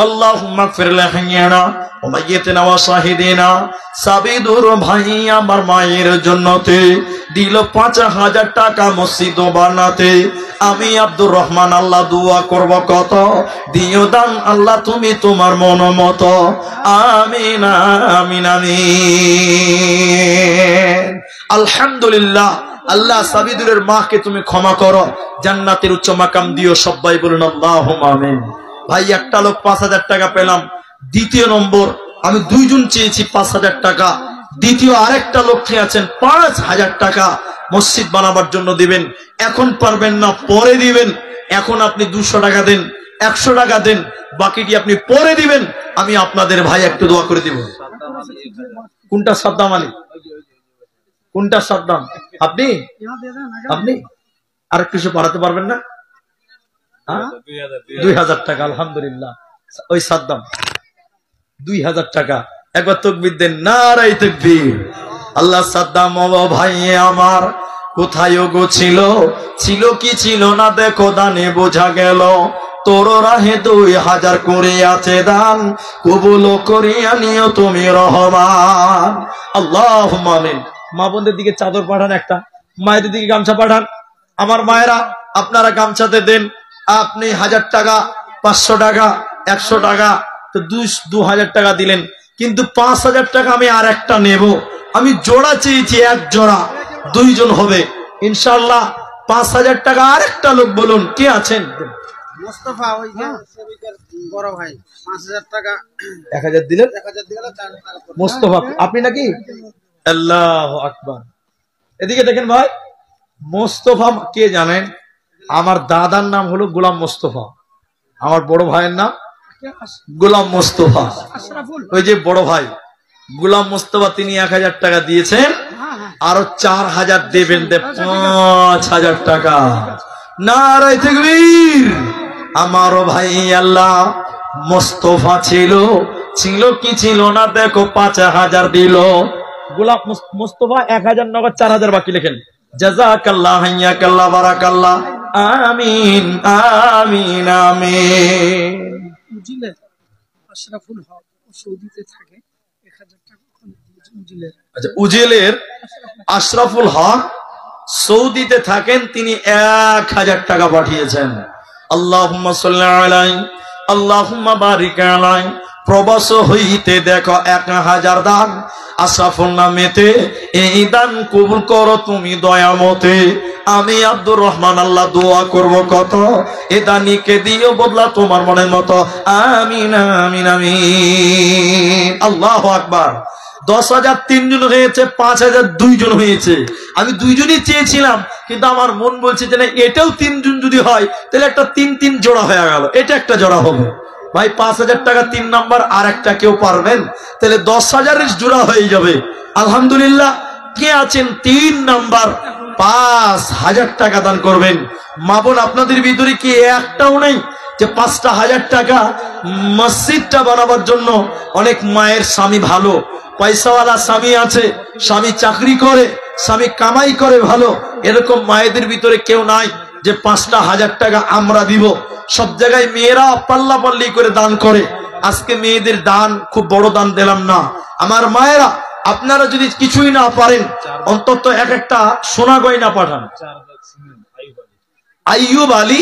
আল্লাহুম্মা গফির লিহাইয়িনা ওয়া মাইয়িতিনা ওয়া শাহিদিনা। সাবিদুর ভাই আমার মায়ের জন্নতে দিল 5,000 টাকা মসজিদ বানাতে। আমি আব্দুর রহমান আল্লাহ দোয়া করব কত, দিও দান আল্লাহ তুমি তোমার মন মতো। আমিন আমিন আমিন। আলহামদুলিল্লাহ। আল্লাহ সাবিদুরের মাকে তুমি ক্ষমা করো, জান্নাতের উচ্চ মাকাম দিও। সবাই বলুন আল্লাহুম্মা আমিন। ভাই একটা লোক 5,000 টাকা পেলাম। দ্বিতীয় নম্বর আমি 2 জন চেয়েছি 5,000 টাকা। দ্বিতীয় আরেকটা লোক আছেন 5,000 টাকা মসজিদ বানাবার জন্য দিবেন। এখন পারবেন না, পরে দিবেন। এখন আপনি 200 টাকা দেন, 100 টাকা দেন, বাকিটি আপনি পরে দিবেন। আমি আপনাদের ভাই একটু দোয়া করে দিব। কোনটা সাদ্দাম আলী? কোনটা সাদ্দাম? আপনি আপনি আর কিছু বাড়াতে পারবেন না? 2,000 টাকা। আলহামদুলিল্লাহ। ওই সাদ্দাম 2,000 টাকা। একবার তাকবীর দেন, নারায়ে তাকবীর। আল্লাহ সাদ্দাম ভাই আমার কোথায় গো ছিল, ছিল কি ছিল না দেখো দানে বোঝা গেল। তোর রাহে 2,000 করে আছে দান, কবুল করিয়া নিও তুমি রহমান। আল্লাহুম্মা আমিন। মা বোনদের দিকে চাদর পাঠান একটা, মায়েদের দিকে গামছা পাঠান। আমার মায়েরা আপনারা গামছাতে দেন। আপনি 1,000 টাকা, 500 টাকা, 100 টাকা, তো 2,000 টাকা দিলেন। কিন্তু 5,000 টাকা আমি আর একটা নেব। আমি জোড়া চেয়েছি, 1 জোড়া, 2 জন হবে ইনশাআল্লাহ। 5,000 টাকা আরেকটা লোক বলুন, কে আছেন? মুস্তাফা, ওই যে বড় ভাই 5,000 টাকা। 1,000 দিলেন? 1,000 দিলে 4 টাকা। মুস্তাফা আপনি নাকি? আল্লাহু আকবার। এদিকে দেখেন ভাই, মুস্তাফা কে জানেন? আমার দাদার নাম হলো গোলাম মুস্তাফা, আমার বড় ভাইয়ের নাম গোলাম মুস্তাফা। ওই যে বড় ভাই গোলাম মুস্তাফা, তিনি 1,000 টাকা দিয়েছেন, আরো 4,000 দেবেন, 5,000 টাকা। নারায়ে তাকবীর। আমারও ভাই আল্লাহ মুস্তাফা ছিল, ছিল কি ছিল না দেখো 5,000 দিল। গোলাম মুস্তাফা 1,000 নগদ, 4,000 বাকি লেখেন। জাযাকাল্লাহ, হাইয়াকাল্লাহ, বারাকাল্লাহ। আমিন আমিন আমিন। বুঝলে আশরাফুল হক সৌদিতে থাকে, 1,000 আচ্ছা, উজিলের আশরাফুল হক সৌদিতে থাকেন, তিনি 1000 টাকা পাঠিয়েছেন। আল্লাহুম্মা সাল্লি আলাইহি আল্লাহুম্মা বারিক আলাইহি। প্রবাস হইতে দেখো 1000 দান আশরাফুল নামেতে, এই দান কবুল করো তুমি দয়ামতে। আমি আব্দুর রহমান আল্লাহ দোয়া করব কত, এ দানিকে দিও বদলা তোমার মনের মতো। আমিন আমিন আমিন। আল্লাহু আকবার। 10,000 3 জন হয়েছে, 5,000 2 জন হয়েছে। আমি 2 জনই চেয়েছিলাম, কিন্তু আমার মন বলছে যে না, এটাও 3 জন যদি হয় তাহলে একটা 3-3 জোড়া হয়ে গেল, এটা একটা জোড়া হবে। ভাই 5,000 টাকা 3 নাম্বার, আর একটা কেউ পারবেন? তাহলে 10,000 জোড়া হয়ে যাবে। আলহামদুলিল্লাহ। কে আছেন 3 নাম্বার 5,000 টাকা দান করবেন? মা বোন আপনাদের ভিতরে কি একটাও নেই যে 5,000 টাকা মসজিদটা বানাবার জন্য? অনেক মায়ের স্বামী ভালো, পয়সাওয়ালা স্বামী আছে, স্বামী চাকরি করে, স্বামী কামাই করে ভালো, এরকম মায়েদের ভিতরে কেউ নাই যে 5,000 টাকা আমরা দিব? সব জায়গায় মেয়েরা পাল্লা পাল্লি করে দান করে। আজকে মেয়েদের দান খুব বড় দান দিলাম না। আমার মায়েরা, আপনারা যদি কিছুই না পারেন, অন্তত একটা সোনা গয়না পাঠান। আইয়ুব আলী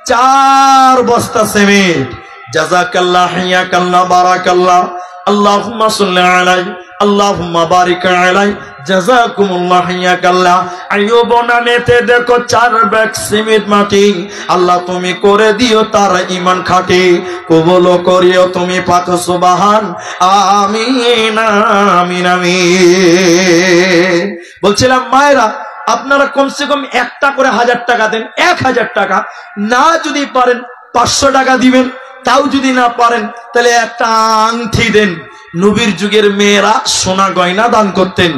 4 বস্তা সিমেন্ট। জাযাকাল্লাহ, হিয়াকাল্লাহ, বারাকাল্লাহ। আল্লাহুম্মা সাল্লি আলাইহি আল্লাহুম্মা বারিক আলাইহি। জাযাকুমুল্লাহ, হিয়াকাল্লাহ। আইয়ুব নামেতে দেখো 4 ব্যাগ সিমেন্ট মাটি। আল্লাহ তুমি করে দিও তার ঈমান খাঁটি, কবুল করিও তুমি পাক সুবহান। আমিন আমিন আমিন। বলছিলাম মায়েরা, আপনারা কমসে কম একটা করে 1000 টাকা দেন। 1000 টাকা না, যদি পারেন 500 টাকা দিবেন। তাও যদি না পারেন তাহলে একটা আংটি দেন। নবীর যুগের মেয়েরা সোনা গয়না দান করতেন।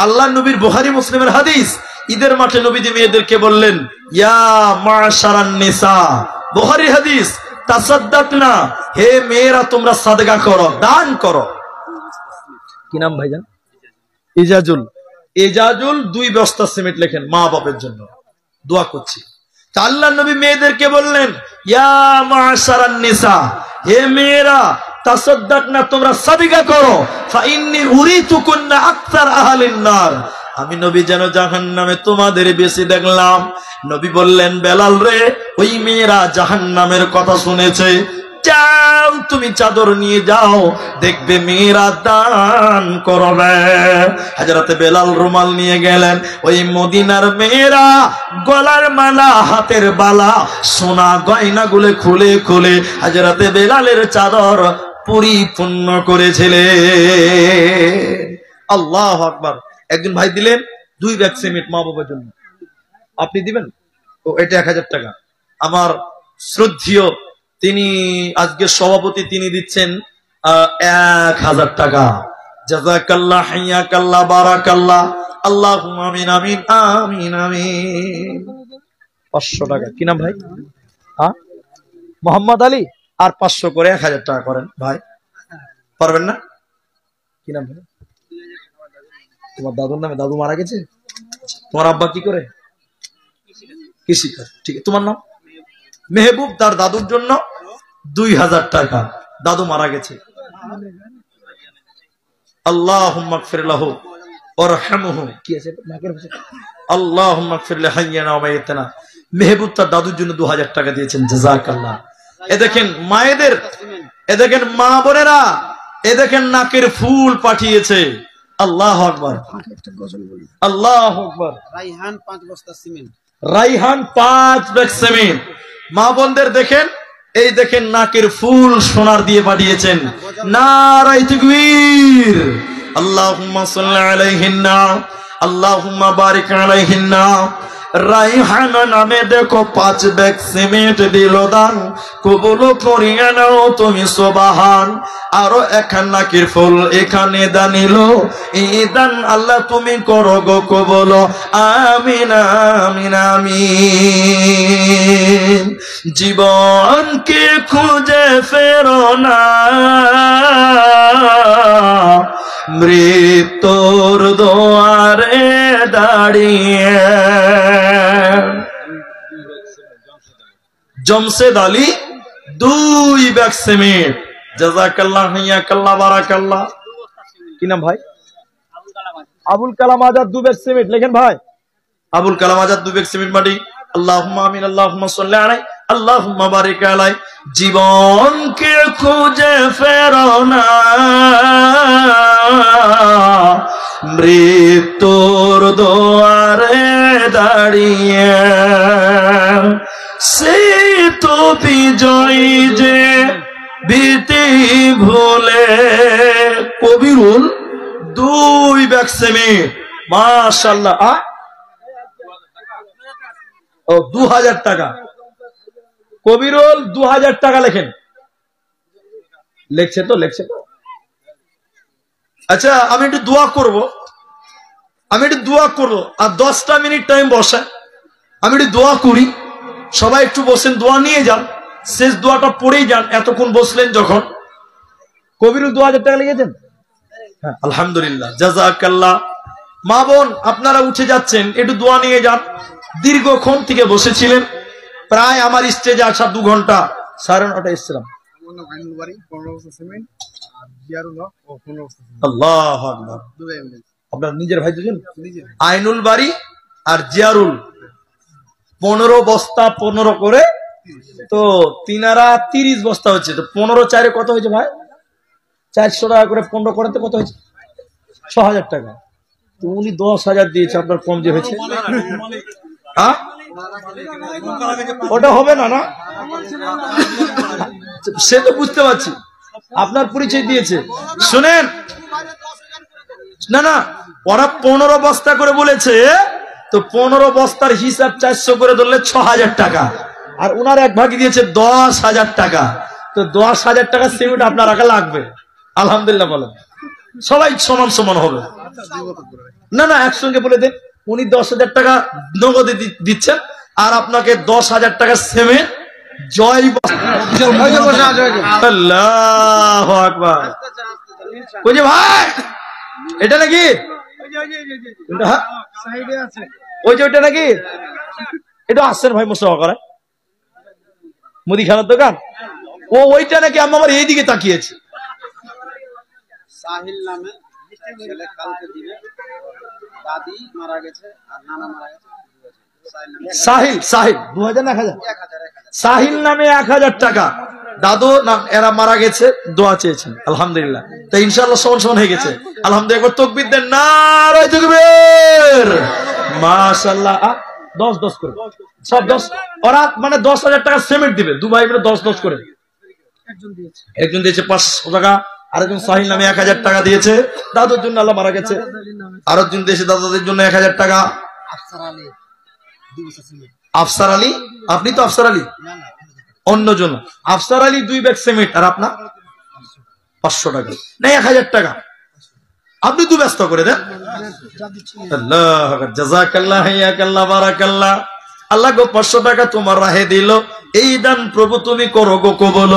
আল্লাহ নবীর বুখারী মুসলিমের হাদিস, ঈদের মাঠে নবীজি মেয়েদেরকে বললেন, ইয়া মাশারান নিসা, বুখারী হাদিস, তাসাদ্দাকনা, হে মেয়েরা তোমরা সাদকা করো, দান করো। কি নাম ভাইজান? ইজাজুল। এজাজুল 2 বস্তা সিমেন্ট লেখেন মা বাপের জন্য, দোয়া করছি। আল্লাহ নবী মেয়েদেরকে বললেন, ইয়া মাশারান নিসা, হে মেয়েরা, তাসাদ্দাকনা, তোমরা সাদকা করো। ফা ইন্নী উরিতুকুন্না আকসার আহলিন নার, আমি নবী যেন জাহান্নামে তোমাদের বেশি দেখলাম। নবী বললেন, বেলাল রে, ওই মেয়েরা জাহান্নামের কথা শুনেছে, যাও তুমি চাদর নিয়ে যাও, দেখবে মেয়েরা দান করবে। হযরতে বেলাল রুমাল নিয়ে গেলেন। ওই মদিনার মেয়েরা গলার মালা, হাতের বালা, সোনা গয়নাগুলো খুলে খুলে হযরতে বেলালের চাদর পরিপূর্ণ করেছিলেন। আল্লাহু আকবার। একজন ভাই দিলেন 2 ব্যাগ সিমেন্ট মা বাবার জন্য। আপনি দিবেন? ও, এটা 1000 টাকা। আমার শ্রদ্ধেয় তিনি আজকে সভাপতি, তিনি দিচ্ছেন 1000 টাকা। জাযাকাল্লাহ, হিয়াকাল্লাহ, বারাকাল্লাহ। আল্লাহুম্মা আমিন আমিন আমিন আমিন। 500 টাকা। কি নাম ভাই? হ্যাঁ, মোহাম্মদ আলী। আর 500 করে 1000 টাকা করেন ভাই। পারবেন না? কি নাম ভাই? তোমার দাদুর নামে? দাদু মারা গেছে? তোমার আব্বা কি করে? কৃষি করে। ঠিক আছে। তোমার নাম? মেহবুব। তার দাদুর জন্য 2000 টাকা। দাদু মারা গেছে। আল্লাহুম্মা গফির লাহু ওয়ারহামহু। কি আছে? আল্লাহুম্মা গফির লিহাইয়িনা ওয়া মাইয়িতিনা। মেহবুব তার দাদুর জন্য 2000 টাকা দিয়েছেন। জাযাকাল্লাহ। এ দেখেন মায়েদের, এ দেখেন মা বোনেরা, এ দেখেন নাকের ফুল পাঠিয়েছে। আল্লাহু আকবার। আল্লাহু আকবার। রাইহান 5 বস্তা সিমেন্ট। Raihan 5 bag cement. মা বোনদের দেখেন, এই দেখেন নাকের ফুল সোনার দিয়ে পাঠিয়েছেন। নারায়ে তাকবীর। আল্লাহুম্মা সাল্লি আলাইহিন্না আল্লাহুম্মা বারিক আলাইহিন্না। রাইহান নামে দেখো 5 ব্যাগ সিমেন্ট দিল দান, কবুল করিয়া নাও তুমি সুবহান। আরো একখান নাকের ফুল এখানে দানিল, এই দান আল্লাহ তুমি করো গো কবুল। আমিন আমিন আমিন। জীবনকে খুঁজে ফেরো না, মৃত্যুর দুয়ারে দাঁড়িয়ে। Jamshed Ali 2 bag cement. জাযাকাল্লাহ, হিয়াকাল্লাহ, বারাকাল্লাহ। কি নাম ভাই? আবুল কালাম আজাদ 2 ব্যাগ সিমেন্ট লেখেন ভাই। আবুল কালাম আজাদ 2 ব্যাগ সিমেন্ট মাটি। আল্লাহুম্মা আমিন, আল্লাহুম্মা সাল্লি আলাইহি, আল্লাহুম্মা বারিক আলাইহি। জীবনকে খুঁজে ফেরো না, মৃত্যুর দুয়ারে দাঁড়িয়ে, সে তো বিজয়ী যে ভীতি ভুলে। কবিরুল 2 ব্যাগ সিমেন্ট, মাশাআল্লাহ। ও 2000 টাকা। কবিরুল 2000 টাকা লেখেন। লেখছে তো? আচ্ছা, আমি একটু দোয়া করব, আর 10টা মিনিট টাইম বসে আমি একটু দোয়া করি। সবাই একটু বসেন, দোয়া নিয়ে যান, শেষ দোয়াটা পড়েই যান। এতক্ষণ বসলেন যখন। কবিরুল 2000 টাকা লিখেছেন। হ্যাঁ, আলহামদুলিল্লাহ, জাযাকাল্লাহ। মা বোন আপনারা উঠে যাচ্ছেন, একটু দোয়া নিয়ে যান। দীর্ঘক্ষণ থেকে বসেছিলেন, প্রায় আমার স্টেজে আসা 2 ঘন্টা, 9:30 এসেছিলাম। আল্লাহু আকবার। আপনার নিজের ভাই দুজন? আইনুল বাড়ি আর জিয়ারুল 15 বস্তা 15 করে, তো তিনারা 30 বস্তা হচ্ছে। তো 15 4 কত হয়েছে ভাই? 400 টাকা করে 15 করাতে কত হয়েছে? 6000 টাকা। তো উনি 10,000 দিয়েছে, আপনার কম যে হয়েছে। হ্যাঁ, ওটা হবে না, না সে তো বুঝতে পারছি, আপনার পরিচয় দিয়েছে। শুনেন, না ওরা 15 বস্তা করে বলেছে, তো 15 বস্তার হিসাব 400 করে ধরলে 6000 টাকা, আর উনার এক ভাগে দিয়েছে 10,000 টাকা। তো 10,000 টাকা সিমেন্ট আপনার রাখা লাগবে। আলহামদুলিল্লাহ বলেন, সবাই সমান সমান হবে। না একসঙ্গে বলে দেন। উনি 10,000 টাকা নগদে দিচ্ছেন, আর আপনাকে 10,000 টাকা সিমেন্ট জয়। আল্লাহু আকবার। ওই যে ভাই, এটা নাকি? ওই যে ওইটা নাকি? এটা আসছেন ভাই মুসাফা করে মুদিখানার দোকান। ও ওইটা নাকি? আমার এইদিকে তাকিয়েছে। সাহিল নামে ছেলে কালকে দিবে, দাদি মারা গেছে আর নানা মারা গেছে। সাহিল 2000 না 1000? সাহিল নামে 1000 টাকা। দাদু নাম, এরা মারা গেছে, দোয়া চেয়েছেন। আলহামদুলিল্লাহ, তো ইনশাআল্লাহ সমান হয়ে গেছে। আলহামদুলিল্লাহ, একবার তাকবীর দেন, নারে তাকবীর। মাশাআল্লাহ। 10 করে সব 10। ওরা মানে 10,000 টাকা সিমেন্ট দিবে, 2 ভাই মিলে 10 করে। একজন দিয়েছে 500 টাকা, আরেকজন সাহিল নামে 1000 টাকা দিয়েছে, দাদুর জন্য, আল্লাহ মারা গেছে। আরেকজন দিয়েছে দাদাদের জন্য 1000 টাকা। আফসার আলী, আপনি তো আফসার আলী, অন্যজন। আফসার আলী 2 ব্যাগ সিমেন্ট, আর আপনার 500 টাকা, না 1000 টাকা। আপনি 2 ব্যস্ত করে দেন। আল্লাহ জাযাকাল্লাহ, হায়াকাল্লাহ, বারাকাল্লাহ। আল্লাহ গো 500 টাকা তোমার রাহে দিল, এই দান প্রভু তুমি করো গো কবুল।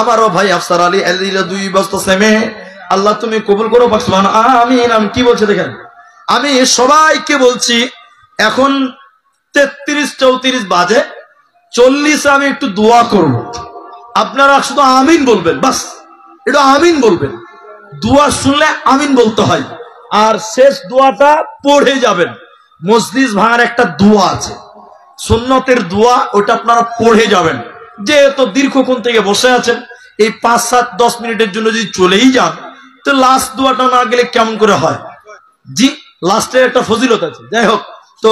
আমারও ভাই আফসার আলী দিল 2 বস্তা সিমেন্ট, আল্লাহ তুমি কবুল করো। আমিন। আমি কি বলছে দেখেন, আমি সবাইকে বলছি, এখন 33-34 বাজে, 40 আমি একটু দোয়া করব। আপনারা শুধু আমিন বলবেন, বাস একটু আমিন বলবেন। দোয়া শুনলে আমিন বলতে হয়, আর শেষ দোয়াটা পড়ে যাবেন। মজলিস ভাঙার একটা দোয়া আছে, সুন্নতের দোয়া, ওটা আপনারা পড়ে যাবেন। যেহেতু দীর্ঘক্ষণ থেকে বসে আছেন, এই 5-7-10 মিনিটের জন্য যদি চলেই যান, তো লাস্ট দোয়াটা না গেলে কেমন করে হয়? জি, লাস্টের একটা ফজিলত আছে। যাই হোক, তো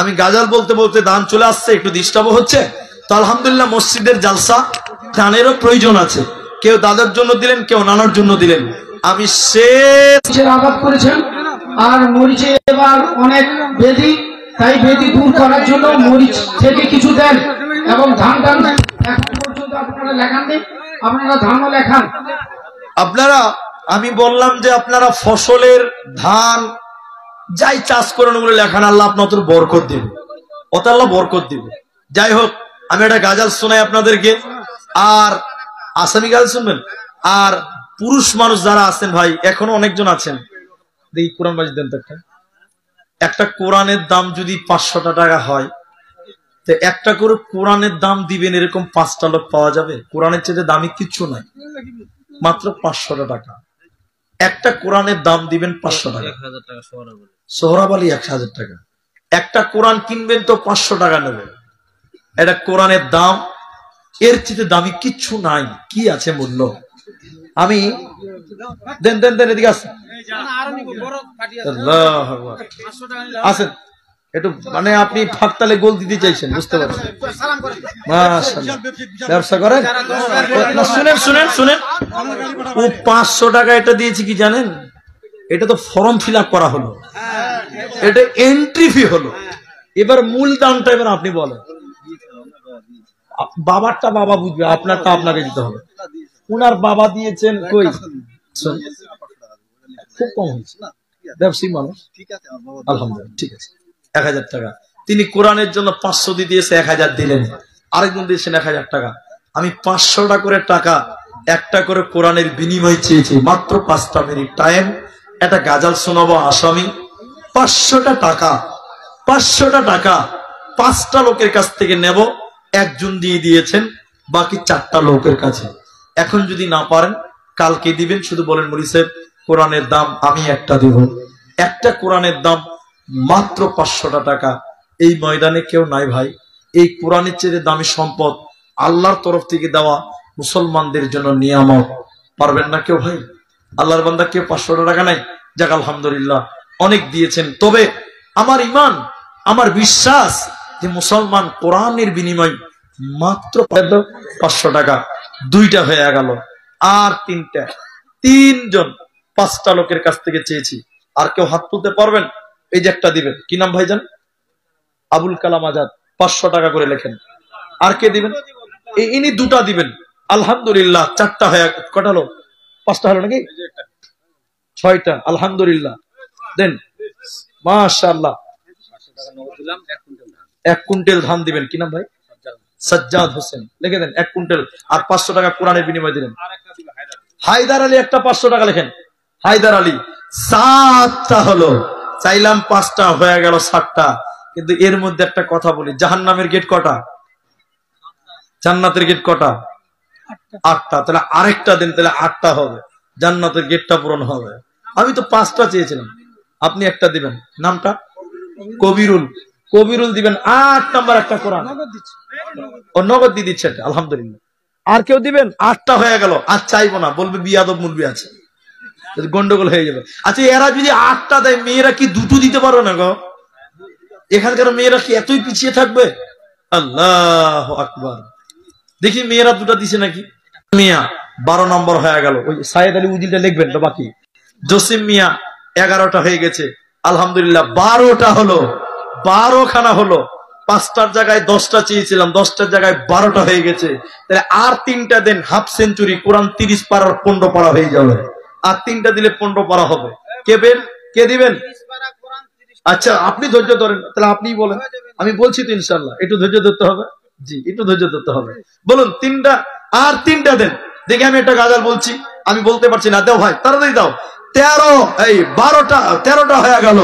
আমি গাজাল বলতে বলতে দান চলে আসছে, একটু ডিস্টার্ব হচ্ছে। তো আলহামদুলিল্লাহ, মসজিদের জালসা, দানেরও প্রয়োজন আছে। কেউ দাদার জন্য দিলেন, কেউ নানার জন্য দিলেন। আমি শেষ আঘাত করেছেন, আর মরিচে এবার অনেক বেদি, তাই বেদি দূর করার জন্য মরিচ থেকে কিছু দেন, এবং ধান এখন পর্যন্ত আপনারা লেখাননি, আপনারা ধানও লেখান। আপনারা, আমি বললাম যে আপনারা ফসলের ধান যাই চাষ করেন ওগুলো লেখান, আল্লাহ আপনাদের বরকত দিবে, অত আল্লাহ বরকত দিবে। যাই হোক, আমি একটা গাজাল শোনাই আপনাদেরকে, আর আসামি গাজাল শুনবেন। আর পুরুষ মানুষ যারা আছেন ভাই, এখনো অনেকজন আছেন, দেখি কোরআন বাজি দেন তো। একটা কোরআনের দাম যদি 500 টাকা হয়, তো একটা করে কোরআনের দাম দিবেন, এরকম 5টা লোক পাওয়া যাবে? কোরআনের চেয়ে দামি কিচ্ছু নাই, মাত্র 500 টাকা। একটা কোরআনের দাম দিবেন 500 টাকা, সোহরাব আলী 1000 টাকা। একটা কোরআন কিনবেন তো 500 টাকা নেবেন। এটা কোরআনের দাম, এর চেয়ে দামি কিচ্ছু নাই। কি আছে মূল্য? আমি দেন দেন দেন, এদিকে আসেন, আসেন একটু, মানে আপনি ফাঁকতালে গোল দিতে চাইছেন, বুঝতে পারছেন? মাশাআল্লাহ, ব্যবসা করেন। শুনেন শুনেন শুনেন, ও 500 টাকা এটা দিয়েছি কি জানেন? এটা তো ফর্ম ফিল আপ করা হলো, এটা এন্ট্রি ফি হলো। এবার মূল দামটা এবার আপনি বলেন। বাবারটা বাবা বুঝবে, আপনারটা আপনাকে দিতে হবে। উনার বাবা দিয়েছেন কই, খুব কম হয়েছে, ব্যবসায়ী মানুষ, আলহামদুলিল্লাহ, ঠিক আছে। 1000 টাকা তিনি কোরআনের জন্য 500 দিয়েছে, 1000 দিলেন। আরেকজন দিয়েছেন 1000 টাকা। আমি 500টা করে টাকা একটা করে কোরআনের বিনিময় চেয়েছি, মাত্র 5টা মিনিট টাইম। একটা গাজাল শোনাবো আসামি, 500টা টাকা, 500টা টাকা 5টা লোকের কাছ থেকে নেব। একজন দিয়ে দিয়েছেন, বাকি 4টা লোকের কাছে। এখন যদি না পারেন কালকে দিবেন, শুধু বলেন মৌলী সাহেব কোরআনের দাম আমি একটা দেব। একটা কোরআনের দাম মাত্র 500টা টাকা। এই ময়দানে কেউ নাই ভাই, এই কোরআনের চেয়ে দামি সম্পদ আল্লাহর তরফ থেকে দেওয়া মুসলমানদের জন্য নিয়ামত। পারবেন না কেউ ভাই? আল্লাহর বান্দা কেউ 500 টাকা নাই? যাক আলহামদুলিল্লাহ, অনেক দিয়েছেন। তবে আমার ঈমান, আমার বিশ্বাস যে মুসলমান কোরআনের বিনিময় মাত্র 500 টাকা, 2টা হয়ে গেল। আর 3টা, 3জন 5টা লোকের কাছ থেকে চেয়েছি। আর কেউ হাত তুলতে পারবেন? এই যে একটা দিবেন, কি নাম ভাইজান? আবুল কালাম আজাদ, 500 টাকা করে লেখেন। আর কে দিবেন? ইনি 2টা দিবেন। আলহামদুলিল্লাহ, 4টা হয়ে, কটা হলো? 5টা হলো নাকি? 6টা, আলহামদুলিল্লাহ, দেন। মাশাআল্লাহ, 1 কুইন্টাল ধান দিবেন। কি নাম ভাই? সাজ্জাদ হোসেন, লিখে দেন 1 কুইন্টাল। আর 500 টাকা কোরআনের বিনিময় দিলেন। হায়দার আলী, একটা 500 টাকা লেখেন। হায়দার আলী, 7টা হলো। চাইলাম 5টা, হয়ে গেল 7টা। কিন্তু এর মধ্যে একটা কথা বলি, জাহান্নামের গেট কটা? জান্নাতের গেট কটা? 8টা। তাহলে আরেকটা দিন, তাহলে 8টা হবে, জান্নাতের গেটটা পূরণ হবে। আমি তো 5টা চেয়েছিলাম, আপনি একটা দিবেন। নামটা? কবিরুল। কবিরুল দিবেন 8 নাম্বার একটা কোরআন। ও নগদ দিয়ে দিচ্ছে, আলহামদুলিল্লাহ। আর কেউ দিবেন? 8টা হয়ে গেল। আর চাইবো না, বলবে বিয়াদব মুলবি আছে, গন্ডগোল হয়ে যাবে। আচ্ছা, এরা যদি 8টা দেয়, মেয়েরা কি 2টো দিতে পারবে না গো? এখানকার মেয়েরা কি এতই পিছিয়ে থাকবে? আল্লাহু আকবার। দেখি মেয়েরা 2টা দিছে নাকি। মিয়া 12 নম্বর হয়ে গেল। ওই সাইয়েদ আলী উজিলটা লিখবেন তো বাকি। জসিম মিয়া 11টা হয়ে গেছে, আলহামদুলিল্লাহ। 12টা হলো, 12 খানা হলো। 5টার জায়গায় 10টা চেয়েছিলাম, 10টার জায়গায় 12টা হয়ে গেছে। তাহলে আর 3টা দেন, হাফ সেঞ্চুরি, কোরআন 30 পারার 15 পারা হয়ে যাবে। আর 3টা দিলে 15 পারা হবে। কে দিবেন? আচ্ছা, আপনি ধৈর্য ধরেন, তাহলে আপনিই বলেন। আমি বলছি তো ইনশাআল্লাহ, একটু ধৈর্য ধরতে হবে। জি, একটু ধৈর্য ধরতে হবে। বলুন 3টা, আর 3টা দেন। দেখি আমি একটা গাজাল বলছি, আমি বলতে পারছি না। দাও ভাই, তাড়াতাড়ি দাও। 13টা হয়ে গেল।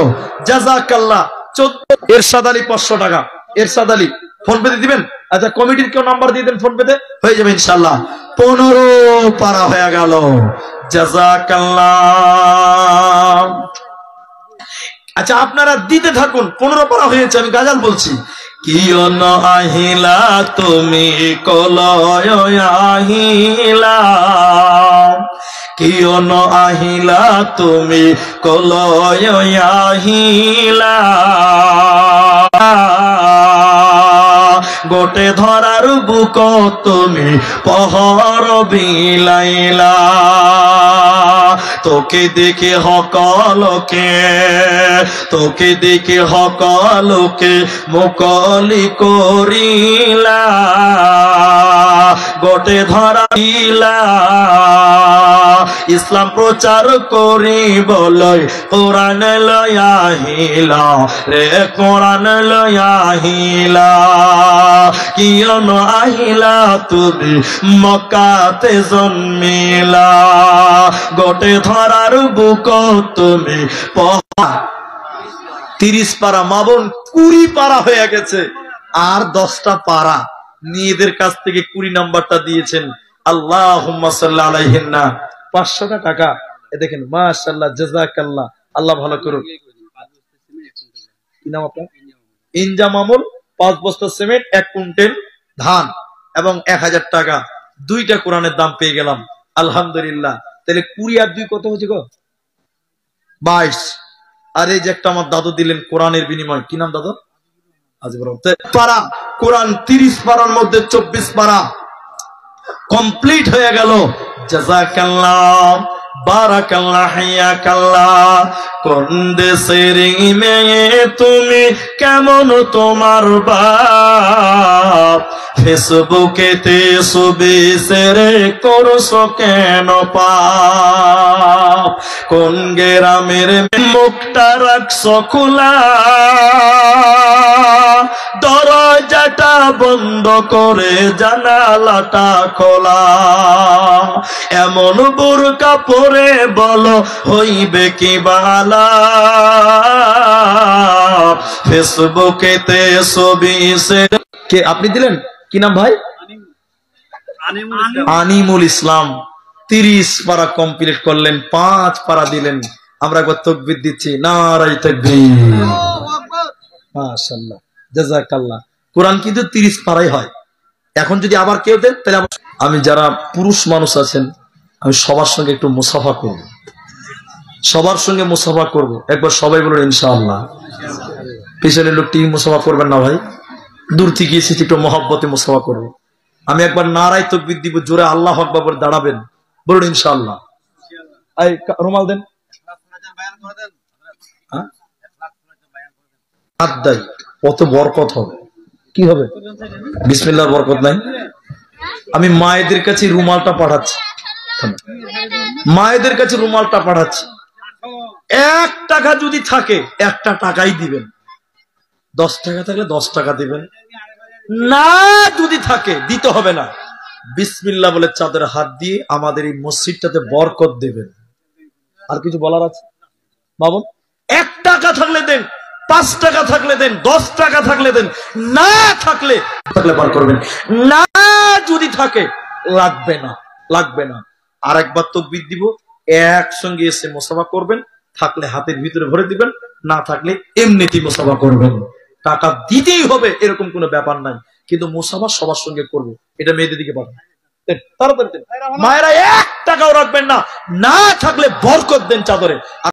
জাযাকাল্লাহ। 14 এরশাদ আলী 500 টাকা। এরশাদ আলী ফোন পেতে দিবেন? আচ্ছা, কমিটির কেউ নাম্বার দিয়ে দেন, ফোন পেতে হয়ে যাবে ইনশাআল্লাহ। 15 পারা হয়ে গেল। জাযাকাল্লাহ। আচ্ছা, আপনারা দিতে থাকুন। 15 পারা হয়েছে, আমি গাজাল বলছি। কিয় ন আহিলা তুমি কলয় আহিলা, কিয় ন আহিলা তুমি কলয় আহিলা, গোটে ধরার বুক তুমি পহর বিলাইলা, তোকে দেখে হকলকে, তোকে দেখে হকলকে মুকলি করিলা, গোটে ধরাইলা, ইসলাম প্রচার করি বলয় কোরআন লয়াহিলা রে, কোরআন লয়াহিলা। কিয় ন আহিলা তুমি মক্কাতে জন্মিলা, গোটে ধরার বুক তুমি 30 পারা। মা বোন 20 পারা হয়ে গেছে। আর 10টা পারা নিজেদের কাছ থেকে 20 নাম্বারটা দিয়েছেন। আল্লাহুম্মা সাল্লি আলাইহিন্না। 500টা টাকা দেখেন মাশাআল্লাহ, জাযাকাল্লাহ, আল্লাহ ভালো করুন। কি নাম আপনার? ইনজাম আমল। 5 বস্তা সিমেন্ট, 1 কুইন্টাল ধান এবং 1000 টাকা, 2টা কোরআনের দাম পেয়ে গেলাম আলহামদুলিল্লাহ। তাহলে 20 আর 2 কত হচ্ছে গো? 22। আর এই যে একটা আমার দাদু দিলেন কোরআনের বিনিময়, কি নাম দাদু? পারা কোরআন 30 পারার মধ্যে 24 পারা কমপ্লিট হয়ে গেল। জাযাকাল্লাহ, বারাকাল্লাহ, হায়াকাল্লাহ। কোন দেশের মেয়ে তুমি, কেমন তোমার বাপ? ফেসবুকেতে ছবি শেয়ার করছো কেন পাপ? কোন গ্রামের মুখটা রাখছো খোলা, দরজাটা বন্ধ করে জানালাটা খোলা? এমন বোরকা পরে বলো হইবে কি বালা? ফেসবুকেতে ছবি কে আপনি দিলেন? কি নাম ভাই? আনিমুল ইসলাম। 30 পারা কমপ্লিট করলেন, 5 পারা দিলেন। আমরা একবার তাকবীর দিচ্ছি, নারায়ে তাকবীর, মাশাআল্লাহ, জাযাকাল্লাহ। কোরআন কিন্তু 30 পারাই হয়। এখন যদি আবার কেউ দেন তাহলে আমি যারা পুরুষ মানুষ আছেন, আমি সবার সঙ্গে একটু মুসাফা করব, সবার সঙ্গে মুসাফা করব। একবার সবাই বলুন ইনশাআল্লাহ। পিছনের লোকটি মুসাফা করবেন না ভাই, দূর থেকে এসেছি, একটু মহব্বতে মুসাফা করব। আমি একবার নারায়ে তাকবীর দিব, জোরে আল্লাহু আকবার বলে দাঁড়াবেন, বলুন ইনশাআল্লাহ। এই রুমাল দেন, হাত দেয়, কত বরকত হবে। কি হবে? বিসমিল্লাহর বরকত নাই। আমি মায়েদের কাছে রুমালটা পাঠাচ্ছি, মায়েদের কাছে রুমালটা পাঠাচ্ছি। 1 টাকা যদি থাকে 1টা টাকাই দিবেন, 10 টাকা থাকলে 10 টাকা দিবেন, না যদি থাকে দিতে হবে না। বিসমিল্লাহ বলে চাদরে হাত দিয়ে আমাদের এই মসজিদটাতে বরকত দেবেন। আর কিছু বলার আছে বাবন? 1 টাকা থাকলে দেন, 5 টাকা থাকলে দেন, 10 টাকা থাকলে দেন, না থাকলে বার করবেন, না যদি থাকে লাগবে না, লাগবে না। আর একবার তাকবীর দিব, একসঙ্গে এসে মুসাফা করবেন, থাকলে হাতের ভিতরে ভরে দিবেন, না থাকলে এমনিতেই মুসাফা করবেন। টাকা দিতেই হবে এরকম কোনো ব্যাপার নাই, কিন্তু মুসাফা সবার সঙ্গে করব। এটা মেয়েদের দিকে পাঠান, তাড়াতাড়ি দেন। মায়েরা 1 টাকাও রাখবেন না, না থাকলে বরকত দেন চাদরে।